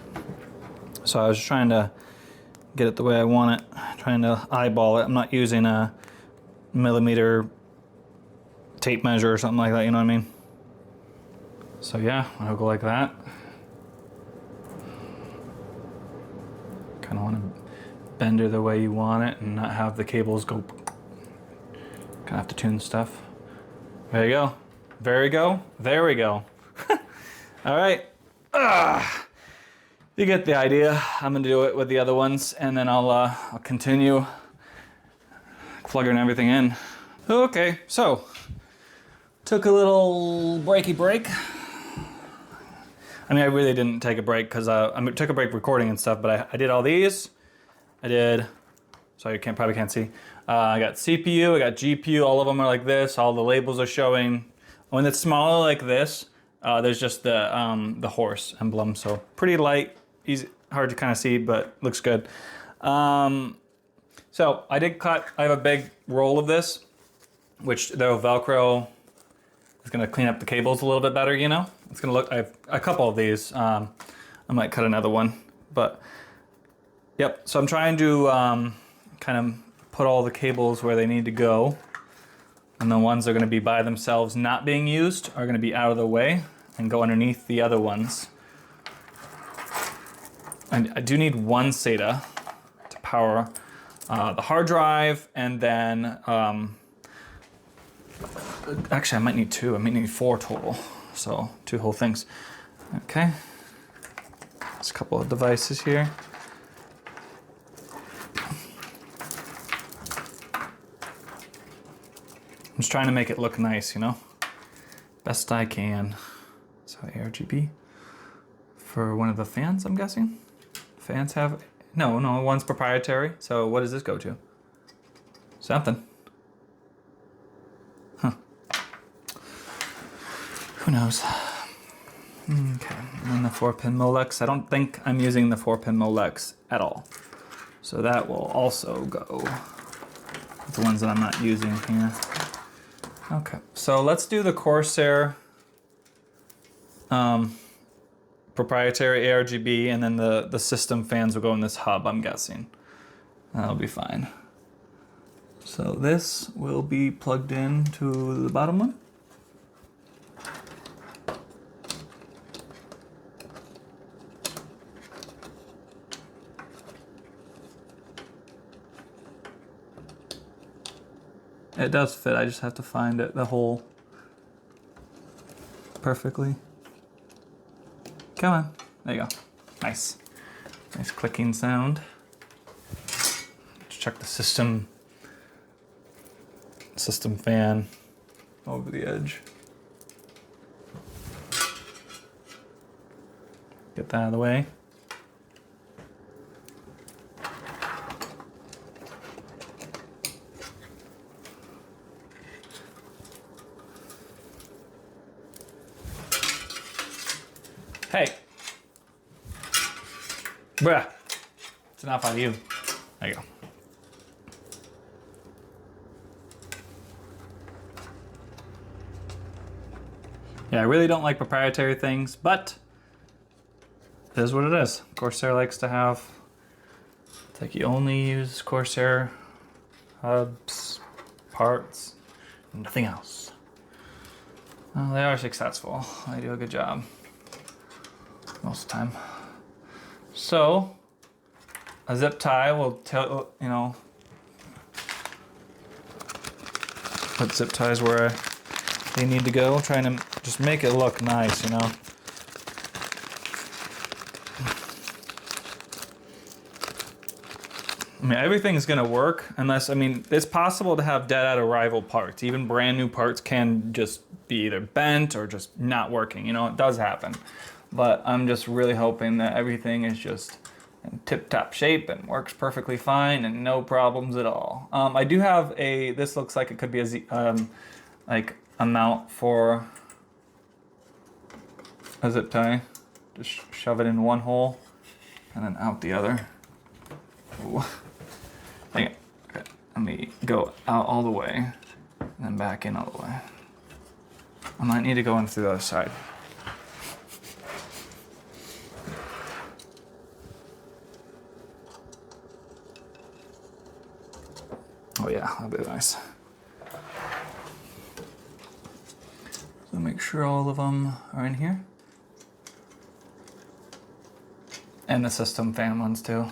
So I was just trying to get it the way I want it, trying to eyeball it. I'm not using a millimeter tape measure or something like that, you know what I mean? So yeah, I'll go like that. Kind of want to bend her the way you want it and not have the cables go. Kind of have to tune stuff. There you go. There we go. There we go. All right. You get the idea. I'm gonna do it with the other ones, and then I'll continue plugging everything in. Okay, so took a little breaky break. I mean, I really didn't take a break because I took a break recording and stuff, but I did all these. I did, so you probably can't see. I got CPU, I got GPU, all of them are like this. All the labels are showing. When it's smaller like this, there's just the horse emblem. So pretty light, easy, hard to kind of see, but looks good. So I did cut, I have a big roll of this, which the Velcro is gonna clean up the cables a little bit better, you know? It's gonna look, I have a couple of these. I might cut another one, but yep. So I'm trying to kind of put all the cables where they need to go. And the ones that are gonna be by themselves not being used are gonna be out of the way and go underneath the other ones. And I do need one SATA to power the hard drive, and then actually I might need two. I might need 4 total, so 2 whole things. Okay, there's a couple of devices here. I'm just trying to make it look nice, you know, best I can. So ARGB for one of the fans, I'm guessing. Fans have, no, one's proprietary. So what does this go to? Something. Huh. Who knows? Okay, and then the 4-pin Molex. I don't think I'm using the 4-pin Molex at all. So that will also go with the ones that I'm not using here. Okay, so let's do the Corsair proprietary ARGB, and then the system fans will go in this hub, I'm guessing. That'll be fine. So this will be plugged in to the bottom one. It does fit, I just have to find it, the hole perfectly. Come on, there you go. Nice. Nice clicking sound. Let's check the system fan over the edge. Get that out of the way. Hey. Bruh. It's enough on you. There you go. Yeah, I really don't like proprietary things, but it is what it is. Corsair likes to have, it's like you only use Corsair hubs, parts, nothing else. Well, they are successful. They do a good job. Most of the time. So a zip tie will tell, you know, put zip ties where they need to go, trying to just make it look nice, you know. I mean, everything's gonna work unless, I mean, it's possible to have dead out of arrival parts. Even brand new parts can just be either bent or just not working, you know, it does happen. But I'm just really hoping that everything is just in tip-top shape and works perfectly fine and no problems at all. I do have a, this looks like it could be a like a mount for a zip tie. Just shove it in one hole and then out the other. Ooh. Dang it. Okay, let me go out all the way and then back in all the way. I might need to go in through the other side. Oh yeah, that'll be nice. So make sure all of them are in here. And the system fan ones too.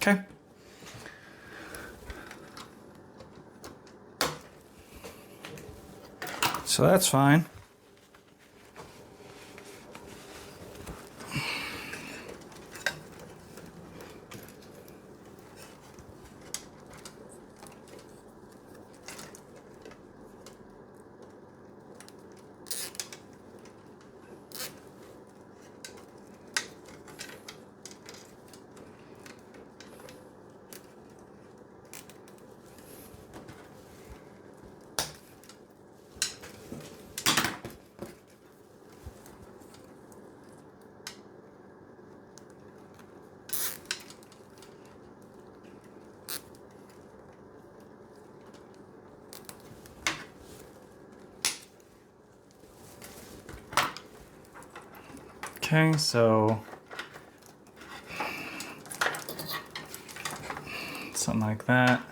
Okay. So that's fine. Okay, so something like that.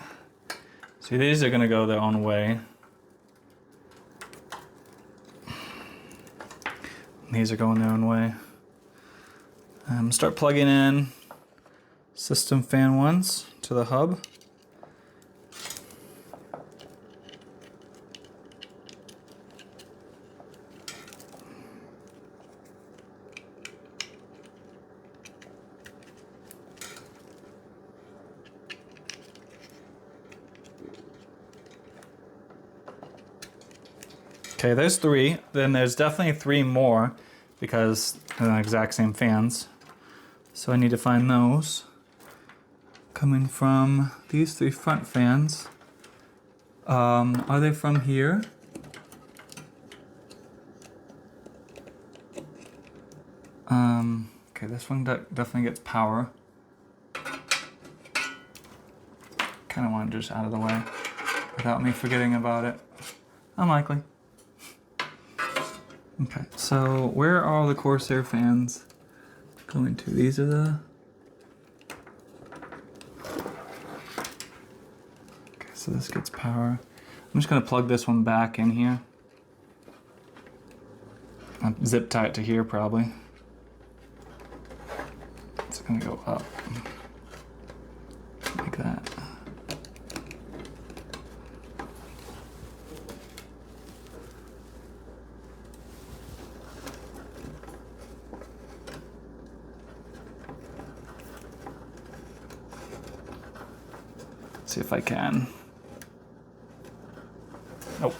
See, these are gonna go their own way. These are going their own way. Start plugging in system fan ones to the hub. Okay, there's 3. Then there's definitely 3 more because they're the exact same fans. So I need to find those. Coming from these 3 front fans. Are they from here? Okay, this one definitely gets power. Kind of want it just out of the way without me forgetting about it. Unlikely. Okay, so where are all the Corsair fans going to? These are the... Okay, so this gets power. I'm just gonna plug this one back in here. I'll zip tie it to here probably. It's gonna go up like that. See if I can. Nope.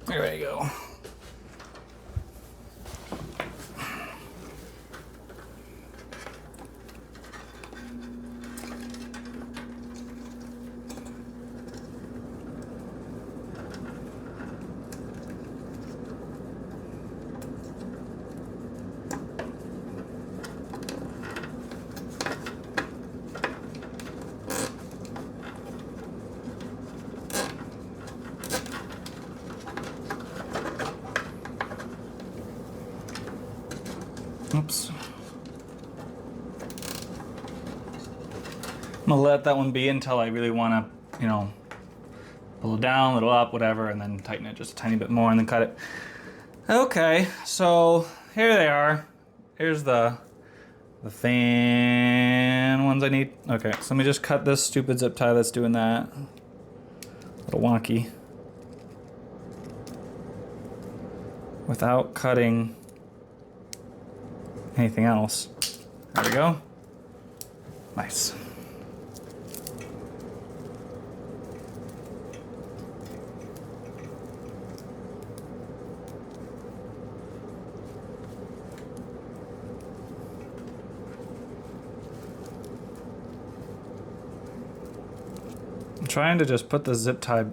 There we go. Oops. I'm gonna let that one be until I really want to, you know, pull it down, a little up, whatever, and then tighten it just a tiny bit more and then cut it. Okay, so here they are. Here's the fan ones I need. Okay, so let me just cut this stupid zip tie that's doing that. A little wonky. Without cutting anything else. There we go. Nice. I'm trying to just put the zip tie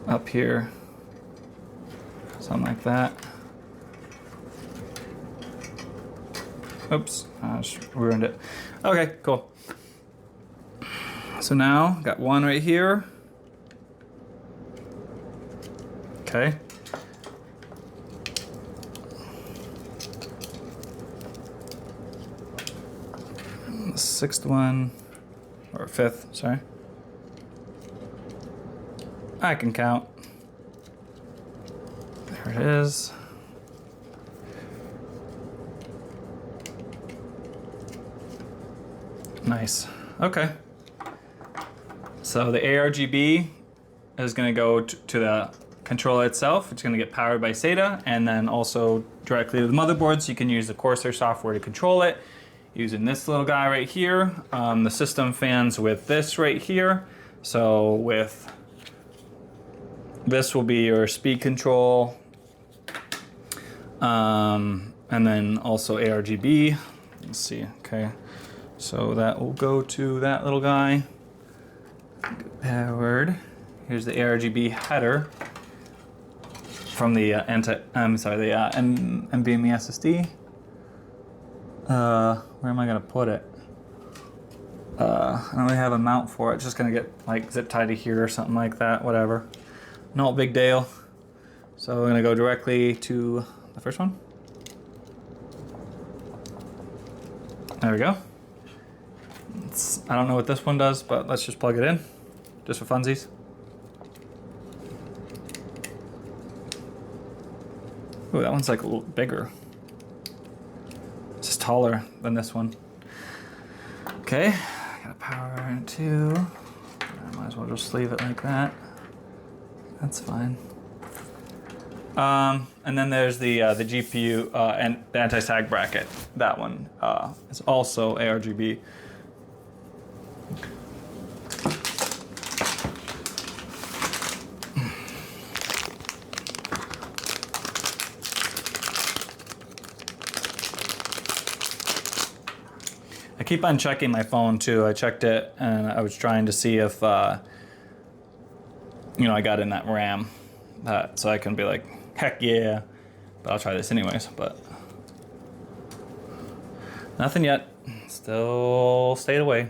up here, something like that. Oops, I just ruined it. Okay, cool. So now, got one right here. Okay. The 6th one or fifth, sorry. I can count. There it is. Nice. Okay. So the ARGB is going to go to the controller itself. It's going to get powered by SATA and then also directly to the motherboard, so you can use the Corsair software to control it using this little guy right here. The system fans with this right here. So with this will be your speed control, and then also ARGB. Let's see, okay. So that will go to that little guy. Powered. Here's the ARGB header from the NVMe SSD. Where am I gonna put it? I don't really have a mount for it. It's just gonna get like zip tied to here or something like that. Whatever. No big deal. So we're gonna go directly to the first one. There we go. I don't know what this one does, but let's just plug it in, just for funsies. Ooh, that one's like a little bigger. It's just taller than this one. Okay, gotta power it too. I might as well just leave it like that. That's fine. And then there's the GPU and the anti-sag bracket. That one is also ARGB. I keep on checking my phone too. I checked it and I was trying to see if, I got in that RAM. So I can be like, heck yeah. But I'll try this anyways, but nothing yet. Still stayed away.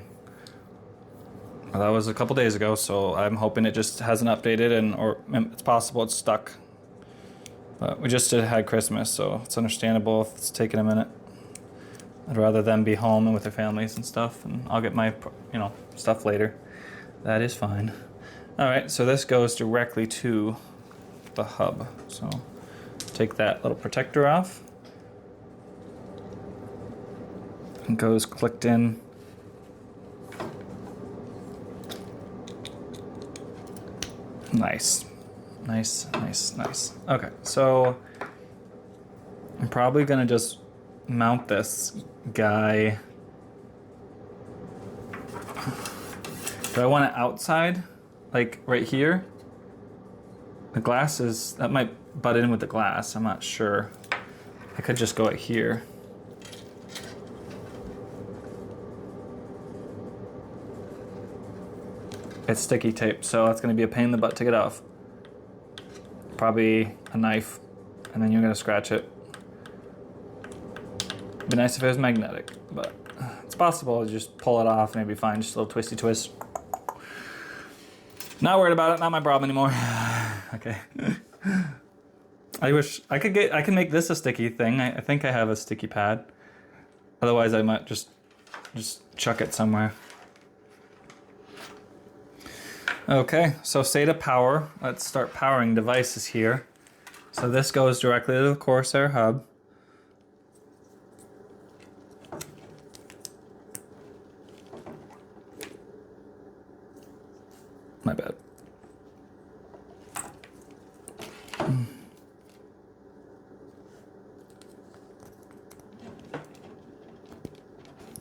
Well, that was a couple days ago, so I'm hoping it just hasn't updated or it's possible it's stuck. But we just had Christmas, so it's understandable if it's taking a minute. I'd rather them be home and with their families and stuff, and I'll get my, stuff later. That is fine. All right, so this goes directly to the hub. So take that little protector off. And goes clicked in. Nice. Nice, nice, nice. Okay, so I'm probably gonna just mount this guy. Do I want it outside? Like right here? The glass that might butt in with the glass, I'm not sure. I could just go right here. It's sticky tape, so it's gonna be a pain in the butt to get off. Probably a knife, and then you're gonna scratch it. It'd be nice if it was magnetic, but it's possible to just pull it off and it'd be fine, just a little twisty twist. Not worried about it, not my problem anymore. Okay. I wish I can make this a sticky thing. I think I have a sticky pad. Otherwise I might just chuck it somewhere. Okay, so SATA power. Let's start powering devices here. So this goes directly to the Corsair hub. My bad.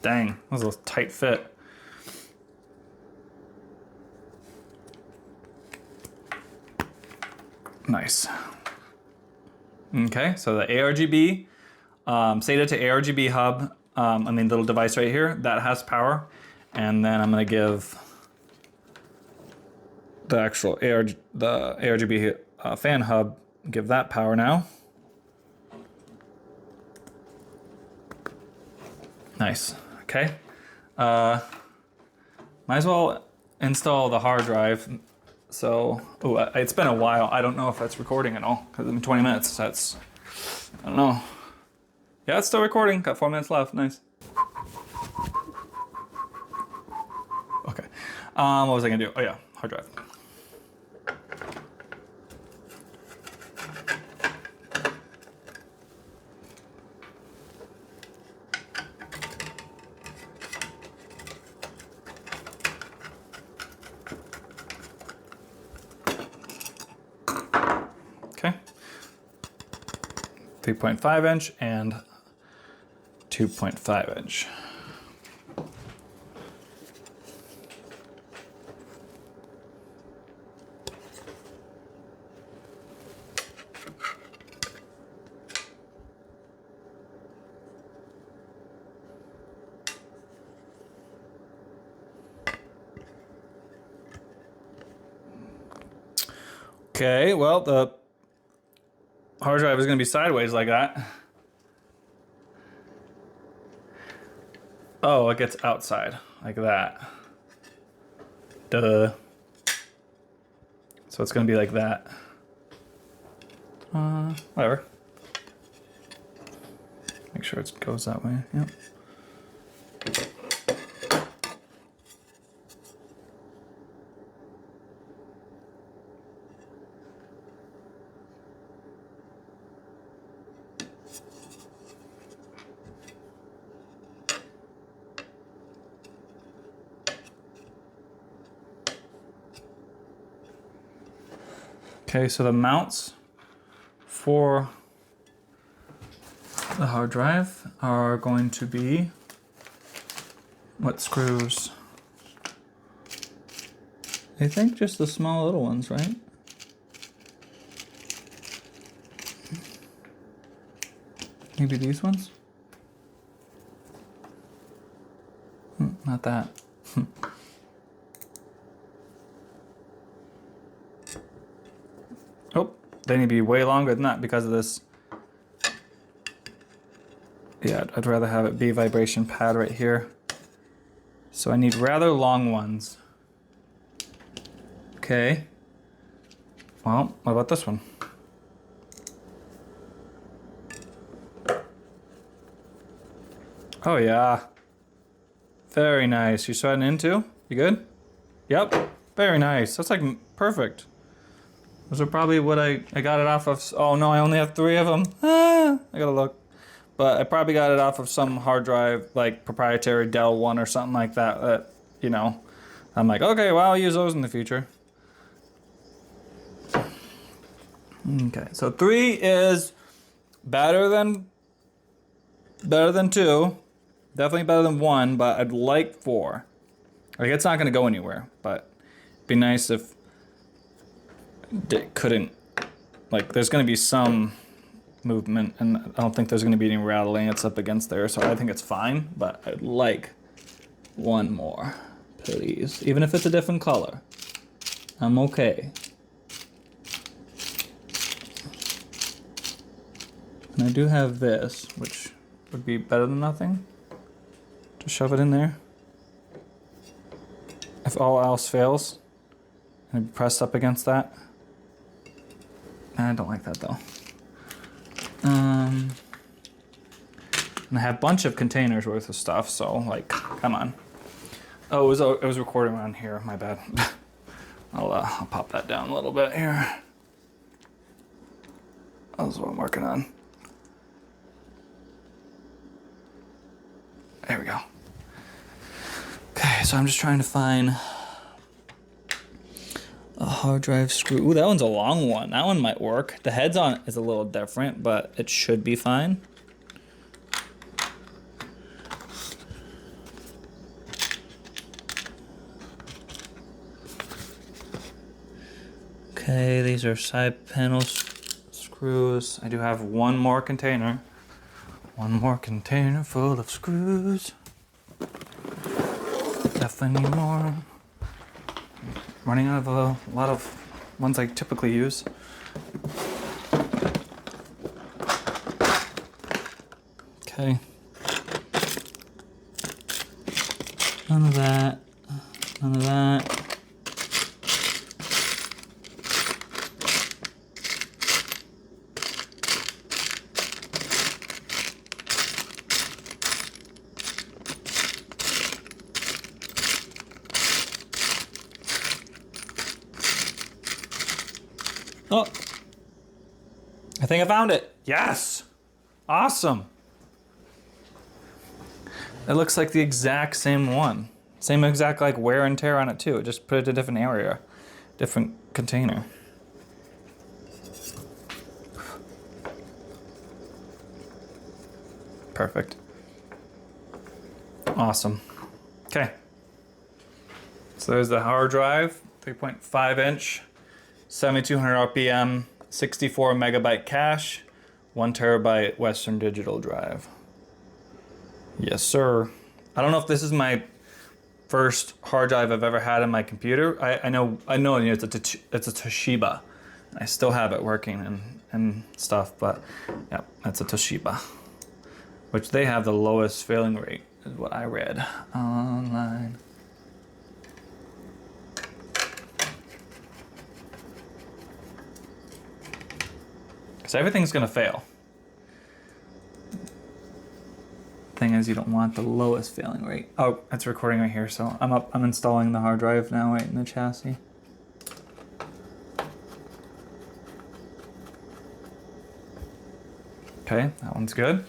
Dang, that was a tight fit. Nice. Okay, so the ARGB, SATA to ARGB hub, little device right here, that has power. And then I'm gonna give the actual ARGB fan hub, give that power now. Nice, okay. Might as well install the hard drive. So, it's been a while. I don't know if that's recording at all, because in 20 minutes, I don't know. Yeah, it's still recording, got 4 minutes left, nice. Okay. What was I gonna do? Oh yeah, hard drive. Okay. 3.5 inch and 2.5 inch. Okay, well, the hard drive is going to be sideways like that. Oh, it gets outside like that. Duh. So it's going to be like that. Whatever. Make sure it goes that way. Yep. Okay, so the mounts for the hard drive are going to be what screws? I think just the small little ones, right? Maybe these ones? Not that. Oh, they need to be way longer than that because of this. Yeah, I'd rather have it be vibration pad right here. So I need rather long ones. Okay. Well, what about this one? Oh yeah. Very nice. You sweating into? You good? Yep. Very nice. That's like perfect. Those are probably what I got it off of. Oh no, I only have 3 of them. I gotta look. But I probably got it off of some hard drive, like proprietary Dell one or something like that. That, you know, I'm like, okay, well, I'll use those in the future. Okay, so 3 is better than 2. Definitely better than 1, but I'd like 4. Like, it's not gonna go anywhere, but it'd be nice if it couldn't, like, there's gonna be some movement, and I don't think there's gonna be any rattling. It's up against there, so I think it's fine, but I'd like 1 more, please. Even if it's a different color, I'm okay. And I do have this, which would be better than nothing. Just shove it in there. If all else fails, and pressed up against that. I don't like that though. And I have a bunch of containers worth of stuff, so like, come on. Oh, it was recording around here. My bad. I'll pop that down a little bit here. That's what I'm working on. There we go. Okay, so I'm just trying to find a hard drive screw. Ooh, that one's a long one. That one might work. The heads on it is a little different, but it should be fine. Okay, these are side panel screws. I do have 1 more container. 1 more container full of screws. Definitely need more. Running out of a lot of ones I typically use. Okay. None of that. None of that. Oh, I think I found it. Yes. Awesome. It looks like the exact same one. Same exact like wear and tear on it too. Just put it in a different area, different container. Perfect. Awesome. Okay. So there's the hard drive, 3.5 inch, 7200 RPM, 64 megabyte cache, 1 terabyte Western Digital drive. Yes, sir. I don't know if this is my first hard drive I've ever had in my computer. I know it's a Toshiba. I still have it working and stuff, but yeah, that's a Toshiba, which they have the lowest failing rate, is what I read online. Because everything's gonna fail. Thing is, you don't want the lowest failing rate. Oh, it's recording right here, so I'm installing the hard drive now right in the chassis. Okay, that one's good.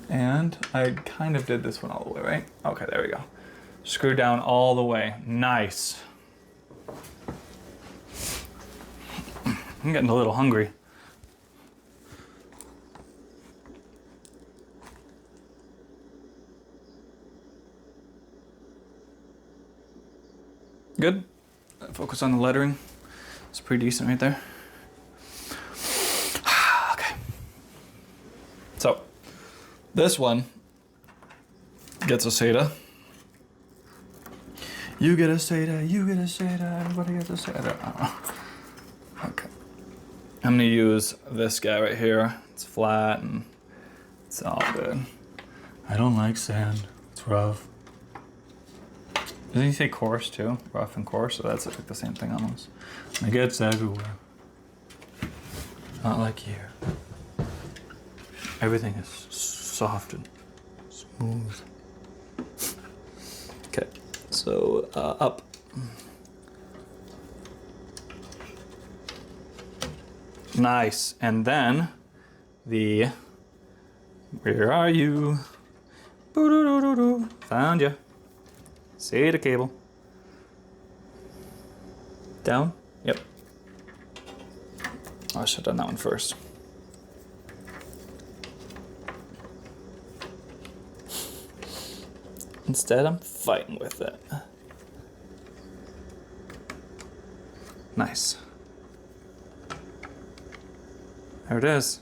And I kind of did this one all the way, right? Okay, there we go. Screw down all the way. Nice. I'm getting a little hungry. Good. Focus on the lettering. It's pretty decent right there. Okay. So, this one gets a SATA. You get a SATA, you get a SATA, everybody gets a SATA. Okay. I'm gonna use this guy right here. It's flat and it's all good. I don't like sand. It's rough. Doesn't he say coarse too? Rough and coarse, so that's like the same thing almost. It gets everywhere. Not like here. Everything is soft and smooth. Okay, so up. Nice, and then where are you? Boo-doo-doo-doo-doo. Found you. SATA cable. Down? Yep. I should have done that one first. Instead, I'm fighting with it. Nice. There it is.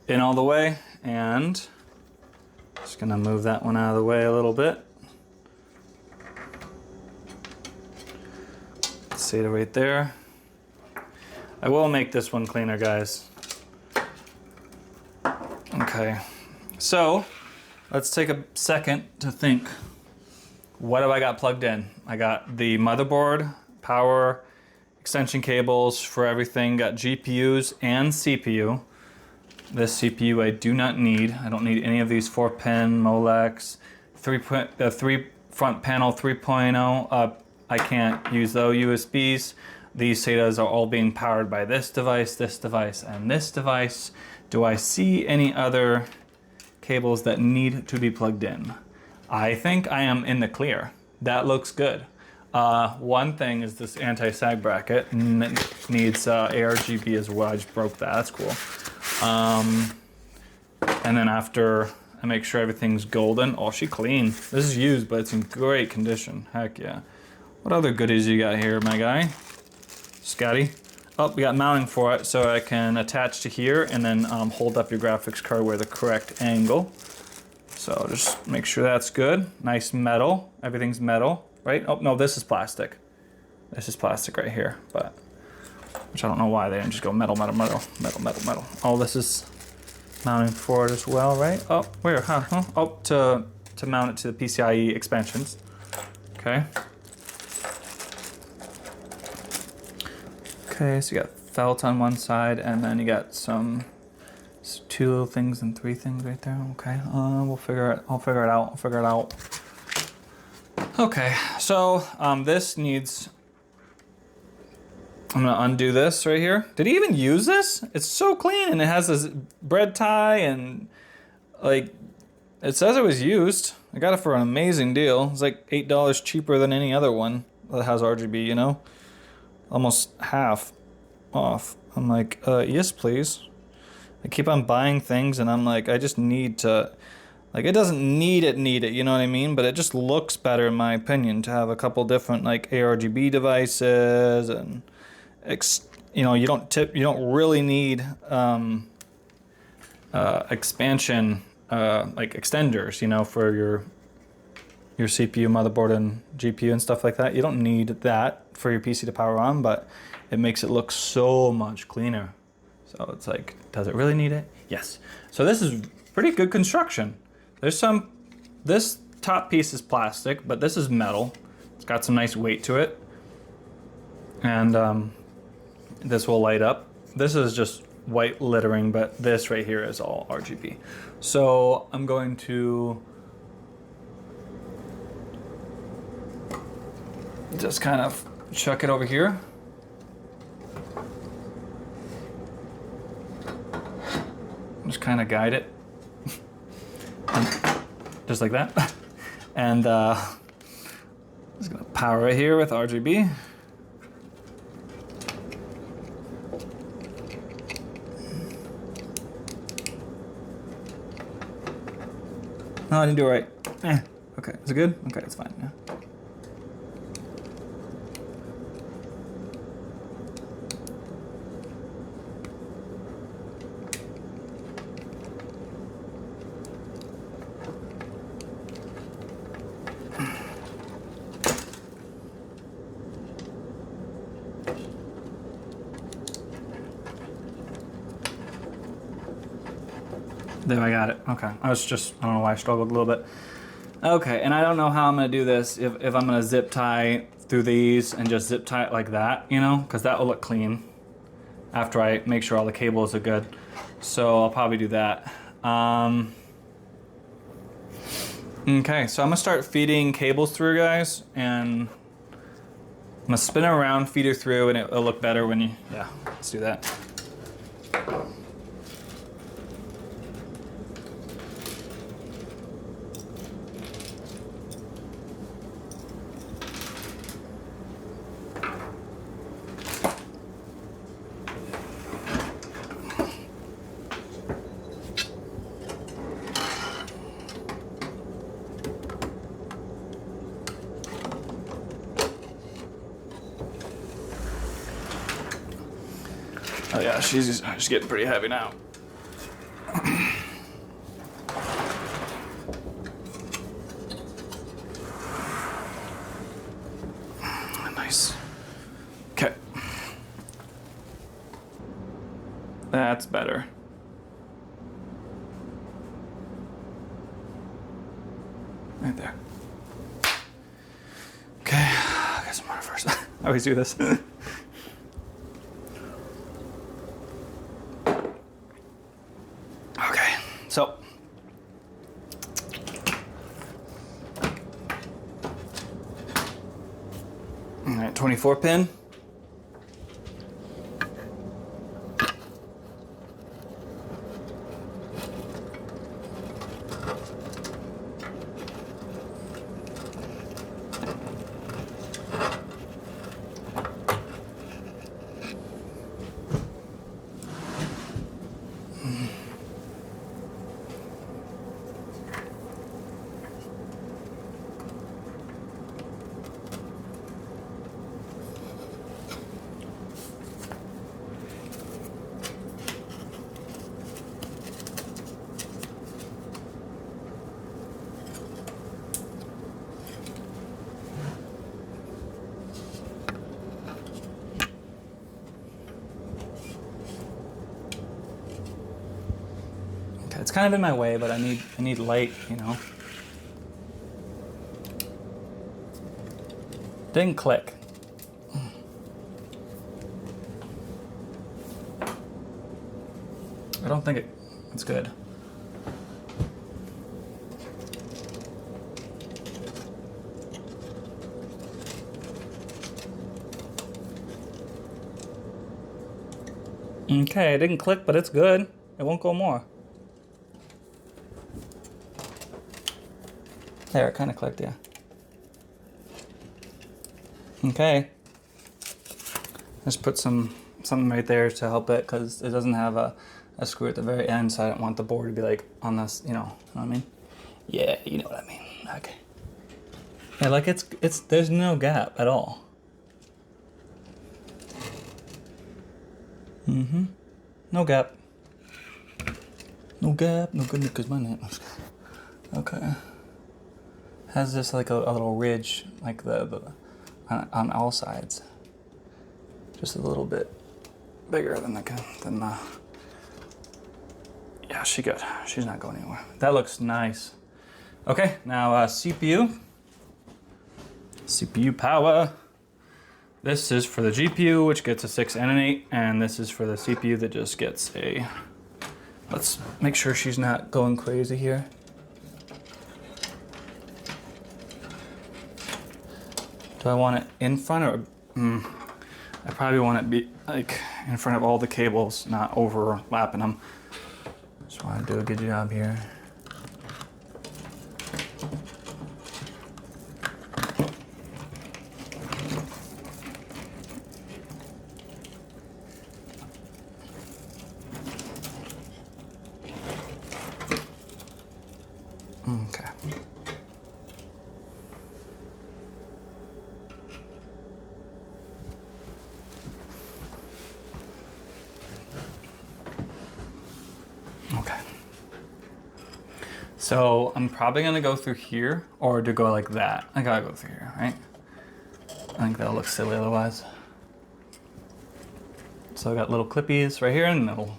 In all the way, and just gonna move that one out of the way a little bit. SATA right there. I will make this one cleaner, guys. Okay, so let's take a second to think. What have I got plugged in? I got the motherboard, power, extension cables for everything, got GPUs and CPU. This CPU I do not need. I don't need any of these 4-pin Molex, 3 front panel 3.0. I can't use those USBs. These SATAs are all being powered by this device, and this device. Do I see any other cables that need to be plugged in? I think I am in the clear. That looks good. One thing is this anti-sag bracket needs ARGB as well. I just broke that. That's cool. And then after I make sure everything's golden. Oh, she clean. This is used, but it's in great condition. Heck yeah. What other goodies you got here, my guy? Scotty. Oh, we got mounting for it, so I can attach to here and then hold up your graphics card with the correct angle. So just make sure that's good. Nice metal. Everything's metal, right? Oh, no, this is plastic. This is plastic right here, but which I don't know why they didn't just go metal, metal, metal, metal, metal, metal. Oh, this is mounting for it as well, right? Oh, where? Huh? Oh, to mount it to the PCIe expansions. Okay. Okay, so you got felt on one side, and then you got some 2 little things and 3 things right there. Okay, we'll figure it. I'll figure it out. I'll figure it out. Okay, so this needs I'm gonna undo this right here. Did he even use this? It's so clean, and it has this bread tie, and like, it says it was used. I got it for an amazing deal. It's like $8 cheaper than any other one that has RGB, you know? Almost half off. I'm like, yes, please. I keep on buying things, and I'm like, I just need to, like, it doesn't need it, you know what I mean? But it just looks better, in my opinion, to have a couple different, like, ARGB devices, and, you know, you don't really need expansion, like extenders, you know, for your CPU, motherboard, and GPU and stuff like that. You don't need that for your PC to power on, but it makes it look so much cleaner. So it's like, does it really need it? Yes. So this is pretty good construction. This top piece is plastic, but this is metal. It's got some nice weight to it. And this will light up. This is just white lettering, but this right here is all RGB. So I'm going to just kind of chuck it over here. Just kind of guide it. And just like that. And just gonna power it here with RGB. No, I didn't do it right. Okay, is it good? Okay, it's fine, yeah. There, I got it. Okay. I don't know why I struggled a little bit. Okay, and I don't know how I'm gonna do this, if I'm gonna zip tie through these and just zip tie it like that, you know, because that will look clean after I make sure all the cables are good. So I'll probably do that. Okay, so I'm gonna start feeding cables through, guys, and I'm gonna spin it around, feed her through, and it'll look better when you, yeah, let's do that. Oh yeah, she's getting pretty heavy now. Nice. Okay. That's better. Right there. Okay, I got some water first. I always do this. So, all right, 24 pin. It's kind of in my way, but I need light, you know. Didn't click. I don't think it's good. Okay, it didn't click, but it's good. It won't go more. There, it kind of clicked, yeah. Okay. Just put something right there to help it, because it doesn't have a screw at the very end, so I don't want the board to be like on this, you know what I mean? Yeah, you know what I mean. Okay. Yeah, like it's there's no gap at all. Mm-hmm. No gap. No gap, no goodness, because my name. Okay. Has this like a little ridge, like the on all sides. Just a little bit bigger than the. Yeah, she good. She's not going anywhere. That looks nice. Okay, now CPU. CPU power. This is for the GPU, which gets a 6 and an 8, and this is for the CPU that just gets a. Let's make sure she's not going crazy here. Do I want it in front or? I probably want it be like in front of all the cables, not overlapping them. Just want to do a good job here. Okay. Okay. So I'm probably gonna go through here, or to go like that. I gotta go through here, right? I think that'll look silly otherwise. So I got little clippies right here in the middle.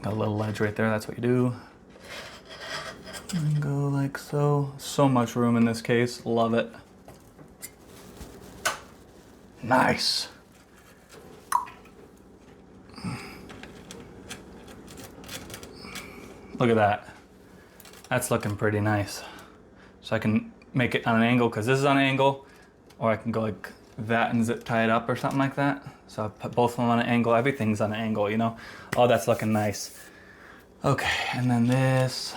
Got a little ledge right there, that's what you do. And go like so. So much room in this case, love it. Nice. Look at that. That's looking pretty nice. So I can make it on an angle, because this is on an angle, or I can go like that and zip tie it up or something like that. So I put both of them on an angle. Everything's on an angle, you know? Oh, that's looking nice. Okay, and then this.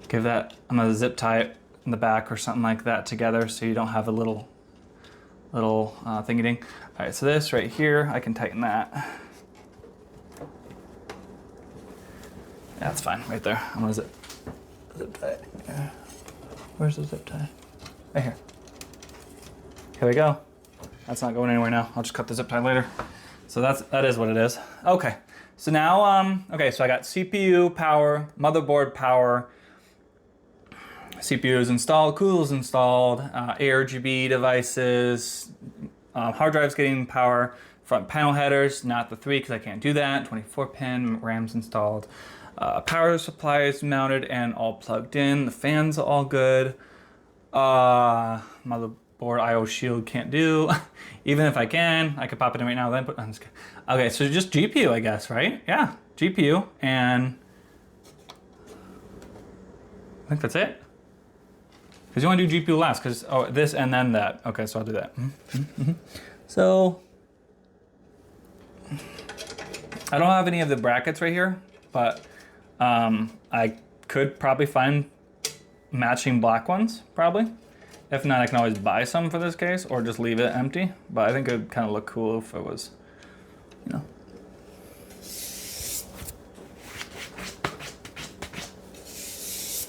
Give that, I'm gonna zip tie it in the back or something like that together, so you don't have a little thingy ding. All right, so this right here, I can tighten that. Yeah, that's fine, right there. I'm gonna zip tie it. Yeah. Where's the zip tie? Right here. Here we go. That's not going anywhere now. I'll just cut the zip tie later. So that is what it is. Okay, so now, okay, so I got CPU power, motherboard power, CPU is installed, Cool is installed, ARGB devices, hard drives getting power, front panel headers, not the 3 because I can't do that, 24 pin, RAM's installed, power supply is mounted and all plugged in, the fans are all good, motherboard IO shield can't do, even if I can, I could pop it in right now then, but I'm just kidding. Okay, so just GPU I guess, right? Yeah, GPU, and I think that's it. Because you want to do GPU last, because this and then that. Okay, so I'll do that. So I don't have any of the brackets right here, but I could probably find matching black ones, probably. If not, I can always buy some for this case, or just leave it empty. But I think it would kind of look cool if it was, you know.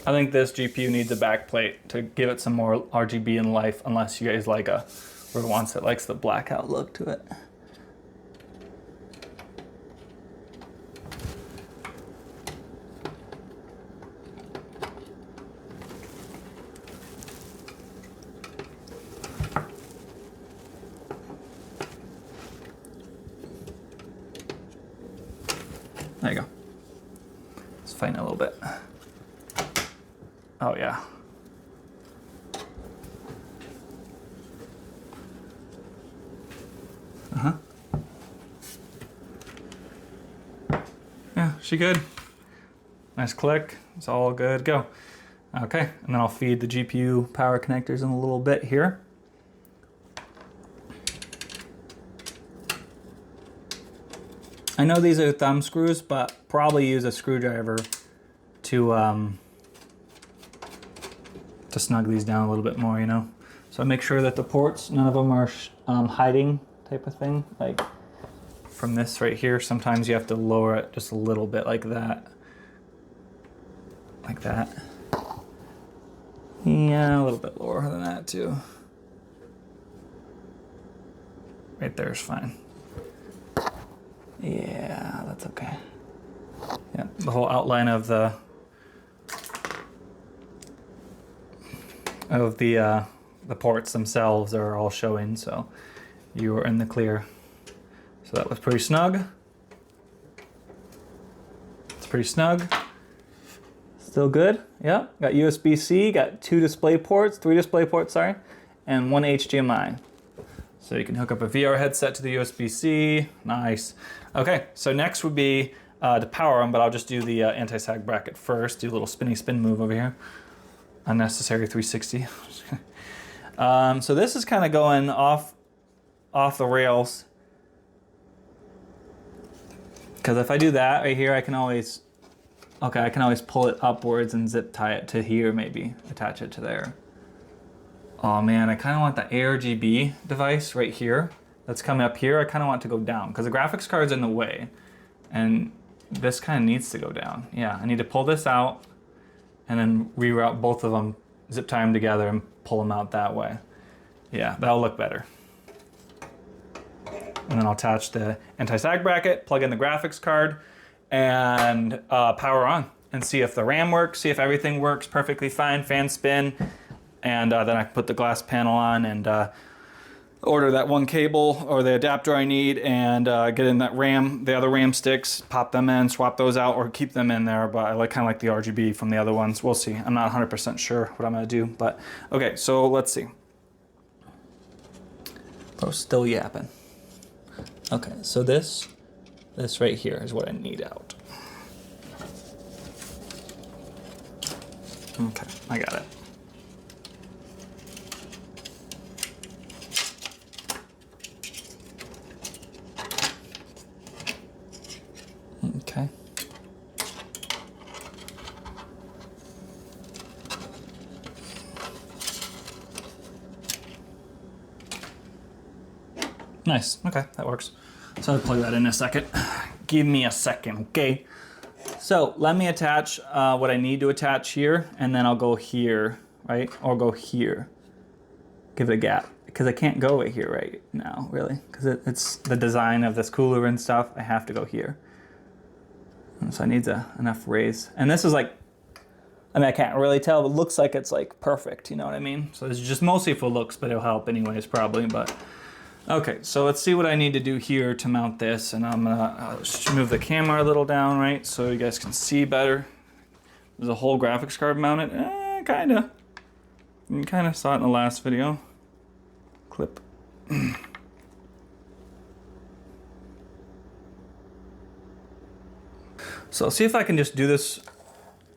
I think this GPU needs a back plate to give it some more RGB in life, unless you guys like or wants it likes the blackout look to it. There you go. Let's fighten it a little bit. Oh yeah. Yeah, she good. Nice click. It's all good. Go. Okay, and then I'll feed the GPU power connectors in a little bit here. I know these are thumb screws, but probably use a screwdriver to snug these down a little bit more, you know? So I make sure that the ports, none of them are hiding type of thing. Like from this right here, sometimes you have to lower it just a little bit like that. Like that. Yeah, a little bit lower than that too. Right there is fine. Yeah, that's okay. Yeah, the whole outline of the ports themselves are all showing, so you are in the clear. So that was pretty snug. It's pretty snug. Still good. Yeah, got USB-C, got 3 display ports, sorry, and 1 HDMI. So you can hook up a VR headset to the USB-C. Nice. Okay, so next would be to power them, but I'll just do the anti-sag bracket first. Do a little spinny spin move over here. Unnecessary 360. So this is kind of going off the rails. Because if I do that right here, I can always pull it upwards and zip tie it to here, maybe attach it to there. Oh man, I kind of want the ARGB device right here that's coming up here. I kind of want it to go down because the graphics card's in the way and this kind of needs to go down. Yeah, I need to pull this out and then reroute both of them, zip tie them together and pull them out that way. Yeah, that'll look better. And then I'll attach the anti-sag bracket, plug in the graphics card, and power on and see if the RAM works, see if everything works perfectly fine, fan spin, and then I can put the glass panel on and order that one cable or the adapter I need and get in that RAM, the other RAM sticks, pop them in, swap those out, or keep them in there, but I kind of like the RGB from the other ones. We'll see. I'm not 100% sure what I'm going to do, but okay, so let's see. Oh, still yapping. Okay, so this right here is what I need out. Okay, I got it. Okay. Nice, okay, that works. So I'll plug that in a second. Give me a second, okay? So let me attach what I need to attach here, and then I'll go here, right? Or go here. Give it a gap, because I can't go right here right now, really. Because it's the design of this cooler and stuff, I have to go here. And so I need enough raise. And this is like, I mean, I can't really tell, but it looks like it's like perfect, you know what I mean? So it's just mostly for looks, but it'll help anyways, probably, but. Okay, so let's see what I need to do here to mount this, and I'm gonna just move the camera a little down, right, so you guys can see better. There's a whole graphics card mounted, kinda. You kinda saw it in the last video. Clip. So I'll see if I can just do this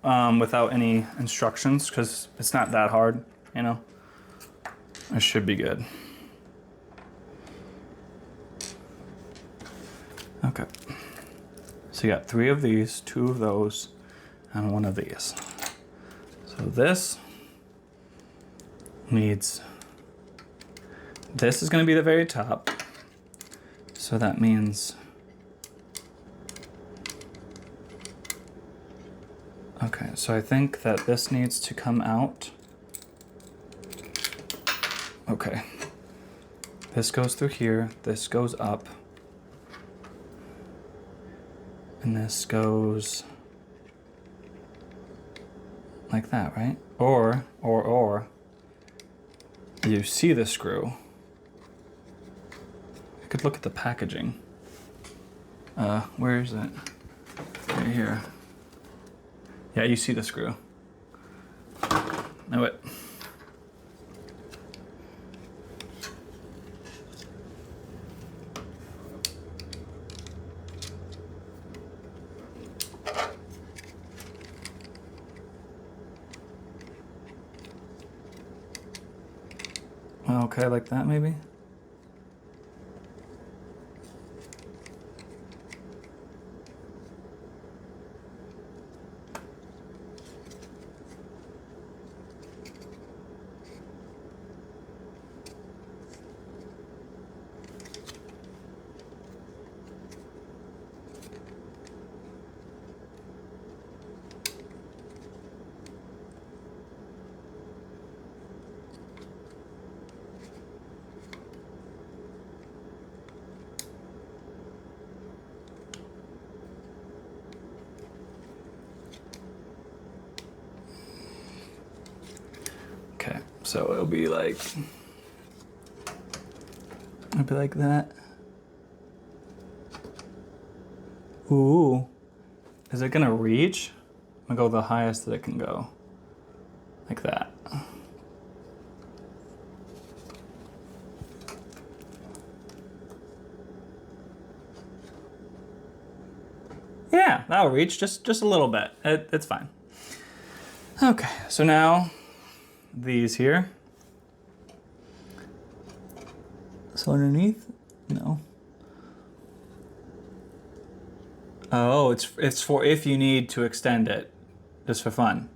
without any instructions, because it's not that hard, you know. It should be good. Okay, so you got 3 of these, 2 of those, and 1 of these. So this needs, this is going to be the very top, so that means, okay, so I think that this needs to come out. Okay, this goes through here, this goes up. And this goes like that, right? Or you see the screw. I could look at the packaging. Where is it? Right here. Yeah, you see the screw. Know it. Okay, like that maybe? So it'll be like that. Ooh, is it gonna reach? I'm gonna go the highest that it can go, like that. Yeah, that'll reach just a little bit. It's fine. Okay, so now these here. So underneath, no. Oh, it's for if you need to extend it, just for fun,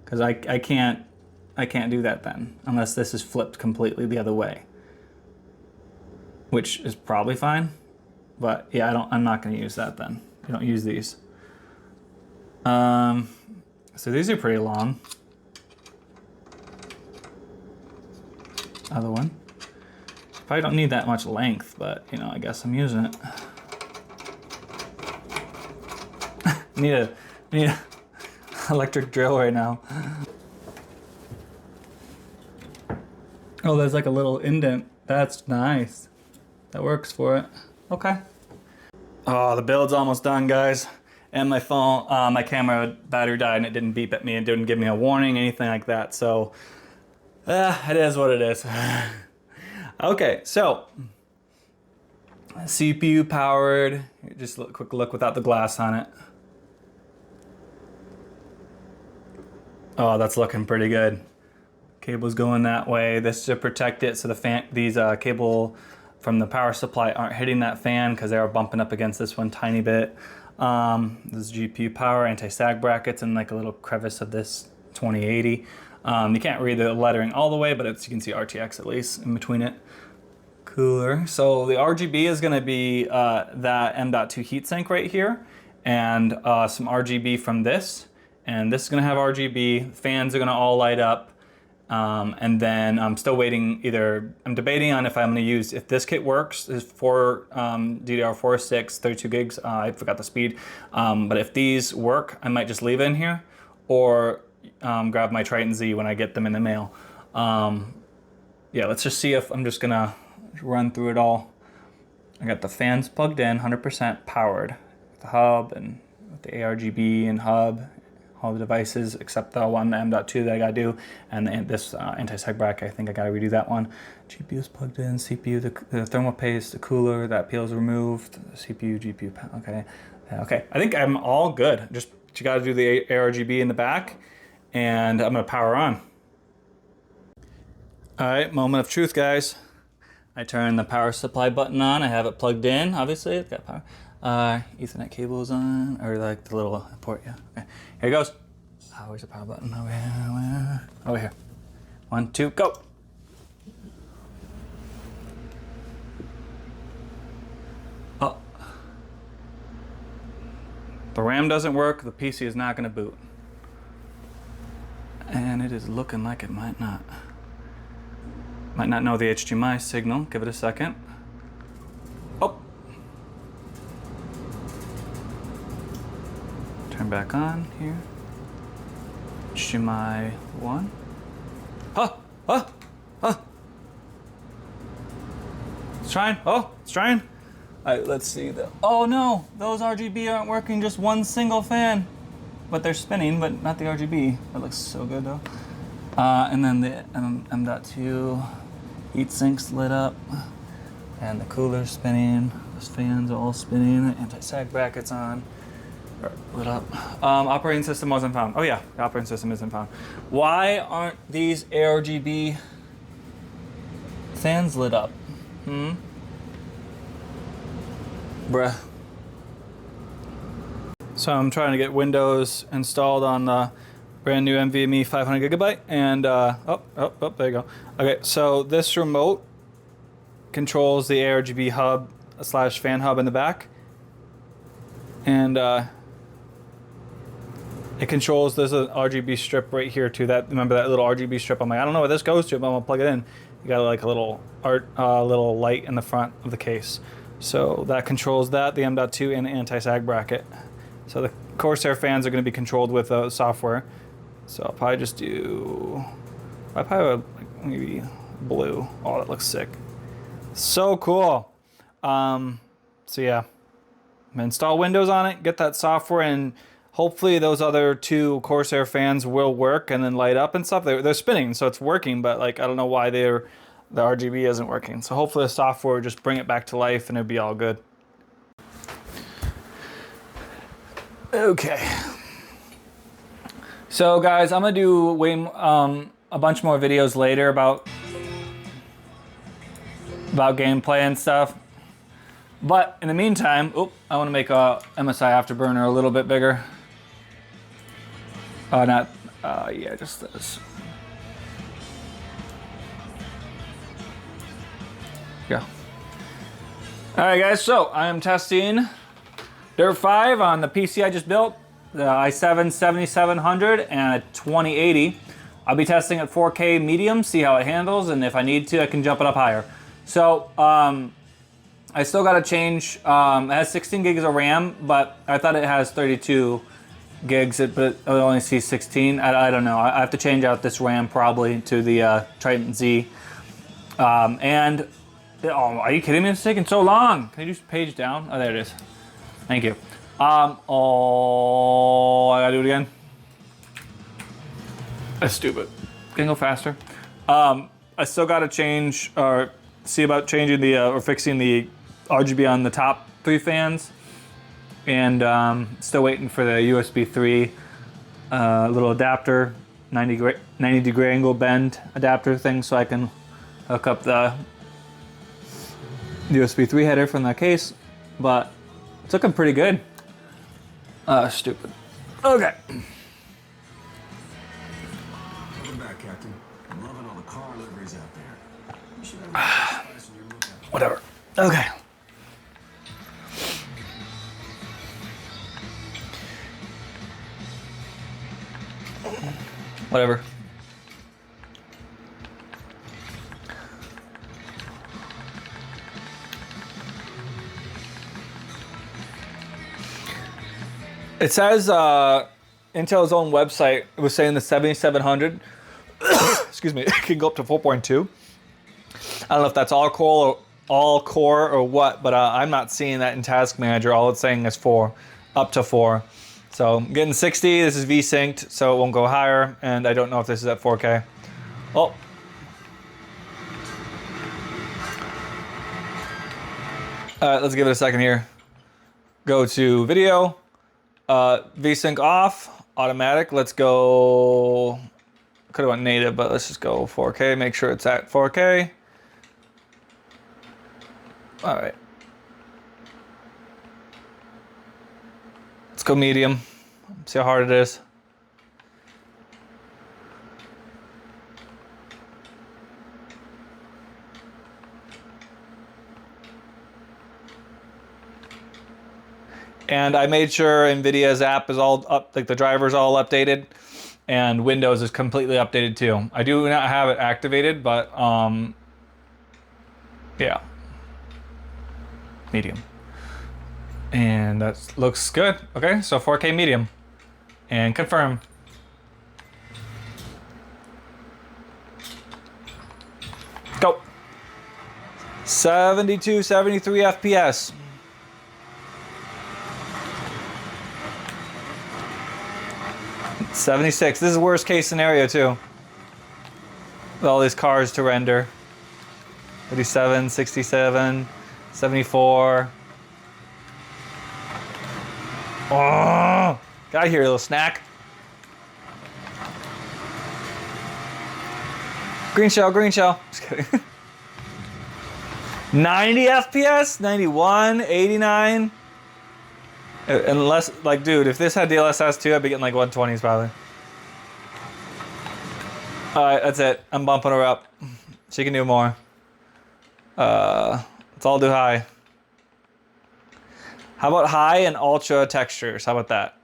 because I can't do that then unless this is flipped completely the other way, which is probably fine. But yeah, I'm not going to use that then. You don't use these. So these are pretty long. Other one. Probably don't need that much length, but you know, I guess I'm using it. need a electric drill right now. Oh, there's like a little indent. That's nice. That works for it. Okay. Oh, the build's almost done, guys. And my phone, my camera battery died and it didn't beep at me. It didn't give me a warning, anything like that. So, it is what it is. Okay, so CPU powered. Just a quick look without the glass on it. Oh, that's looking pretty good. Cable's going that way. This is to protect it so the fan, these cable from the power supply aren't hitting that fan because they are bumping up against this one tiny bit. This is GPU power, anti-sag brackets, and like a little crevice of this 2080. You can't read the lettering all the way, but you can see RTX at least in between it. Cooler. So the RGB is going to be that M.2 heatsink right here, and some RGB from this. And this is going to have RGB. Fans are going to all light up. And then I'm still waiting, I'm debating on if I'm going to use, if this kit works, is for DDR4 32 gigs, I forgot the speed. But if these work, I might just leave it in here, or grab my Triton Z when I get them in the mail. Yeah, let's just see if I'm just going to run through it all. I got the fans plugged in, 100% powered. The hub and the ARGB and hub. All the devices except the one, the M.2 that I gotta do, and this anti-sag bracket, I think I gotta redo that one. GPU is plugged in, CPU, the thermal paste, the cooler, that peel is removed, CPU, GPU, okay. Okay, I think I'm all good. Just, you gotta do the ARGB in the back, and I'm gonna power on. All right, moment of truth, guys. I turn the power supply button on, I have it plugged in, obviously, it's got power. Ethernet cable is on, or like the little port, yeah. Okay. Here it goes. Oh, where's the power button? Over here, over here. 1, 2, go. Oh. The RAM doesn't work, the PC is not gonna boot. And it is looking like it might not. Might not know the HDMI signal, give it a second. Oh. Turn back on here. HDMI 1. It's trying. Oh, it's trying. All right, let's see. Oh no, those RGB aren't working. Just one single fan, but they're spinning, but not the RGB. That looks so good though. And then the M.2 heat sinks lit up, and the cooler's spinning. Those fans are all spinning. Anti-sag brackets on. Lit up. Operating system wasn't found. Oh yeah, the operating system isn't found. Why aren't these ARGB fans lit up? Bruh. So I'm trying to get Windows installed on the brand new NVMe 500 gigabyte, and there you go. Okay, so this remote controls the ARGB hub / fan hub in the back, and it controls, there's an RGB strip right here too. Remember that little RGB strip? I'm like, I don't know where this goes to, but I'm gonna plug it in. You got like a little little light in the front of the case. So that controls that, the M.2 and the anti-sag bracket. So the Corsair fans are gonna be controlled with software. So I'll probably just do, I probably would maybe blue. Oh, that looks sick. So cool. So yeah, install Windows on it, get that software, and hopefully those other 2 Corsair fans will work and then light up and stuff. They're spinning, so it's working, but like I don't know why the RGB isn't working. So hopefully the software will just bring it back to life and it'll be all good. Okay. So guys, I'm gonna do a bunch more videos later about gameplay and stuff. But in the meantime, I want to make a MSI Afterburner a little bit bigger. Yeah, just this. Go. All right, guys. So I am testing Dirt 5 on the PC I just built, the i7 7700 and a 2080. I'll be testing at 4K medium, see how it handles, and if I need to, I can jump it up higher. So I still got to change. It has 16 gigs of RAM, but I thought it has 32 gigs, but I only see 16. I don't know. I have to change out this RAM probably to the Triton Z. Oh, are you kidding me? It's taking so long. Can you just page down? Oh, there it is. Thank you. Oh, I gotta do it again. That's stupid. Can go faster. I still gotta change or see about changing the or fixing the RGB on the top 3 fans, and still waiting for the USB 3 little adapter, 90 degree angle bend adapter thing, so I can hook up the USB 3 header from that case. But it's looking pretty good. Stupid. Okay. Welcome back, Captain. I'm loving all the car liveries out there. You should have a in your lookout. Whatever. Okay. Whatever. It says Intel's own website was saying the 7700, excuse me, it can go up to 4.2. I don't know if that's all core or what, but I'm not seeing that in Task Manager. All it's saying is 4, up to 4. So I'm getting 60. This is V-synced, so it won't go higher, and I don't know if this is at 4K. Oh. Let's give it a second here. Go to video. VSync off, automatic. Let's go. Could have went native, but let's just go 4K. Make sure it's at 4K. All right. Let's go medium. See how hard it is. And I made sure NVIDIA's app is all up, like the driver's all updated, and Windows is completely updated too. I do not have it activated, but yeah, medium. And that looks good. Okay, so 4K medium, and confirm. Go. 72, 73 FPS. 76. This is worst case scenario too. With all these cars to render. 87, 67, 74. Oh, got here, little snack. Green shell, green shell. Just kidding. 90 FPS, 91, 89. Unless, like, dude, if this had DLSS 2, I'd be getting like 120s probably. Alright, that's it. I'm bumping her up. She can do more. Let's all do high. How about high and ultra textures? How about that?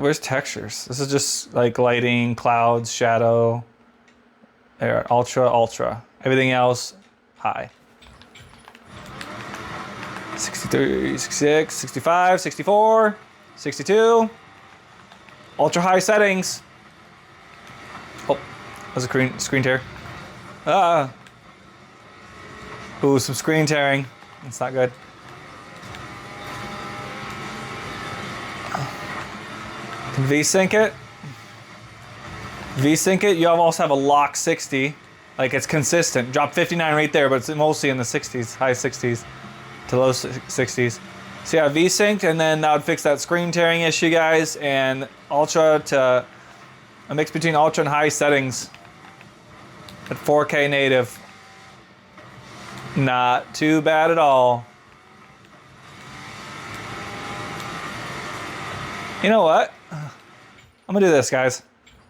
Where's textures? This is just like lighting, clouds, shadow. There, ultra, ultra. Everything else, high. 63, 66, 65, 64, 62. Ultra high settings. That's a screen tear. Ah. Ooh, some screen tearing. That's not good. Can V-Sync it? V-Sync it, you also have a lock 60. Like it's consistent. Drop 59 right there, but it's mostly in the 60s, high 60s to low 60s. So yeah, V-Synced, and then that would fix that screen tearing issue, guys, and ultra to a mix between ultra and high settings at 4K native. Not too bad at all. You know what? I'm gonna do this, guys.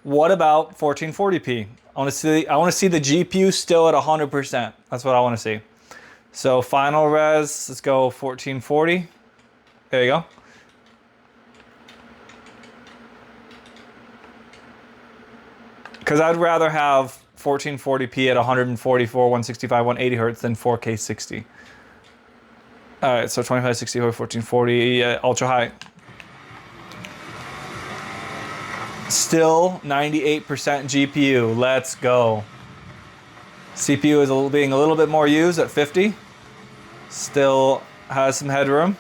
What about 1440p? I want to see the GPU still at 100%. That's what I want to see. So final res, let's go 1440. There you go. Because I'd rather have 1440p at 144, 165, 180 hertz than 4K 60. All right, so 2560 or 1440 ultra high. Still 98% GPU. Let's go. CPU is being a little bit more used at 50. Still has some headroom.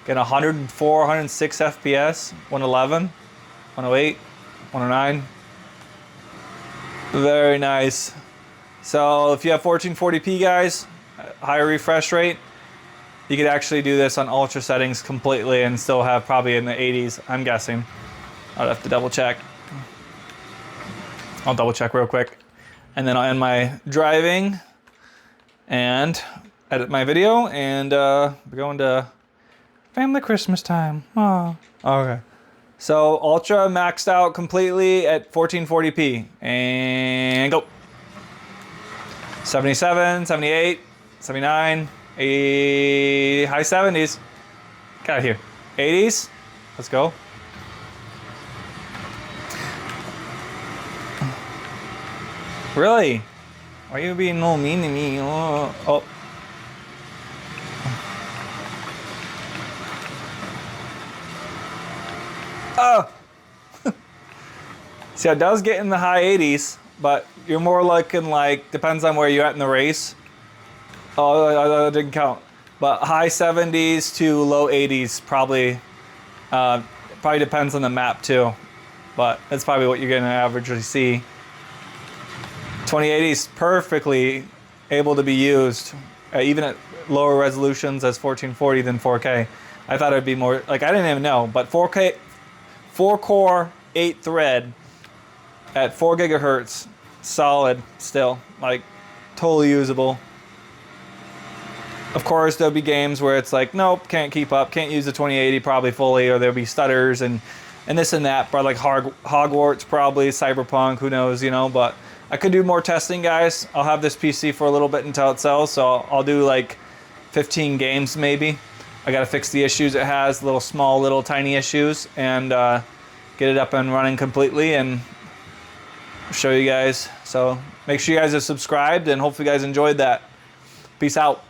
Getting 104, 106 FPS, 111, 108, 109. Very nice. So if you have 1440p, guys, higher refresh rate, you could actually do this on ultra settings completely and still have probably in the 80s, I'm guessing. I'll have to double check. I'll double check real quick. And then I'll end my driving and edit my video, and we're going to family Christmas time. Oh, okay. So ultra maxed out completely at 1440p, and go. 77, 78, 79, 80, high 70s. Get out of here. 80s. Let's go. Really? Why are you being all mean to me? Oh. Oh. See, it does get in the high 80s, but you're more looking like, depends on where you're at in the race. Oh, I didn't count. But high 70s to low 80s probably depends on the map too. But that's probably what you're gonna averagely see. 2080 is perfectly able to be used, even at lower resolutions as 1440 than 4K. I thought it'd be more, like I didn't even know, but 4K, 4-core, 8-thread at 4 gigahertz, solid still, like totally usable. Of course, there'll be games where it's like, nope, can't keep up, can't use the 2080 probably fully, or there'll be stutters and this and that, but like Hogwarts probably, Cyberpunk, who knows, you know, but I could do more testing, guys. I'll have this PC for a little bit until it sells, so I'll do like 15 games maybe. I gotta fix the issues it has, little tiny issues, and get it up and running completely and show you guys. So make sure you guys are subscribed, and hopefully you guys enjoyed that. Peace out.